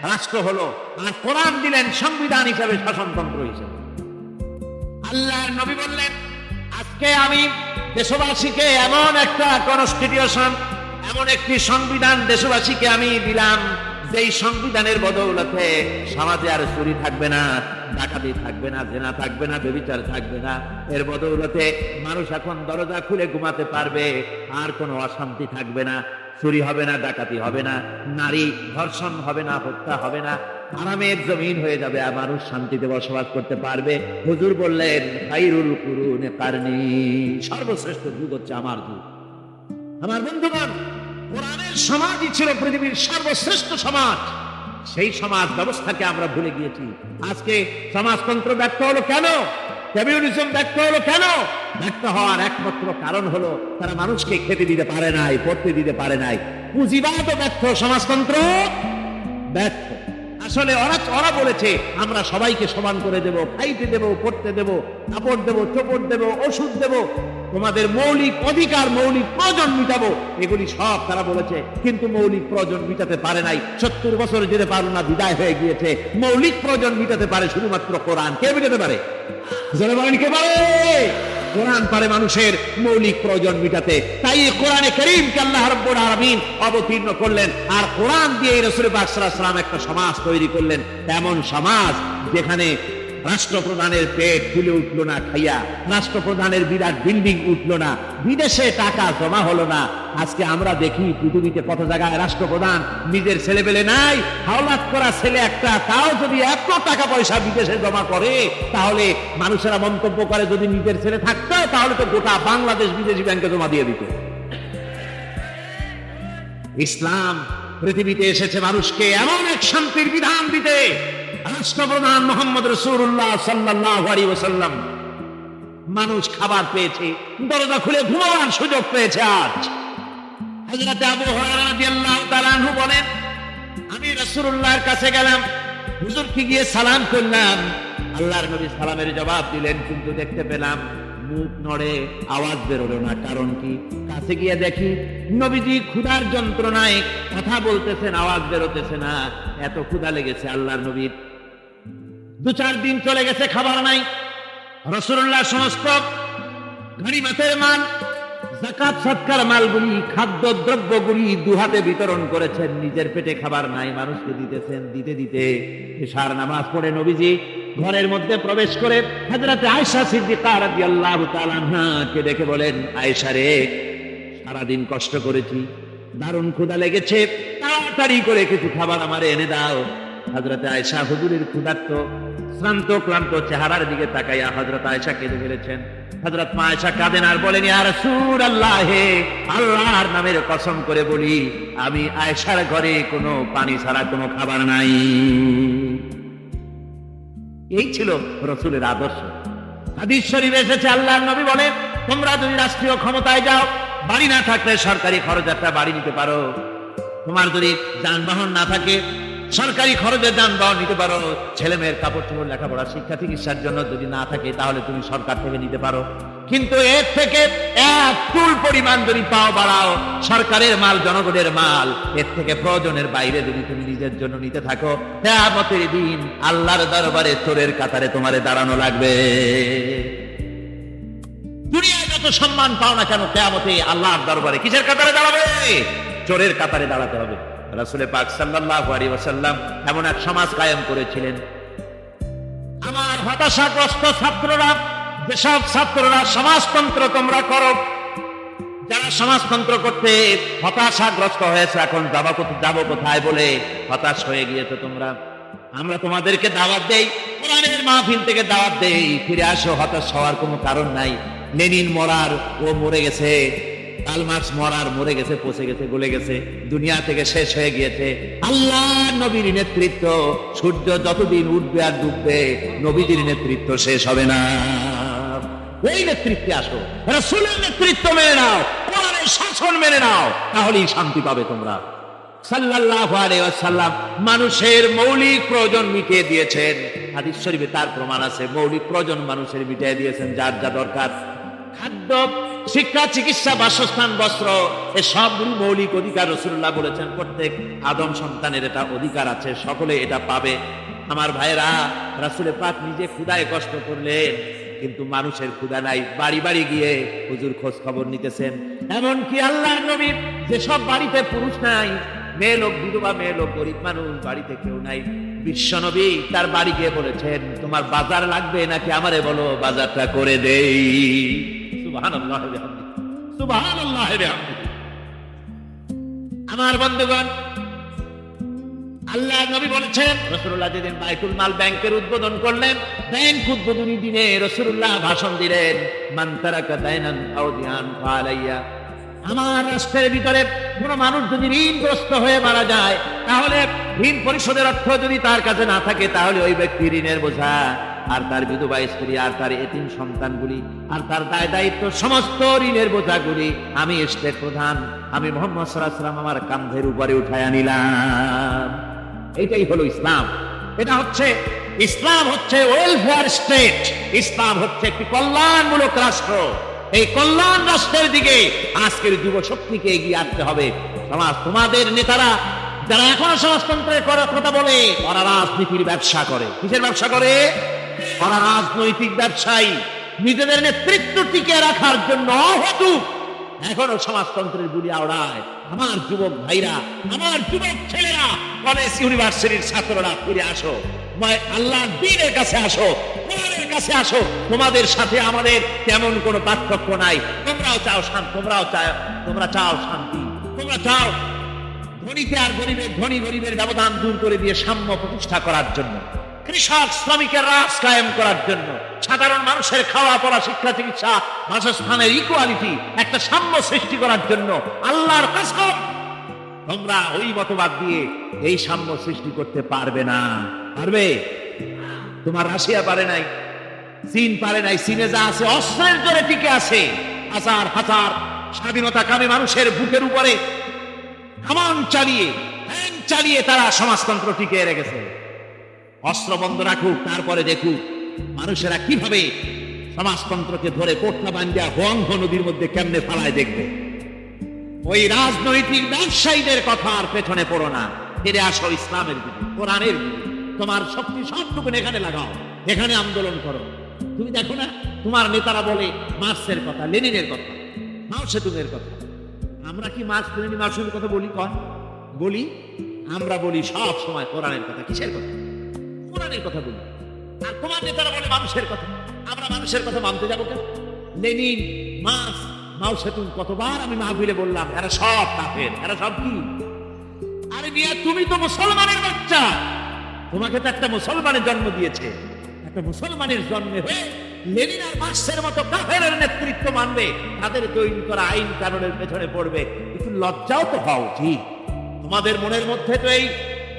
রাষ্ট্র হলো। আর কোরআন দিলেন সংবিধান হিসাবে, শাসনতন্ত্র হিসাবে। আল্লাহর নবী বললেন, আজকে আমি দেশবাসীকে এমন একটা কনস্টিটিউশন, এমন একটি সংবিধান দেশবাসীকে আমি দিলাম, যেই সংবিধানের বদৌলতে সমাজে আর চুরি থাকবে না, ডাকাতি থাকবে না, জেনা থাকবে না, ব্যভিচার থাকবে না। এর বদৌলতে মানুষ এখন দরজা খুলে ঘুমাতে পারবে, আর কোনো অশান্তি থাকবে না, চুরি হবে না, ডাকাতি হবে না, নারী ধর্ষণ হবে না, হত্যা হবে না, আরামের জমিন হয়ে যাবে, আর মানুষ শান্তিতে বসবাস করতে পারবে। হুজুর বললেন, খায়রুল কুরুনি কারনি, সর্বশ্রেষ্ঠ যুগ হচ্ছে আমার যুগ। আমার বন্ধুগণ, কোরআনের সমাজই ছিল পৃথিবীর সর্বশ্রেষ্ঠ সমাজ। সেই সমাজ ব্যবস্থাকে আমরা ভুলে গিয়েছি। আজকে সমাজতন্ত্র ব্যর্থ হলো কেন? কমিউনিজম ব্যর্থ হলো কেন? ব্যর্থ হওয়ার একমাত্র কারণ হলো তারা মানুষকে খেতে দিতে পারে নাই, পড়তে দিতে পারে নাই। পুঁজিবাদও ব্যর্থ, সমাজতন্ত্র ব্যর্থ। আসলে ওরা বলেছে আমরা সবাইকে সমান করে দেব, খাইতে দেব, পড়তে দেব, কাপড় দেব, চোপড় দেব, ওষুধ দেব, তোমাদের মৌলিক অধিকার, মৌলিক প্রয়োজন মিটাবো, এগুলি সব তারা বলেছে। কিন্তু মৌলিক প্রয়োজন মিটাতে পারে নাই। 70 বছর যেতে পারল না, বিদায় হয়ে গিয়েছে। মৌলিক প্রয়োজন মিটাতে পারে শুধুমাত্র কোরআন। কে মিটাতে পারে? জোরে বলেন, কে পারে? কোরআন পারে মানুষের মৌলিক প্রয়োজন মিটাতে। তাই কোরআনে কারীমকে আল্লাহ রাব্বুল আলামিন অবতীর্ণ করলেন। আর কোরআন দিয়ে রাসূল পাক সাল্লাল্লাহু আলাইহি ওয়াসাল্লাম একটা সমাজ তৈরি করলেন, এমন সমাজ যেখানে রাষ্ট্রপ্রধানের পেট ফুলে উঠলো না খাইয়া, রাষ্ট্রপ্রধানের বিরাট বিল্ডিং উঠলো না, বিদেশে টাকা জমা হলো না। আজকে আমরা দেখি পৃথিবীতে কত জায়গায় রাষ্ট্রপ্রধান নিজের ছেলে পেলে নাই, হাওলাত করা ছেলে একটা, তাও যদি এত টাকা পয়সা বিদেশে জমা করে, তাহলে মানুষেরা মন্তব্য করে যদি নিজের ছেলে থাকতো তাহলে তো গোটা বাংলাদেশ বিদেশি ব্যাংকে জমা দিয়ে দিত। ইসলাম পৃথিবীতে এসেছে মানুষকে এমন এক শান্তির বিধান দিতে। রাষ্ট্রপ্রধান মুহাম্মদ রাসূলুল্লাহ সাল্লাল্লাহু আলাইহি ওয়াসাল্লাম মানুষ খাবার পেয়েছে, দরজা খুলে ঘুমাবার সুযোগ পেয়েছে। আজ হযরত আবু হুরায়রা রাদিয়াল্লাহু তাআলা আনহু বলেন, আমি রাসূলুল্লাহর কাছে গেলাম, হুজুরকে গিয়ে সালাম করলাম। আল্লাহর নবী সালামের জবাব দিলেন, কিন্তু দেখতে পেলাম মুখ নড়ে, আওয়াজ বেরোলো না। কারণ কি? কাছে গিয়ে দেখি নবীজি ক্ষুধার যন্ত্রণায় কথা বলতেছেন, আওয়াজ বেরোতেছে না। এত ক্ষুধা লেগেছে আল্লাহর নবীর। 2-4 দিন চলে গেছে, খাবার নাই। রাসূলুল্লাহ সমস্ত গনিমতের মাল, যাকাত সদকার মালগুলি, খাদ্য দ্রব্যগুলি দুহাতে বিতরণ করেছেন। নিজের পেটে খাবার নাই, মানুষকে দিতেছেন। দিতে দিতে ইশার নামাজ পড়ে নবীজি ঘরের মধ্যে প্রবেশ করে হযরত আয়েশা সিদ্দিকা রাদিয়াল্লাহু তাআলা আনহাকে ডেকে বলেন, আয়েশা রে, সারাদিন কষ্ট করেছি, দারুণ ক্ষুধা লেগেছে, তাড়াতাড়ি করে কিছু খাবার আমারে এনে দাও। হযরত আয়েশা হুজুরের ক্ষুধার্ত শ্রান্ত ক্লান্ত চেহারার দিকে তাকাইয়া হযরত আয়েশা কেঁদে ফেলেছেন। হযরত মা আয়েশা কাঁদেন আর বলেন, ইয়া রাসূলুল্লাহ, হে আল্লাহর নামের কসম করে বলি, আমি আয়েশার ঘরে কোনো পানি ছাড়া কোনো খাবার নাই। এই ছিল রাসূলের আদর্শ। হাদিস শরীফে এসেছে, আল্লাহর নবী বলেন, তোমরা যদি রাষ্ট্রীয় ক্ষমতায় যাও, বাড়ি না থাকলে সরকারি খরচ একটা বাড়ি নিতে পারো। তোমার যদি যানবাহন না থাকে, সরকারি খরচে যানবাহন নিতে পারো। ছেলে মেয়ের কাপড় চোপড়, লেখাপড়া, শিক্ষা চিকিৎসার জন্য যদি না থাকে, তাহলে তুমি সরকার থেকে নিতে পারো। কিন্তু এর থেকে এক চুল পরিমাণ যদি পাও বাড়াও, সরকারের মাল জনগণের মাল, এর থেকে প্রয়োজনের বাইরে যদি তুমি নিজের জন্য নিতে থাকো, কিয়ামতের দিন আল্লাহর দরবারে চোরের কাতারে তোমারে দাঁড়ানো লাগবে। দুনিয়ায় যত সম্মান পাও না কেন, কিয়ামতে আল্লাহর দরবারে কিসের কাতারে দাঁড়াবে? চোরের কাতারে দাঁড়াতে হবে। রাসূল পাক সাল্লাল্লাহু আলাইহি ওয়াসাল্লাম এমন এক সমাজ কায়েম করেছিলেন। আমার হতাশাগ্রস্ত ছাত্ররা, যেসব ছাত্ররা সমাজতন্ত্র তোমরা করো, যারা সমাজতন্ত্র করতে হতাশাগ্রস্ত হয়েছে, এখন যাবো কোথায় বলে হতাশ হয়ে গিয়েছে তোমরা, আমরা তোমাদেরকে দাওয়াত দেই, কোরআনের মাহফিল থেকে দাওয়াত দেই, ফিরে আসো। হতাশ হওয়ার কোনো কারণ নাই। লেনিন মরার, ও মরে গেছে। কার্ল মার্কস মরার, মরে গেছে, পচে গেছে, গলে গেছে, দুনিয়া থেকে শেষ হয়ে গিয়েছে। আল্লাহর নবীর নেতৃত্ব, সূর্য যতদিন উঠবে আর ডুববে, নবীজির নেতৃত্ব শেষ হবে না। ওই নেতৃত্বে আসো, রাসূলের নেতৃত্ব মেনে নাও, কোরআনের শাসন মেনে নাও, তাহলেই শান্তি পাবে তোমরা। সাল্লাল্লাহু আলাইহি ওয়াসাল্লাম মানুষের মৌলিক প্রয়োজন মিটিয়ে দিয়েছেন। হাদিস শরীফে তার প্রমাণ আছে। মৌলিক প্রয়োজন মানুষের মিটিয়ে দিয়েছেন, যার যা দরকার, খাদ্য, শিক্ষা, চিকিৎসা, বাসস্থান, বস্ত্র, এই সবগুলি মৌলিক অধিকার। রাসূলুল্লাহ বলেছেন প্রত্যেক আদম সন্তানের এটা অধিকার আছে, সকলে এটা পাবে। আমার ভাইরা, রাসূল পাক নিজে ক্ষুধায় কষ্ট করলেন, কিন্তু মানুষের ক্ষুধা নাই। বাড়ি বাড়ি গিয়ে হুজুর খোঁজ খবর নিতেছেন। এমনকি আল্লাহর নবী, যেসব বাড়িতে পুরুষ নাই, মেয়ে লোক, বিধবা মেয়ে লোক, গরিব মানুষ, বাড়িতে কেউ নাই, বিশ্ব নবী তার বাড়ি গিয়ে বলেছেন, তোমার বাজার লাগবে নাকি আমারে বলো, বাজারটা করে দেই। সুবহানাল্লাহ ওয়া বিহামদিহি, সুবহানাল্লাহ ওয়া বিহামদিহি। আমার বন্ধুগণ, আল্লাহর নবী বলেছেন, রাসূলুল্লাহ যেদিন বাইতুল মাল ব্যাংকের উদ্বোধন করলেন, ব্যাংক উদ্বোধনী দিনে রাসূলুল্লাহ ভাষণ দিলেন, মান তারাকা দাইনান আও দিয়ান ফালাইয়া। আমার রাষ্ট্রের ভিতরে কোন মানুষ যদি ঋণগ্রস্ত হয়ে মারা যায়, তাহলে ঋণ পরিশোধের অর্থ যদি তার কাছে না থাকে, তাহলে ওই ব্যক্তি ঋণের বোঝা, আর তার বিধবা স্ত্রী, আর তার এতিম সন্তানগুলি, আর তার দায় দায়িত্ব, সমস্ত ঋণের বোঝাগুলি আমি স্টেট প্রধান, আমি মুহাম্মদ সাল্লাল্লাহু আলাইহি ওয়াসাল্লাম আমার কাঁধের উপরে উঠায়া নিলাম। এটাই হলো ইসলাম। এটা হচ্ছে ইসলাম, হচ্ছে ওয়েলফেয়ার স্টেট। ইসলাম হচ্ছে একটি কল্যাণমূলক রাষ্ট্র। এই কল্যাণ রাষ্ট্রের দিকে আজকের যুব শক্তিকে এগিয়ে আসতে হবে। সমাজ, তোমাদের নেতারা যারা এখনো সমাজতন্ত্রের কথা বলে, ওরা রাজনীতির ব্যবসা করে। কিসের ব্যবসা করে? ওরা রাজনৈতিক ব্যবসায়ী। নিজেদের নেতৃত্ব টিকে রাখার জন্য অহেতুক এখনো সমাজতন্ত্রের গুলি আওড়ায়। আমার যুবক ভাইরা, আমার যুবক ছেলেরা, কলেজ ইউনিভার্সিটির ছাত্ররা, ফিরে আসো, আল্লাহর দ্বীনের কাছে আসো, কোরআনের কাছে আসো। তোমাদের সাথে আমাদের তেমন কোনো পার্থক্য নাই। তোমরা চাও শান্তি, তোমরা চাও ধনীকে আর ধনী গরিবের ব্যবধান দূর করে দিয়ে সাম্য প্রতিষ্ঠা করার জন্য, কৃষক শ্রমিকের রাজ কায়েম করার জন্য, সাধারণ মানুষের খাওয়া পড়া, শিক্ষা, চিকিৎসা, বাসস্থানের ইকুয়ালিটি, একটা সাম্য সৃষ্টি করার জন্য। আল্লাহর কসম, তোমরা ওই মতবাদ দিয়ে এই সাম্য সৃষ্টি করতে পারবে না। পারবে? তোমার রাশিয়া পারে নাই, চীন পারে নাই। চীনে যা আছে অস্ত্রের জোরে টিকে আছে। হাজার হাজার স্বাধীনতা কামী মানুষের বুকের উপরে কামান চালিয়ে, হ্যাং চালিয়ে তারা সমাজতন্ত্র টিকিয়ে রেখেছে। অস্ত্র বন্ধ রাখুক, তারপরে দেখুক মানুষেরা কিভাবে সমাজতন্ত্রকে ধরে পোটলা বান্ধিয়া হোয়াংহ নদীর মধ্যে কেমনে ফালায় দেখবে। ওই রাজনৈতিক ব্যবসায়ীদের কথার পেছনে পড়ো না, ফিরে আসো ইসলামের দিকে, কোরআনের দিকে। তোমার শক্তি সবটুকু এখানে লাগাও, এখানে আন্দোলন করো। তুমি দেখো না তোমার নেতারা বলে মার্ক্সের কথা, লেনিনের কথা, মাও সেতুংয়ের কথা। আমরা কি মার্ক্স, লেনিন, মার্ক্সের কথা বলি? কন বলি? আমরা বলি সব সময় কোরআনের কথা। কিসের কথা? কোরআনের কথা বলি। আর তোমার নেতারা বলে মানুষের কথা। আমরা মানুষের কথা মানতে যাবো কেন? লেনিন, মার্ক্স, মাও সেতুং, কতবার আমি মাহফিলে বললাম এরা সব কাফের, এরা সব কি? আরে মিয়া, তুমি তো মুসলমানের বাচ্চা, তোমাকে তো একটা মুসলমানের জন্ম দিয়েছে। একটা মুসলমানের জন্মে হয়ে লেনিন আর মার্ক্সের মতো কাফেরের নেতৃত্ব মানবে, তাদের তৈরি করা আইন কানুনের পেছনে পড়বে। একটু লজ্জাও তো হওয়া উচিত। তোমাদের মনের মধ্যে তো এই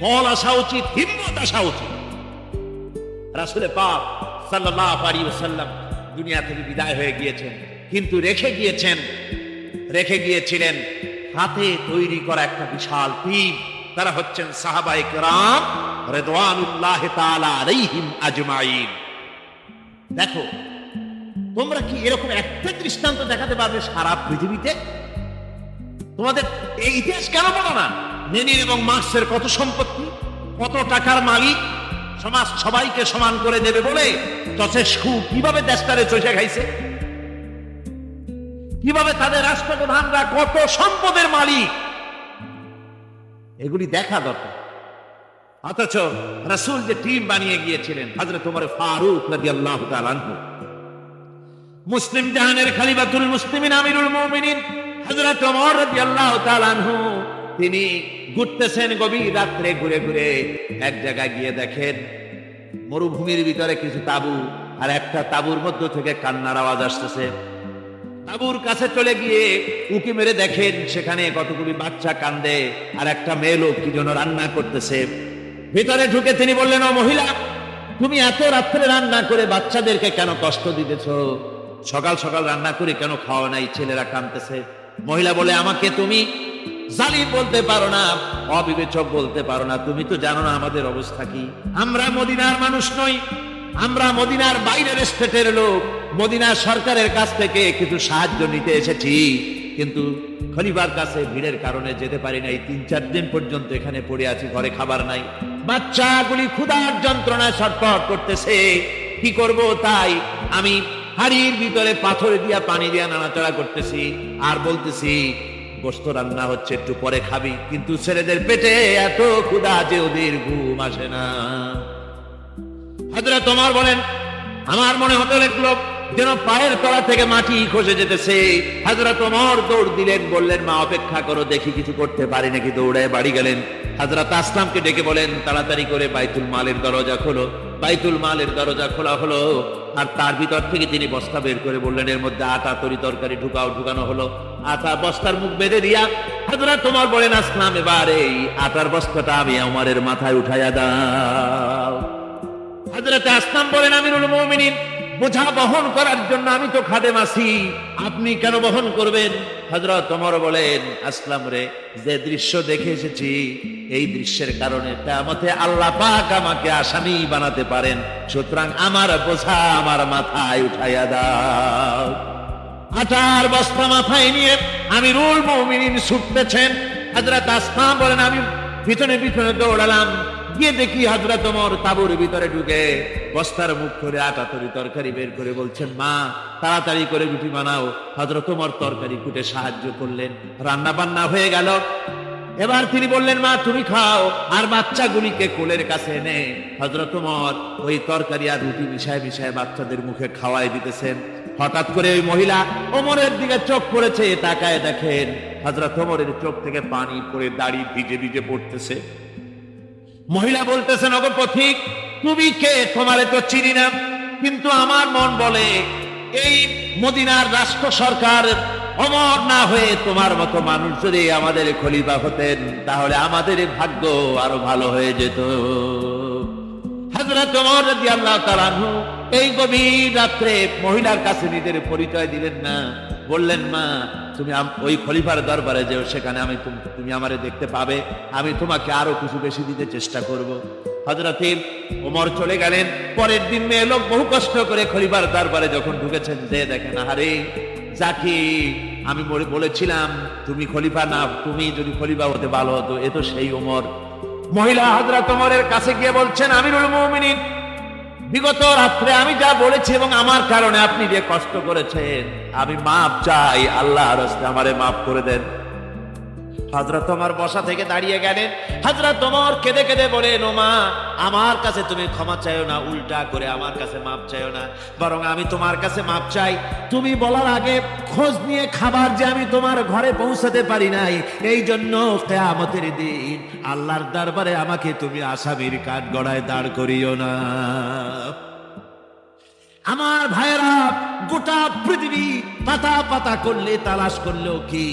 বল আসা উচিত, হিম্মত আসা উচিত। রাসূল পাক সাল্লাল্লাহু আলাইহি ওয়াসাল্লাম দুনিয়া থেকে বিদায় হয়ে গিয়েছেন, কিন্তু রেখে গিয়েছিলেন হাতে তৈরি করা একটা বিশাল টিম। তারা হচ্ছেন সাহাবায়ে কেরাম রিদওয়ানুল্লাহি তাআলা আলাইহিম আজমাইন। দেখো, তোমরা কি এরকম একটা দৃষ্টান্ত দেখাতে পারবে সারা পৃথিবীতে? তোমাদের এই ইতিহাস কেন বলো না? লেনিন এবং মার্ক্সের কত সম্পত্তি, কত টাকার মালিক, সমাজ সবাইকে সমান করে দেবে বলে চচেস্কু কিভাবে দেশটারে চষে খাইছে, কিভাবে তাদের রাষ্ট্রপ্রধানরা কত সম্পদের মালিক, এগুলি দেখা দরকার। অথচ রাসূল যে টিম বানিয়ে গিয়েছিলেন, হযরত ওমর ফারুক রাদিয়াল্লাহু তাআলা আনহু, মুসলিম জাহানের খলিফাতুল মুসলিমিন আমিরুল মুমিনিন হযরত ওমর রাদিয়াল্লাহু তাআলা আনহু, তিনি ঘুরতেছেন গভীর রাত্রে, ঘুরে ঘুরে এক জায়গায় গিয়ে দেখেন মরুভূমির ভিতরে কিছু তাঁবু, আর একটা তাঁবুর মধ্য থেকে কান্নার আওয়াজ আসতেছে। তাঁবুর কাছে চলে গিয়ে উকি মেরে দেখেন সেখানে কতগুলি বাচ্চা কান্দে, আর একটা মেয়ে লোক কি যেন রান্না করতেছে। ভিতরে ঢুকে তিনি বললেন, ও মহিলা, তুমি এত রাত্রে রান্না করে বাচ্চাদেরকে কেন কষ্ট দিতেছ? সকাল সকাল রান্না করে কেন খাওয়া নাই? ছেলেরা কাঁদতেছে। মহিলা বলে, আমাকে তুমি জালিম বলতে পারো না, অবিবেচক বলতে পারো না, তুমি তো জানো না আমাদের অবস্থা কি। আমরা মদিনার মানুষ নই, আমরা মদিনার বাইরের স্টেটের লোক। মদিনার সরকারের কাছ থেকে কিছু সাহায্য নিতে এসেছি, কিন্তু খলিফার কাছে ভিড়ের কারণে যেতে পারি নাই। ৩-৪ দিন পর্যন্ত এখানে পড়ে আছি, ঘরে খাবার নাই। বাচ্চাগুলি ক্ষুধার যন্ত্রণায় ছটফট করতেছে, কি করব? তাই আমি হাড়ির ভিতরে পাথর দিয়া পানি দিয়া নাড়াচাড়া করতেছি আর বলতেছি, গোশত রান্না হচ্ছে, একটু পরে খাবি। কিন্তু ছেলেদের পেটে এত ক্ষুধা যে ওদের ঘুম আসে না। হযরত ওমর বলেন, আমার মনে হতে লাগলো যেন পায়ের তলা থেকে মাটি খসে যেতেছে। হযরত ওমর দৌড় দিলেন, বললেন, মা অপেক্ষা করো, দেখি কিছু করতে পারি নাকি। দৌড়ায় বাড়ি গেলেন। হযরত আসলামকে ডেকে বলেন, তাড়াতাড়ি করে বাইতুল মালের দরজা খোলো। বাইতুল মালের দরজা খোলা হলো, আর তার ভিতর থেকে তিনি বস্তা বের করে বললেন, এর মধ্যে আটা, তরি তরকারি ঢুকানো হলো। আটা বস্তার মুখ বেঁধে দিয়া হযরত ওমর বলেন, আসলাম, এবার এই আটার বস্তাটা আমি ওমরের মাথায় উঠাইয়া দাও। হযরত আসলাম বলেন, আমিরুল মুমিনিন, বোঝা বহন করার জন্য আমি তো খাদেম আছি, আপনি কেন বহন করবেন? হযরত ওমর বলেন, আসলাম রে, যে দৃশ্য দেখে এসেছি, এই দৃশ্যের কারণে কিয়ামতে আল্লাহ পাক আমাকে আসামি বানাতে পারেন, সুতরাং আমার বোঝা আমার মাথায় উঠাইয়া দাও। আটার বস্তা মাথায় নিয়ে আমিরুল মুমিনিন ছুটতেছেন। হযরত আসলাম বলেন, আমি পিছনে পিছনে দৌড়ালাম, গিয়ে দেখি হযরত ওমর তাঁবুর ভিতরে ঢুকে বস্তার মুখ করে আটা, তরি তরকারি বের করে বলছেন, মা তাড়াতাড়ি করে রুটি বানাও। হযরত ওমর তরকারি কুটে সাহায্য করলেন, রান্না বান্না হয়ে গেল। এবার তিনি বললেন, মা তুমি খাও, আর বাচ্চাগুলিকে কোলের কাছে এনে হযরত ওমর ওই তরকারি আর রুটি মিশায় মিশায় বাচ্চাদের মুখে খাওয়াই দিতেছেন। হঠাৎ করে ওই মহিলা ওমরের দিকে চোখ পড়েছে, তাকায় দেখেন হযরত ওমরের চোখ থেকে পানি পড়ে দাড়ি ভিজে ভিজে পড়তেছে। মহিলা বলতেছেন, ওগো পথিক, তুমি কে? তোমারে তো চিনি না, কিন্তু আমার মন বলে এই মদিনার রাষ্ট্র সরকার ওমর না হয়ে তোমার মতো মানুষ যদি আমাদের খলিফা হতেন, তাহলে আমাদের ভাগ্য আরো ভালো হয়ে যেত। হযরত ওমর রাদিয়াল্লাহু তাআলা আনহু এই গভীর রাত্রে মহিলার কাছে নিজের পরিচয় দিলেন না, বললেন মা তুমি ওই খলিফার দরবারে যেও, সেখানে তুমি আমারে দেখতে পাবে, আমি তোমাকে আরো কিছু বেশি দিতে চেষ্টা করব। হযরত ওমর চলে গেলেন। পরের দিন মেয়ে লোক বহু কষ্ট করে খলিফার দরবারে যখন ঢুকেছেন, যে দেখেন আরে যাকে আমি বলেছিলাম তুমি খলিফা না, তুমি যদি খলিফা হতে ভালো হতো, এ তো সেই ওমর। মহিলা হযরত ওমরের কাছে গিয়ে বলছেন, আমিরুল মুমিনিন, বিগত রাত্রে আমি যা বলেছি এবং আমার কারণে আপনি যে কষ্ট করেছেন, আমি মাপ চাই, আল্লাহর রাস্তায় আমারে মাফ করে দেন। হযরত ওমর বসা থেকে দাঁড়িয়ে গেলেন। হযরত ওমর কেঁদে কেঁদে বলেন, ও মা, আমার কাছে তুমি ক্ষমা চাইও না, উল্টা করে আমার কাছে মাপ চাইও না, বরং আমি তোমার কাছে মাপ চাই। তুমি বলার আগে খোঁজ নিয়ে খাবার যে আমি তোমার ঘরে পৌঁছাতে পারি নাই, এই জন্য কিয়ামতের দিন আল্লাহর দরবারে আমাকে তুমি আসামির কাঠগড়ায় দাঁড় করিও না। আমার ভাইয়েরা, গোটা পৃথিবী পাতা পাতা করলে, তালাশ করলেও কি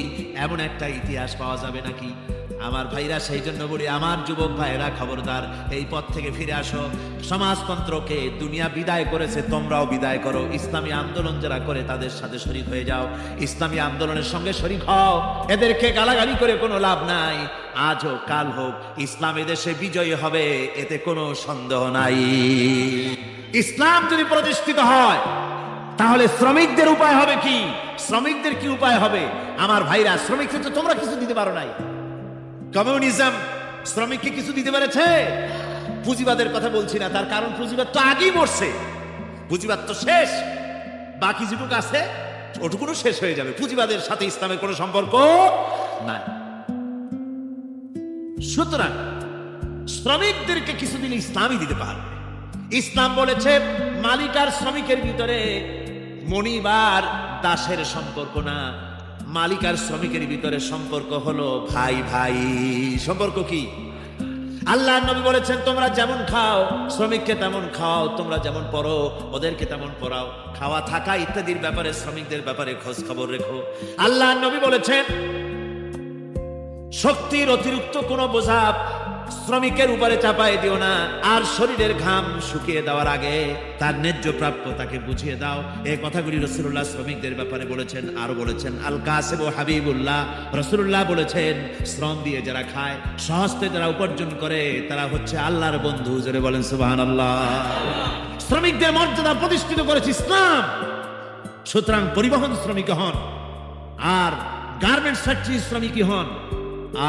এমন একটা ইতিহাস পাওয়া যাবে নাকি? আমার ভাইরা, সেই জন্য বলি, আমার যুবক ভাইরা খবরদার, এই পথ থেকে ফিরে আসো। সমাজতন্ত্রকে দুনিয়া বিদায় করেছে, তোমরাও বিদায় করো। ইসলামী আন্দোলন যারা করে তাদের সাথে শরীক হয়ে যাও, ইসলামী আন্দোলনের সঙ্গে শরীক হও। এদেরকে গালাগালি করে কোনো লাভ নাই। আজ হোক কাল হোক ইসলাম এদেশে বিজয়ী হবে, এতে কোনো সন্দেহ নাই। ইসলাম যদি প্রতিষ্ঠিত হয় তাহলে শ্রমিকদের উপায় হবে কি? শ্রমিকদের কি উপায় হবে? আমার ভাইরা, শ্রমিকদের তো তোমরা কিছু দিতে পারো নাই। কমিউনিজম শ্রমিককে কিছু দিতে পেরেছে? পুঁজিবাদের কথা বলছি না, তার কারণ পুঁজিবাদ তো আগেই মরছে, পুঁজিবাদ তো শেষ, বাকি যেটুকু আছে ওটুকুও শেষ হয়ে যাবে। পুঁজিবাদের সাথে ইসলামের কোনো সম্পর্ক নাই। সুতরাং শ্রমিকদেরকে কিছু দিলে ইসলামই দিতে পারবে। ইসলাম বলেছে মালিক আর শ্রমিকের ভিতরে মনিব আর দাসের সম্পর্ক না, মালিক আর শ্রমিকের ভিতরে সম্পর্ক হলো ভাই ভাই। সম্পর্ক কি? আল্লাহর নবী বলেছেন, তোমরা যেমন খাও শ্রমিককে তেমন খাও, তোমরা যেমন পড়ো ওদেরকে তেমন পড়াও। খাওয়া থাকা ইত্যাদির ব্যাপারে শ্রমিকদের ব্যাপারে খোঁজ খবর রেখো। আল্লাহর নবী বলেছেন, শক্তির অতিরিক্ত কোনো বোঝা শ্রমিকের উপরে চাপাই দিও না, আর শরীরের ঘাম শুকিয়ে দেওয়ার আগে তার ন্যায্য প্রাপ্য তাকে বুঝিয়ে দাও। এই কথাগুলি রাসূলুল্লাহ শ্রমিকদের ব্যাপারে বলেছেন। আর বলেছেন, আল কাসিবু হাবিবুল্লাহ, রাসূলুল্লাহ বলেছেন, শ্রম দিয়ে যারা খায়, সহস্তে যারা উপার্জন করে, তারা হচ্ছে আল্লাহর বন্ধু। জোরে বলেন সুবহানাল্লাহ। শ্রমিকদের মর্যাদা প্রতিষ্ঠিত করেছে ইসলাম। সুতরাং পরিবহন শ্রমিক হন, আর গার্মেন্টস ফ্যাক্টরি শ্রমিকই হন,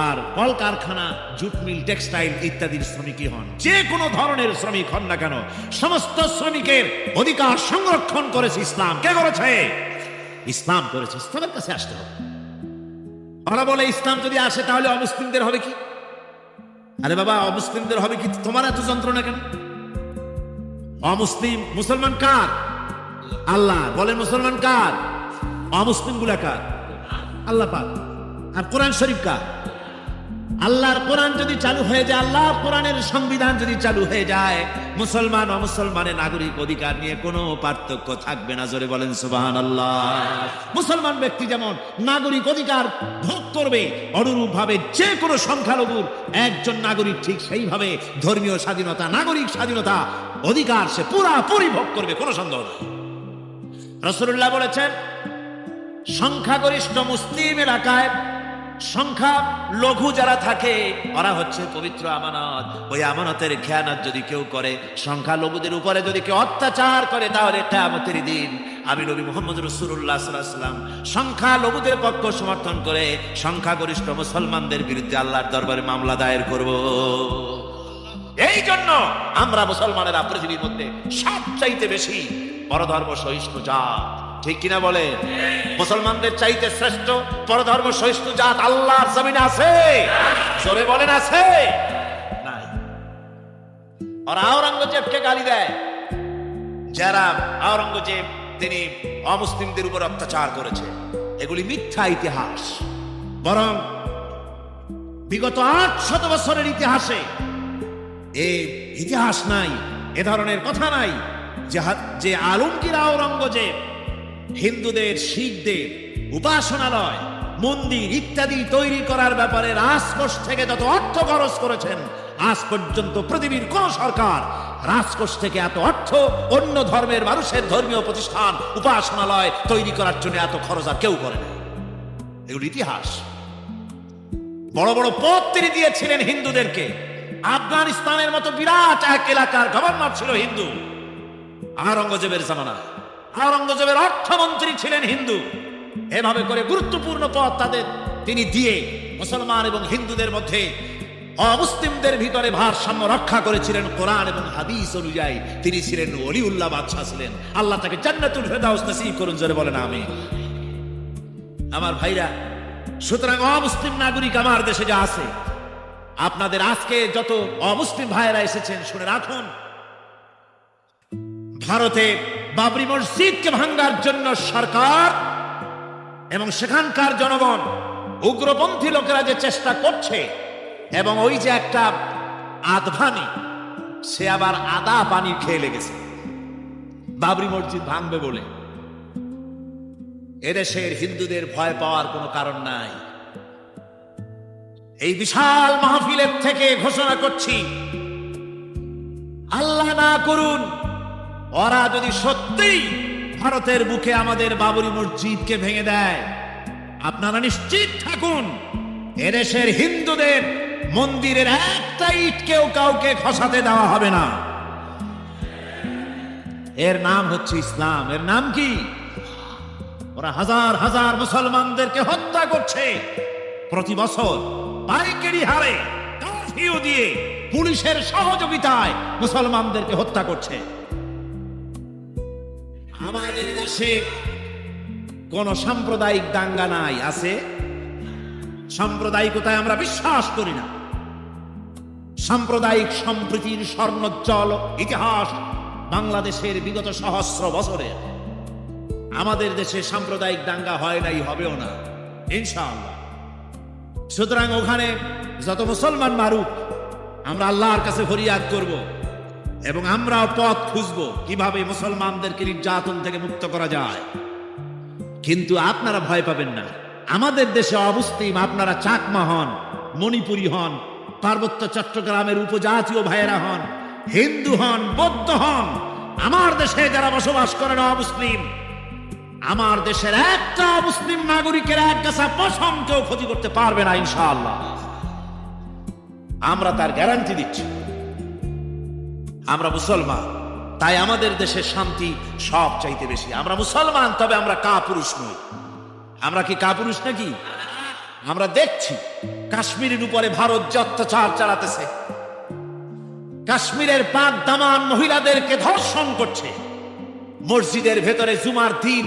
আর কলকারখানা, জুট মিল, টেক্সটাইল ইত্যাদির শ্রমিকই হন, যে কোনো ধরনের শ্রমিক হন না কেন, সমস্ত শ্রমিকের অধিকার সংরক্ষণ করেছে ইসলাম। কে করেছে? ইসলাম করেছে। ইসলামের কাছে আসতে হবে। ওরা বলে ইসলাম যদি আসে তাহলে অমুসলিমদের হবে কি? আরে বাবা, অমুসলিমদের হবে কি? তোমার এত যন্ত্রণা কেন? অমুসলিম, মুসলমান কার? আল্লাহ। বলেন মুসলমান কার? অমুসলিম গুলা কার? আল্লাহ পাক। আর কোরআন শরীফ কার? আল্লাহর কোরআন যদি চালু হয়ে যায়, আল্লাহর কোরআনের সংবিধান যদি চালু হয়ে যায়, মুসলমান অমুসলমানের নাগরিক অধিকার নিয়ে কোনো পার্থক্য থাকবে না। জোরে বলেন সুবহানাল্লাহ। মুসলমান ব্যক্তি যেমন নাগরিক অধিকার ভোগ করবে, অনুরূপ ভাবে যে কোনো সংখ্যালঘুর একজন নাগরিক ঠিক সেইভাবে ধর্মীয় স্বাধীনতা, নাগরিক স্বাধীনতা, অধিকার সে পুরাপুরি ভোগ করবে, কোনো সন্দেহ নেই। রাসূলুল্লাহ বলেছেন, সংখ্যাগরিষ্ঠ মুসলিম এলাকায় সংখ্যা লঘু যারা থাকে, ওরা হচ্ছে পবিত্র আমানত। ওই আমানতের খেয়ানত যদি কেউ করে, সংখ্যা লঘুদের উপরে যদি কেউ অত্যাচার করে, তাহলে কিয়ামতের দিন আমি নবী মুহাম্মদ রাসূলুল্লাহ সাল্লাল্লাহু আলাইহি ওয়াসাল্লাম সংখ্যা লঘুদের পক্ষ সমর্থন করে সংখ্যাগরিষ্ঠ মুসলমানদের বিরুদ্ধে আল্লাহর দরবারে মামলা দায়ের করব। এই জন্য আমরা মুসলমানেরা পৃথিবীর মধ্যে সবচাইতে বেশি পরধর্ম সহিষ্ণু জাত। ঠিক কিনা বলে? মুসলমানদের চাইতে শ্রেষ্ঠ পরধর্ম সহিষ্ণু জাত আল্লাহর জমিনে আছে? জোরে বলেন আছে? নাই। ওরা আওরঙ্গজেবকে গালি দেয়, যারা আওরঙ্গজেব তিনি অমুসলিমদের উপর অত্যাচার করেছে, এগুলি মিথ্যা ইতিহাস। বরং বিগত 800 বছরের ইতিহাসে এই ইতিহাস নাই, এ ধরনের কথা নাই যে আলমগীর আওরঙ্গজেব হিন্দুদের, শিখদের উপাসনালয়, মন্দির ইত্যাদি তৈরি করার ব্যাপারে রাজকোষ থেকে যত অর্থ খরচ করেছেন, আজ পর্যন্ত পৃথিবীর কোন সরকার রাজকোষ থেকে এত অর্থ অন্য ধর্মের মানুষের ধর্মীয় প্রতিষ্ঠান উপাসনালয় তৈরি করার জন্য এত খরচ আর কেউ করে না। এগুলো ইতিহাস। বড় বড় পদ তিনি দিয়েছিলেন হিন্দুদেরকে। আফগানিস্তানের মতো বিরাট এক এলাকার গভর্নর ছিল হিন্দু আওরঙ্গজেবের জামানায়। আওরঙ্গজেবের অর্থমন্ত্রী ছিলেন হিন্দু। এভাবে করে গুরুত্বপূর্ণ পদ তাদের তিনি দিয়ে মুসলমান এবং হিন্দুদের মধ্যে অমুসলিমদের ভিতরে ভারসাম্য রক্ষা করেছিলেন। কোরআন এবং হাদিস অনুযায়ী তিনি ছিলেন ওলিউল্লাহ বাদশাহ ছিলেন। আল্লাহ তাকে জান্নাতুল ফেরদাউস নসিব করুন, জোরে বলেন আমিন। আমার ভাইরা, সুতরাং অমুসলিম নাগরিক আমার দেশে যা আছে, আপনাদের আজকে যত অমুসলিম ভাইয়েরা এসেছেন শুনে রাখুন, ভারতে বাবরি মসজিদকে ভাঙ্গার জন্য সরকার এবং সেখানকার জনগণ উগ্রপন্থী লোকেরা যে চেষ্টা করছে, এবং ওই যে একটা আদভানি সে আবার আদা পানি খেয়ে লেগেছে বাবরি মসজিদ ভাঙবে বলে। এদেশের হিন্দুদের ভয় পাওয়ার কোনো কারণ নাই। এই বিশাল মাহফিলের থেকে ঘোষণা করছি, আল্লাহ না করুন ওরা যদি সত্যিই ভারতের বুকে আমাদের বাবরি মসজিদকে ভেঙে দেয়, আপনারা নিশ্চিত থাকুন এদেশের হিন্দুদের মন্দিরের একটা ইট কেউ কাউকে খসাতে দেওয়া হবে না। এর নাম হচ্ছে ইসলাম। এর নাম কি? ওরা হাজার হাজার মুসলমানদেরকে হত্যা করছে প্রতি বছর পাইকারি হারে, কারফিউ দিয়ে, পুলিশের সহযোগিতায় মুসলমানদেরকে হত্যা করছে। আমাদের দেশে কোন সাম্প্রদায়িক দাঙ্গা নাই, আছে? সাম্প্রদায়িকতায় আমরা বিশ্বাস করি না। সাম্প্রদায়িক সম্প্রীতির স্বর্ণোজ্জ্বল ইতিহাস বাংলাদেশের বিগত সহস্র বছরের। আমাদের দেশে সাম্প্রদায়িক দাঙ্গা হয় নাই, হবেও না ইনশাআল্লাহ। সুতরাং ওখানে যত মুসলমান মারুক, আমরা আল্লাহর কাছে ফরিয়াদ করব এবং আমরা পথ খুঁজবো কিভাবে মুসলমানদেরকে নির্যাতন থেকে মুক্ত করা যায়। কিন্তু আপনারা ভয় পাবেন না। আমাদের দেশে অমুসলিম আপনারা চাকমা হন, মণিপুরী হন, পার্বত্য চট্টগ্রামের উপজাতীয় ভাইয়েরা হন, হিন্দু হন, বৌদ্ধ হন, আমার দেশে যারা বসবাস করেন অমুসলিম, আমার দেশের একটা মুসলিম নাগরিকের এক গাছা পশম কেউ ক্ষতি করতে পারবে না ইনশাআল্লাহ। আমরা তার গ্যারান্টি দিচ্ছি। আমরা মুসলমান, তাই আমাদের দেশের শান্তি সব চাইতে বেশি। আমরা মুসলমান, তবে আমরা কাপুরুষ নই। আমরা কি কাপুরুষ নাকি? আমরা দেখছি কাশ্মীরের উপরে ভারত যে অত্যাচার চালাতেছে, কাশ্মীরের পাক দামান মহিলাদেরকে ধর্ষণ করছে, মসজিদের ভেতরে জুমার দিন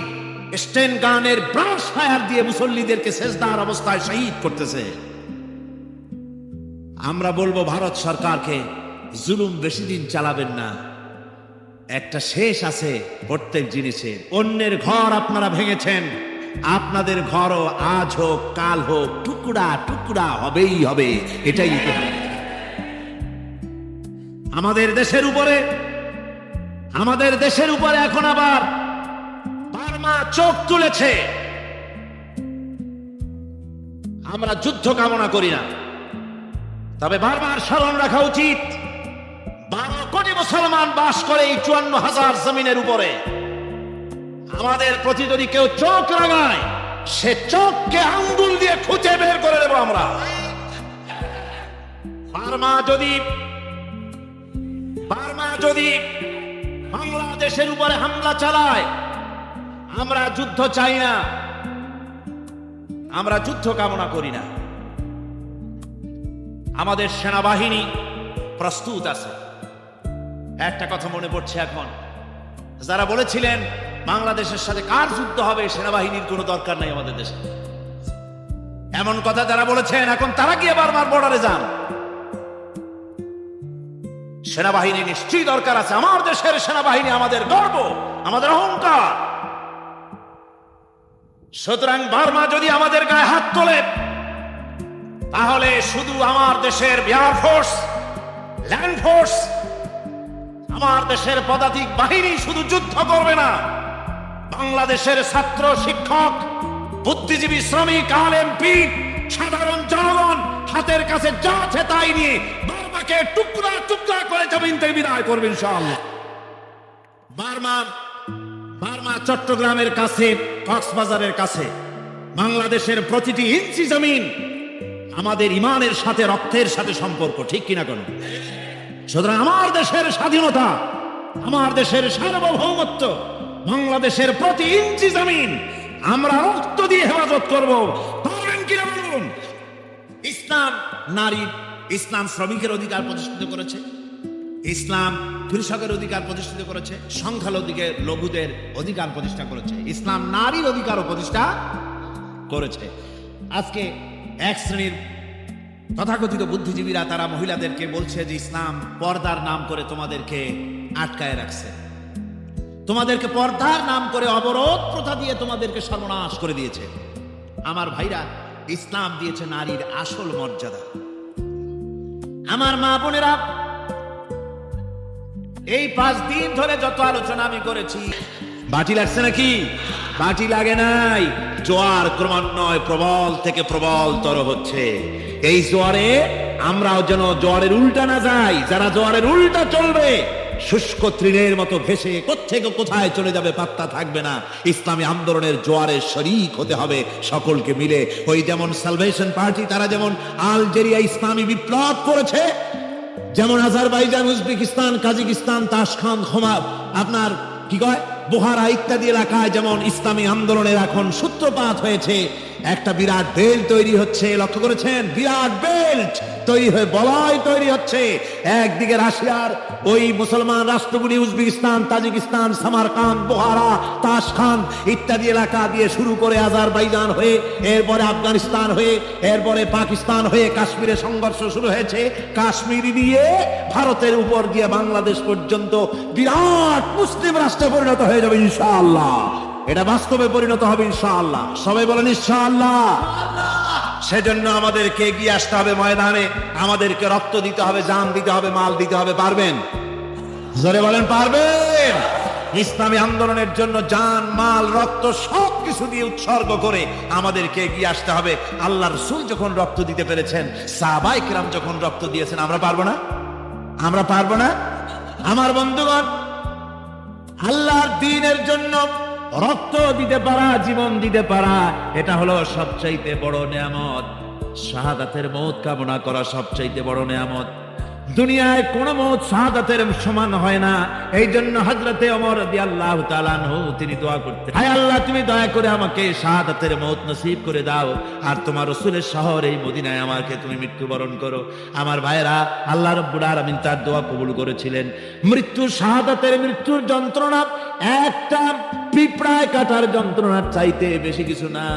স্টেন গানের ব্রাশ ফায়ার দিয়ে মুসল্লিদেরকে সেজদার অবস্থায় শহীদ করতেছে। আমরা বলবো ভারত সরকারকে, জুলুম বেশি দিন চালাবেন না, একটা শেষ আছে প্রত্যেক জিনিসের। অন্যের ঘর আপনারা ভেঙেছেন, আপনাদের ঘরও আজ হোক কাল হোক টুকরা টুকরা হবেই হবে, এটাই ইতিহাস। আমাদের দেশের উপরে এখন আবার বার্মা চোখ তুলেছে। আমরা যুদ্ধ কামনা করি না, তবে বারবার স্মরণ রাখা উচিত 12 কোটি মুসলমান বাস করে এই 54,000 জমিনের উপরে। আমাদের প্রতি যদি কেউ চোখ লাগায়, সে চোখকে আঙ্গুল দিয়ে খুঁজে বের করে দেব আমরা। বার্মা যদি বাংলাদেশের উপরে হামলা চালায়, আমরা যুদ্ধ চাই না, আমরা যুদ্ধ কামনা করি না। আমাদের সেনাবাহিনী প্রস্তুত আছে। একটা কথা মনে পড়ছে এখন, যারা বলেছিলেন বাংলাদেশের সাথে কার যুদ্ধ হবে, সেনাবাহিনীর কোনো দরকার নাই আমাদের দেশে, এমন কথা যারা বলেছেন, এখন তারা গিয়ে বারবার বর্ডারে যান। সেনাবাহিনী নিশ্চয়ই দরকার আছে। আমার দেশের সেনাবাহিনী আমাদের গর্ব, আমাদের অহংকার। সুতরাং বার্মা যদি আমাদের গায়ে হাত তোলে, তাহলে শুধু আমার দেশের এয়ার ফোর্স, ল্যান্ড ফোর্স, আমার দেশের পদাতিক বাহিনী শুধু যুদ্ধ করবে না, বাংলাদেশের ছাত্র, শিক্ষক, বুদ্ধিজীবী, শ্রমিক, আলেম, পীর, সাধারণ জনগণ হাতের কাছে যা আছে তাই নিয়ে বার্মা তোমাকে টুকরা টুকরা করে জমিন থেকে বিদায় করবে ইনশাআল্লাহ। বার্মা চট্টগ্রামের কাছে, কক্সবাজারের কাছে, বাংলাদেশের প্রতিটি ইঞ্চি জমিন আমাদের ইমানের সাথে, রক্তের সাথে সম্পর্ক, ঠিক কিনা কেন? সুতরাং আমার দেশের স্বাধীনতা, আমার দেশের সার্বভৌমত্ব, বাংলাদেশের প্রতি ইঞ্চি জমিন আমরা রক্ত দিয়ে হেফাজত করব, পারবেন কিনা বলুন? ইসলাম শ্রমিকের অধিকার প্রতিষ্ঠিত করেছে, ইসলাম কৃষকের অধিকার প্রতিষ্ঠিত করেছে, সংখ্যালঘুদের অধিকার প্রতিষ্ঠা করেছে, ইসলাম নারীর অধিকারও প্রতিষ্ঠা করেছে। আজকে এক শ্রেণীর তথাকথিত বুদ্ধিজীবীরা তারা মহিলাদেরকে বলছে যে ইসলাম পর্দার নাম করে তোমাদেরকে আটকায় রাখছে, তোমাদেরকে পর্দার নাম করে অবরোধ প্রথা দিয়ে তোমাদেরকে সর্বনাশ করে দিয়েছে। আমার ভাইরা, ইসলাম দিয়েছে নারীর আসল মর্যাদা। আমার মা বোনেরা, এই 5 দিন ধরে যত আলোচনা আমি করেছি, বাটি লাগছে নাকি? বাটি লাগে নাই। জোয়ার ক্রমান্বয়ে প্রবল থেকে প্রবলতর হচ্ছে। এই জোয়ারে আমরাও যেন জোয়ারের উল্টা না যাই। যারা জোয়ারের উল্টা চলবে শুষ্ক তৃণের মতো ভেসে কোত্থেকে কোথায় চলে যাবে পাত্তা থাকবে না। ইসলামী আন্দোলনের জোয়ারের শরীক হতে হবে সকলকে মিলে। ওই যেমন সালভেশন পার্টি, তারা যেমন আলজেরিয়া ইসলামী বিপ্লব করেছে, যেমন আজারবাইজান, উজবেকিস্তান, কাজাকিস্তান, তাশখান, আপনার কি কয় বোহারা ইত্যাদি এলাকায় যেমন ইসলামী আন্দোলনের এখন সূত্রপাত হয়েছে, একটা বিরাট বেল্ট তৈরি হচ্ছে। লক্ষ্য করেছেন? বিরাট বেল্ট তৈরি হয়ে বলয় তৈরি হচ্ছে। একদিকে রাশিয়ার ওই মুসলমান রাষ্ট্রগুলি উজবেকিস্তান, তাজিকিস্তান, সামারকান্দ, বোহারা, তাশখান ইত্যাদি এলাকা দিয়ে শুরু করে আজারবাইজান হয়ে, এরপরে আফগানিস্তান হয়ে, এরপরে পাকিস্তান হয়ে কাশ্মীরে সংঘর্ষ শুরু হয়েছে। কাশ্মীর দিয়ে ভারতের উপর দিয়ে বাংলাদেশ পর্যন্ত বিরাট মুসলিম রাষ্ট্রে পরিণত হয়ে যাবে ইনশাআল্লাহ। এটা বাস্তবে পরিণত হবে ইনশাআল্লাহ। সবাই বলেন ইনশাআল্লাহ। সেজন্য আমাদেরকে এগিয়ে আসতে হবে ময়দানে, আমাদেরকে রক্ত দিতে হবে, জান দিতে হবে, মাল দিতে হবে। পারবেন? জোরে বলেন পারবেন? ইসলামী আন্দোলনের জন্য জান, মাল, রক্ত সবকিছু দিয়ে উৎসর্গ করে আমাদেরকে এগিয়ে আসতে হবে। আল্লাহ রাসূল যখন রক্ত দিতে পেরেছেন, সাহাবায়ে কেরাম যখন রক্ত দিয়েছেন, আমরা পারবো না? আমরা পারবো না? আমার বন্ধুগণ, আল্লাহর দ্বীনের জন্য রক্ত দিতে পারা, জীবন দিতে পারা, এটা হলো সবচাইতে বড় নেয়ামত। শাহাদাতের মওত কামনা করা সবচাইতে বড় নেয়ামত। দুনিয়ায় কোন মওত শাহাদাতের সমান হয় না। এই জন্য হযরতে ওমর রাদিয়াল্লাহু তাআলা আনহু তিনি দোয়া করতেন, হায় আল্লাহ, তুমি দয়া করে আমাকে শাহাদাতের মওত নসিব করে দাও, আর তোমার রাসূলের শহর এই মদিনায় আমাকে তুমি মৃত্যুবরণ করো। আমার ভাইরা, আল্লাহ রাব্বুল আলামিন তার দোয়া কবুল করেছিলেন। মৃত্যুর যন্ত্রণা একটা পিঁপড়ায় কাটার যন্ত্রণার চাইতে বেশি কিছু না।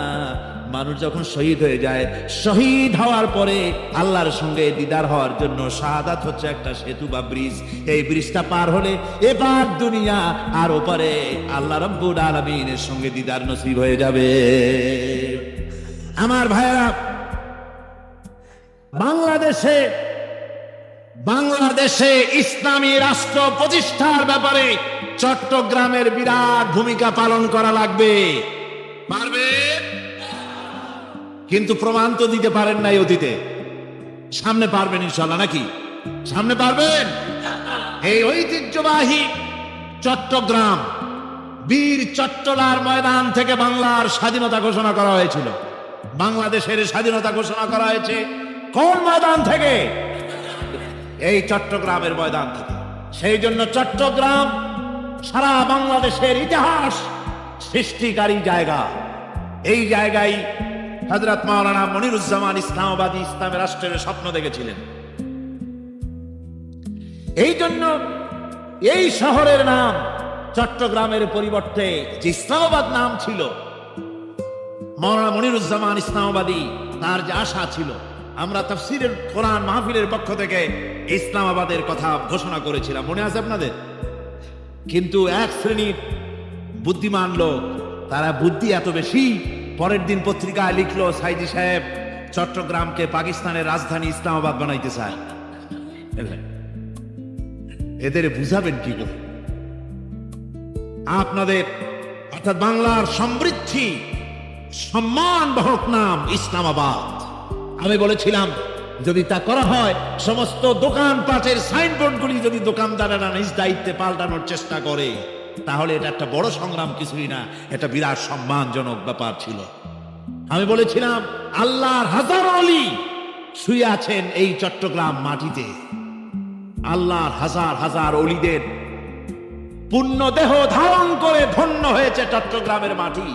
মানুষ যখন শহীদ হয়ে যায়, শহীদ হওয়ার পরে আল্লাহর সঙ্গে দিদার হওয়ার জন্য শাহাদাত হচ্ছে একটা সেতু বা ব্রিজ। এই ব্রিজটা পার হলে এবার দুনিয়া, আর ওপারে আল্লাহ রাব্বুল আলামিনের সঙ্গে দিদার নসিব হয়ে যাবে। আমার ভাইরা, বাংলাদেশে ইসলামী রাষ্ট্র প্রতিষ্ঠার ব্যাপারে চট্টগ্রামের বিরাট ভূমিকা পালন করা লাগবে। পারবে? কিন্তু প্রমাণ তো দিতে পারেন নাই অতীতে। সামনে পারবেন ইনশাআল্লাহ, নাকি? সামনে পারবেন? এই ঐতিহ্যবাহী চট্টগ্রাম, বীর চট্টলার ময়দান থেকে বাংলার স্বাধীনতা ঘোষণা করা হয়েছিল। বাংলাদেশের স্বাধীনতা ঘোষণা করা হয়েছে কোন ময়দান থেকে? এই চট্টগ্রামের ময়দান থেকে। সেই জন্য চট্টগ্রাম সারা বাংলাদেশের ইতিহাস সৃষ্টিকারী জায়গা। এই জায়গায় হযরত মাওলানা মনিরুজ্জামান ইসলামাবাদী ইসলামের রাষ্ট্রের স্বপ্ন দেখেছিলেন। এই জন্য এই শহরের নাম চট্টগ্রামের পরিবর্তে যে ইসলামাবাদ নাম ছিল, মাওলানা মনিরুজ্জামান ইসলামাবাদী তার যে আশা ছিল, আমরা তাফসীরের কোরআন মাহফিলের পক্ষ থেকে ইসলামাবাদের কথা ঘোষণা করেছিলাম, মনে আছে আপনাদের? কিন্তু এক শ্রেণীর বুদ্ধিমান লোক, তারা বুদ্ধি এত বেশি, পরের দিন পত্রিকায় লিখলো, সাইদি সাহেব চট্টগ্রামকে পাকিস্তানের রাজধানী ইসলামাবাদ বানাইতে চায়। এদের বুঝাবেন কি করে? আপনাদের অর্থাৎ বাংলার সমৃদ্ধি সম্মান বাহক নাম ইসলামাবাদ। আমি বলেছিলাম যদি তা করা হয়, সমস্ত দোকানপাটের সাইনবোর্ডগুলি যদি দোকানদারেরা নিজ দায়িত্বে পাল্টানোর চেষ্টা করে, তাহলে এটা একটা বড় সংগ্রাম কিছুই না, এটা বিরাট সম্মানজনক ব্যাপার ছিল। আমি বলেছিলাম আল্লাহর হাজার অলি শুয়ে আছেন এই চট্টগ্রাম মাটিতে। আল্লাহর হাজার হাজার অলিদের পুণ্য দেহ ধারণ করে ধন্য হয়েছে চট্টগ্রামের মাটি।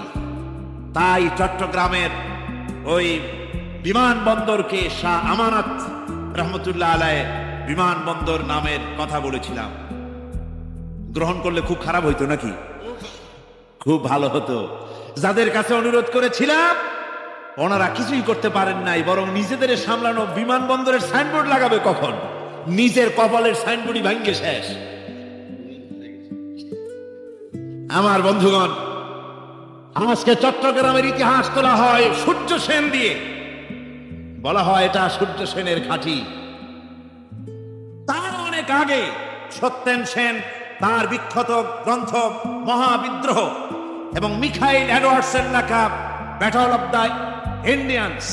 তাই চট্টগ্রামের ওই বিমানবন্দরকে শাহ আমানত রহমতুল্লাহ আলাইহ বিমানবন্দর নামের কথা বলেছিলাম। গ্রহণ করলে খুব খারাপ হইতো নাকি? খুব ভালো হতো। যাদের কাছে অনুরোধ করেছিলাম ওনারা কিছুই করতে পারেন নাই, বরং নিজেদের সামলানো বিমানবন্দরের সাইনবোর্ড লাগাবে কখন? নিজের কপালের সাইনবোর্ডই ভাঙ্গে শেষ। আমার বন্ধুগণ, আজকে চট্টগ্রামের ইতিহাস তোলা হয় সূর্য সেন দিয়ে। বলা হয় এটা সূর্য সেনের ঘাঁটি। তার অনেক আগে সত্যেন সেন তার বিখ্যাত গ্রন্থ মহাবিদ্রোহ এবং মিখাইল এডওয়ার্ডসের লেখা ব্যাটল অফ দ্য ইন্ডিয়ান্স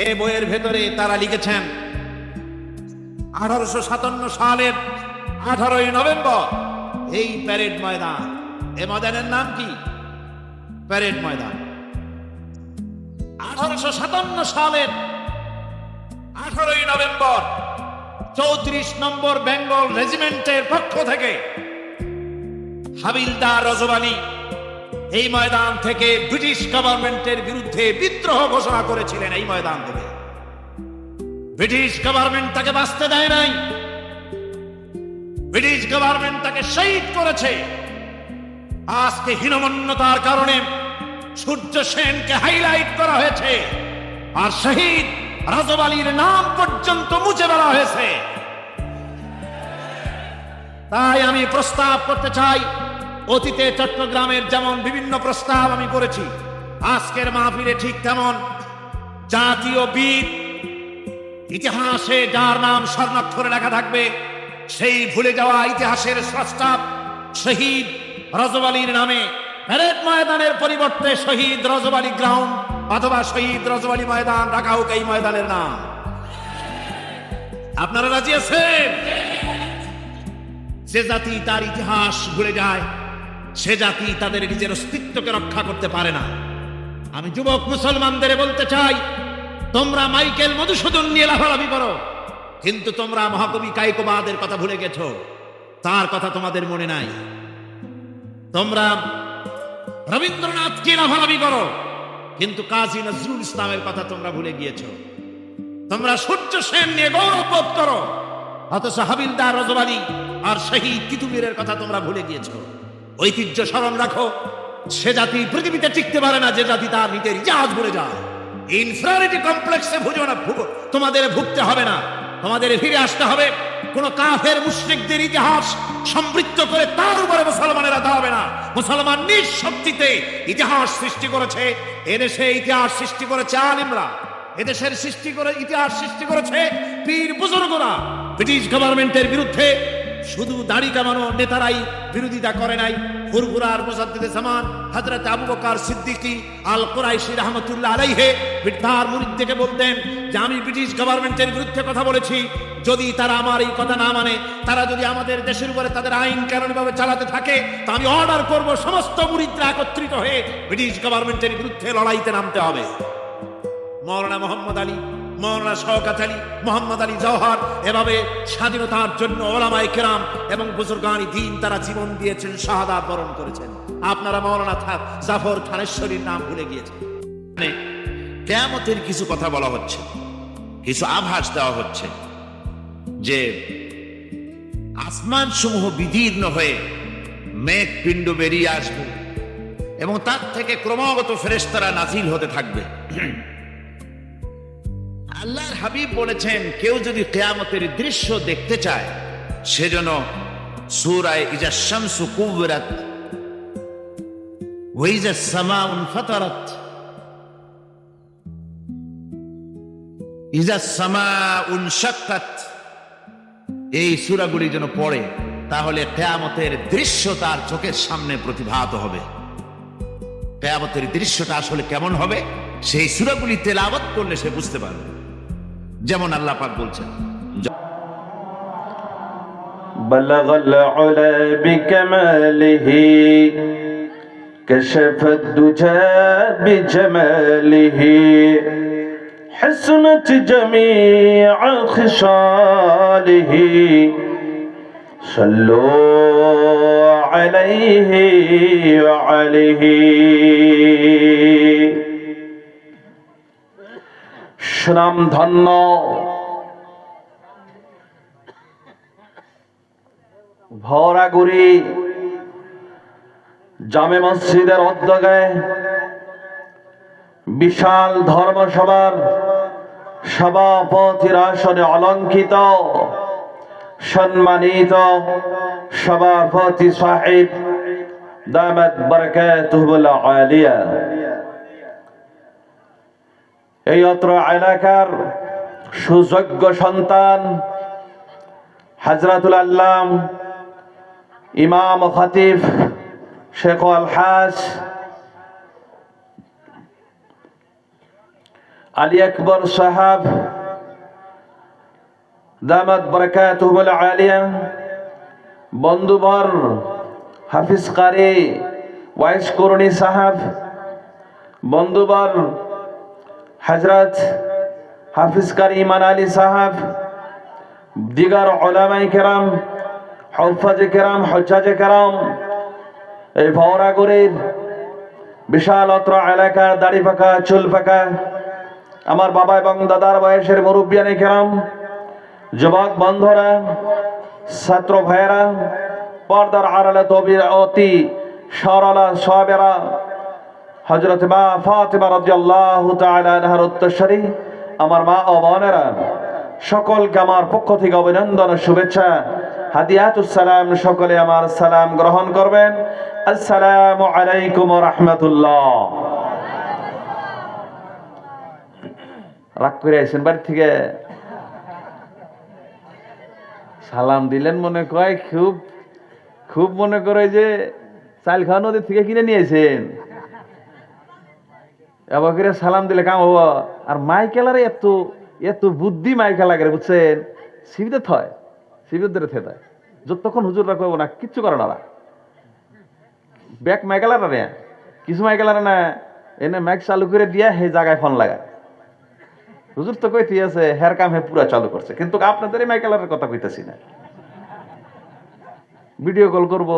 এই বইয়ের ভেতরে তারা লিখেছেন 1857 সালের 18ই নভেম্বর এই প্যারেড ময়দান, এই ময়দানের নাম কি? প্যারেড ময়দান। 1857 সালের 18ই নভেম্বর 34 নম্বর বেঙ্গল রেজিমেন্টের পক্ষ থেকে হাবিলদার রজব আলী এই ময়দান থেকে ব্রিটিশ গভর্নমেন্টের বিরুদ্ধে বিদ্রোহ ঘোষণা করেছিলেন। এই ময়দান থেকে ব্রিটিশ গভর্নমেন্ট তাকে বাঁচতে দেয় নাই, ব্রিটিশ গভর্নমেন্ট তাকে শহীদ করেছে। আজকে হীনমন্যতার কারণে সূর্য সেনকে হাইলাইট করা হয়েছে আর শহীদ রজব আলীর নাম পর্যন্ত মুছে ফেলা হয়েছে। তাই আমি প্রস্তাব করতে চাই, অতীতে চট্টগ্রামের যেমন বিভিন্ন প্রস্তাব আমি করেছি, আজকের মাহফিলে ঠিক তেমন জাতীয় বীর ইতিহাসে যার নাম স্বর্ণাক্ষরে লেখা থাকবে, সেই ভুলে যাওয়া ইতিহাসের স্রষ্টা শহীদ রজব আলীর নামে প্যারেড ময়দানের পরিবর্তে শহীদ রজব আলী গ্রাউন্ড অথবা শহীদ রজব আলী ময়দান রাখা হোক এই ময়দানের নাম। আপনারা রাজি আছেন? যে জাতি তার ইতিহাস ভুলে যায়, সে জাতি তাদের নিজের অস্তিত্বকে রক্ষা করতে পারে না। আমি যুবক মুসলমানদের বলতে চাই, তোমরা মাইকেল মধুসূদন নিয়ে লাফালাফি করো, কিন্তু তোমরা মহাকবি কায়কোবাদের কথা ভুলে গেছো, তার কথা তোমাদের মনে নাই। তোমরা রবীন্দ্রনাথকে লাফালাফি করো, কিন্তু কাজী নজরুল ইসলামের কথা তোমরা ভুলে গিয়েছো। তোমরা সূর্য সেন নিয়ে গৌরব বোধ করো, অথচ হাবিলদার রজব আলী আর শহীদ তিতুমিরের কথা তোমরা ভুলে গিয়েছো। ঐতিহ্য স্মরণ রাখো। সে জাতি পৃথিবীতে টিকতে পারে না যে জাতি তার নিজের ইতিহাস ভুলে যায়। ইনফিরিয়রিটি কমপ্লেক্সে ভুজো না, তোমাদের ভুগতে হবে না। তোমাদের ফিরে আসতে হবে কোন কাফের মুশরিকদের ইতিহাস সমৃদ্ধ করে তার উপরে মুসলমানেরা দাঁড়াবে না। মুসলমান নিজ শক্তিতে ইতিহাস সৃষ্টি করেছে। এদেশে ইতিহাস সৃষ্টি করেছে আলিমরা, এদেশের ইতিহাস সৃষ্টি করেছে পীর বুজুর্গরা। ব্রিটিশ গভর্নমেন্টের বিরুদ্ধে শুধু দাড়ি কামানো নেতারাই বিরোধিতা করে নাই। ফুরফুরার মুজাদ্দিদে জামান হযরত আবু বকর সিদ্দিকী আল কুরাইশি রাহমাতুল্লাহ আলাইহি তার মুরিদদেরকে বলতেন যে আমি ব্রিটিশ গভর্নমেন্টের বিরুদ্ধে কথা বলেছি, যদি তারা আমার এই কথা না মানে, তারা যদি আমাদের দেশের উপরে তাদের আইন কানুনভাবে চালাতে থাকে, তা আমি অর্ডার করব সমস্ত মুরিদরা একত্রিত হয়ে ব্রিটিশ গভর্নমেন্টের বিরুদ্ধে লড়াইতে নামতে হবে। মাওলানা মোহাম্মদ আলী, মাওলানা শওকত আলী, মোহাম্মদ আলী জওহর এভাবে স্বাধীনতার জন্য ওলামায়ে কেরাম এবং বুজুর্গান দ্বীন তারা জীবন দিয়েছেন, শাহাদাত বরণ করেছেন। আপনারা মাওলানা জাফর থানেশ্বরীর নাম ভুলে গিয়েছেন। কিয়ামতের কিছু কথা বলা হচ্ছে, কিছু আভাস দেওয়া হচ্ছে যে আসমান সমূহ বিদীর্ণ হয়ে মেঘ পিণ্ড বেরিয়ে আসবে এবং তার থেকে ক্রমাগত ফেরেশতারা নাজিল হতে থাকবে। আল্লাহর হাবিব বলেছেন, কেউ যদি কিয়ামতের দৃশ্য দেখতে চায় সেজন্য সূরা ইজা শামসু কুবিরাত ওয়া ইজা সামাউ ফাতারাত ইজা সামাউ শাক্কাত, এই সূরাগুলি যেন পড়ে, তাহলে কিয়ামতের দৃশ্য তার চোখের সামনে প্রতিভাত হবে। কিয়ামতের দৃশ্যটা আসলে কেমন হবে সেই সূরাগুলি তেলাওয়াত করলে সে বুঝতে পারবে। যেমন আল্লাহ পাক বলছেন, بلغ العلا بكماله كشف الدجى بجماله حسنت جميع خصاله صلوا عليه وعليه সুনাম ধন্য ভরাগুড়ি জামে মসজিদের উদ্যোগে বিশাল ধর্মসভার সভাপতির আসনে অলঙ্কিত সম্মানিত সভাপতি সাহেব দামাত বারাকাতুহুল আলিয়া, এই অত্র এলাকার সুযোগ্য সন্তান হযরতুল আল্লাম ইমাম খতিব শেখ আলহাজ আলী আকবর সাহাব দামাত বারাকাতুহুল আলিয়া, বন্ধুবর হাফিজ কারি ওয়াইস করুণী সাহাব, বন্ধুবর হযরত হাফিজ কারি ইমান আলী সাহাব, দিগার উলামায়ে কেরাম, হুফাজে কেরাম, হুজ্জাজে কেরাম, এই ভওরাগুড়ির বিশাল অত্র এলাকার দাড়ি পাকা চুল পাকা আমার বাবা এবং দাদার বয়সের মুরব্বিয়ানে কেরাম, যুবক বন্ধুরা, ছাত্র ভাইয়েরা, পর্দার আড়ালে তবির অতি সরলা সাবেরা হযরত মা ফাতেমা রাদিয়াল্লাহু তাআলা আনহার উত্তরসূরি আমার মা ও বোনেরা, সকলকে আমার পক্ষ থেকে অভিনন্দন ও শুভেচ্ছা হাদিয়াতুস সালাম। সকলে আমার সালাম গ্রহণ করবেন। আসসালামু আলাইকুম ওয়া রাহমাতুল্লাহ। রাগ করে আইছেন বাড়ি থেকে? সালাম দিলেন মনে কয় খুব খুব মনে করে যে চাল খাওয়া নদীর থেকে কিনে নিয়েছেন, এবার করে সালাম দিলে কাম হবো। আর মাইকেলারে এত এত বুদ্ধি মাইকেলাগে বুঝছেন, শিবিতে থয় শিবির ধরে থে দেয় যতক্ষণ হুজুররা করবো না কিচ্ছু করে না। ব্যাক মাইকেলার রে কিছু মাইকেলার না এনে মাইক চালু করে দিয়া সেই জায়গায় ফোন লাগায়। হুজুর তো কইতে আছে হের কাম হে পুরা চালু করছে, কিন্তু আপনাদের এই মাইকেলারের কথা কইতেছি না। ভিডিও কল করব,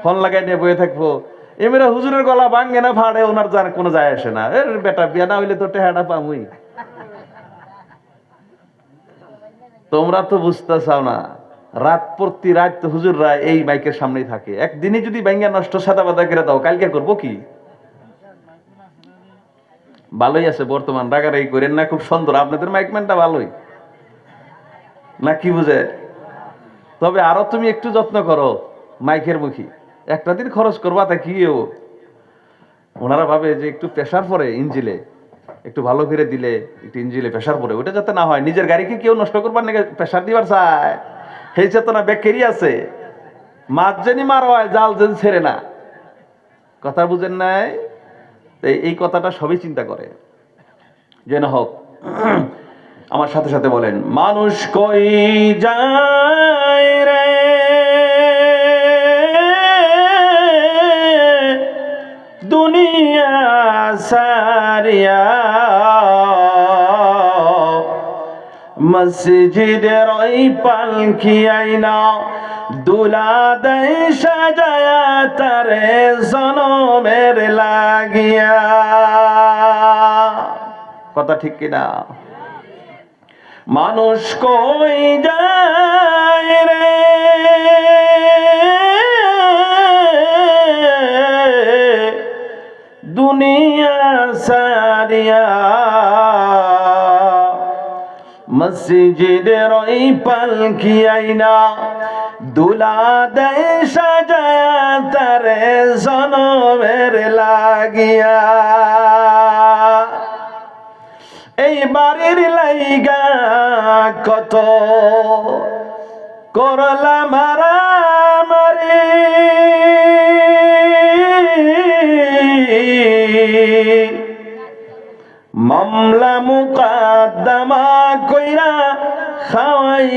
ফোন লাগাই নিয়ে বয়ে থাকবো, এমনি হুজুরের গলা ভাঙে না ফাড়ে, ওনার যার কোনো যায় আসে না। এর বেটা বিয়া না হইলে তো টেহাটা পামুই। তোমরা তো বুঝতে চাও না, রাত প্রতি রাত তো হুজুররা এই মাইকের সামনেই থাকে। একদিনই যদি ভাঙ্গা নষ্ট সাদা বাদা করে দাও, কালকে করবো কি? ভালোই আছে বর্তমান, রাগারাগি করেন না, খুব সুন্দর আপনাদের মাইকম্যানটা ভালোই না, কি বুঝে? তবে আরো তুমি একটু যত্ন করো মাইকের মুখী, একটা দিন খরচ করবা তা কি ওনারা ভাবে যে একটু প্রেশার পরে ইঞ্জিলে, একটু ভালো করে দিলে একটু ইঞ্জিলে প্রেশার পরে, ওটা যাতে না হয়। নিজের গাড়িকে কেউ নষ্ট করবার নাকি প্রেশার দিবার চায়, সেই চেতনা ব্যাকেরই আছে। মাছ জানি মার হয়, জাল যেন ছেড়ে না, কথা বুঝেন নাই? এই কথাটা সবই চিন্তা করে যেন হোক। আমার সাথে সাথে বলেন, মানুষ কই যায় রে দুনিয়া সারিয়া, মসজিদের ওই পালকি আইনা দুলা দেয় সাজায়া তারে জনমের লাগিয়া। কথা ঠিক কিনা? মানুষ কই যায় রে দুনিয়া সারিয়া, মসজিদের ওই পালকি আইনা দুলা দেয় সাজায়া তারে জনমের লাগিয়া। এই বাড়ির লাইগা কত করলা মারামারি, মামলা মুকাদ্দামা কইরা খাওয়াই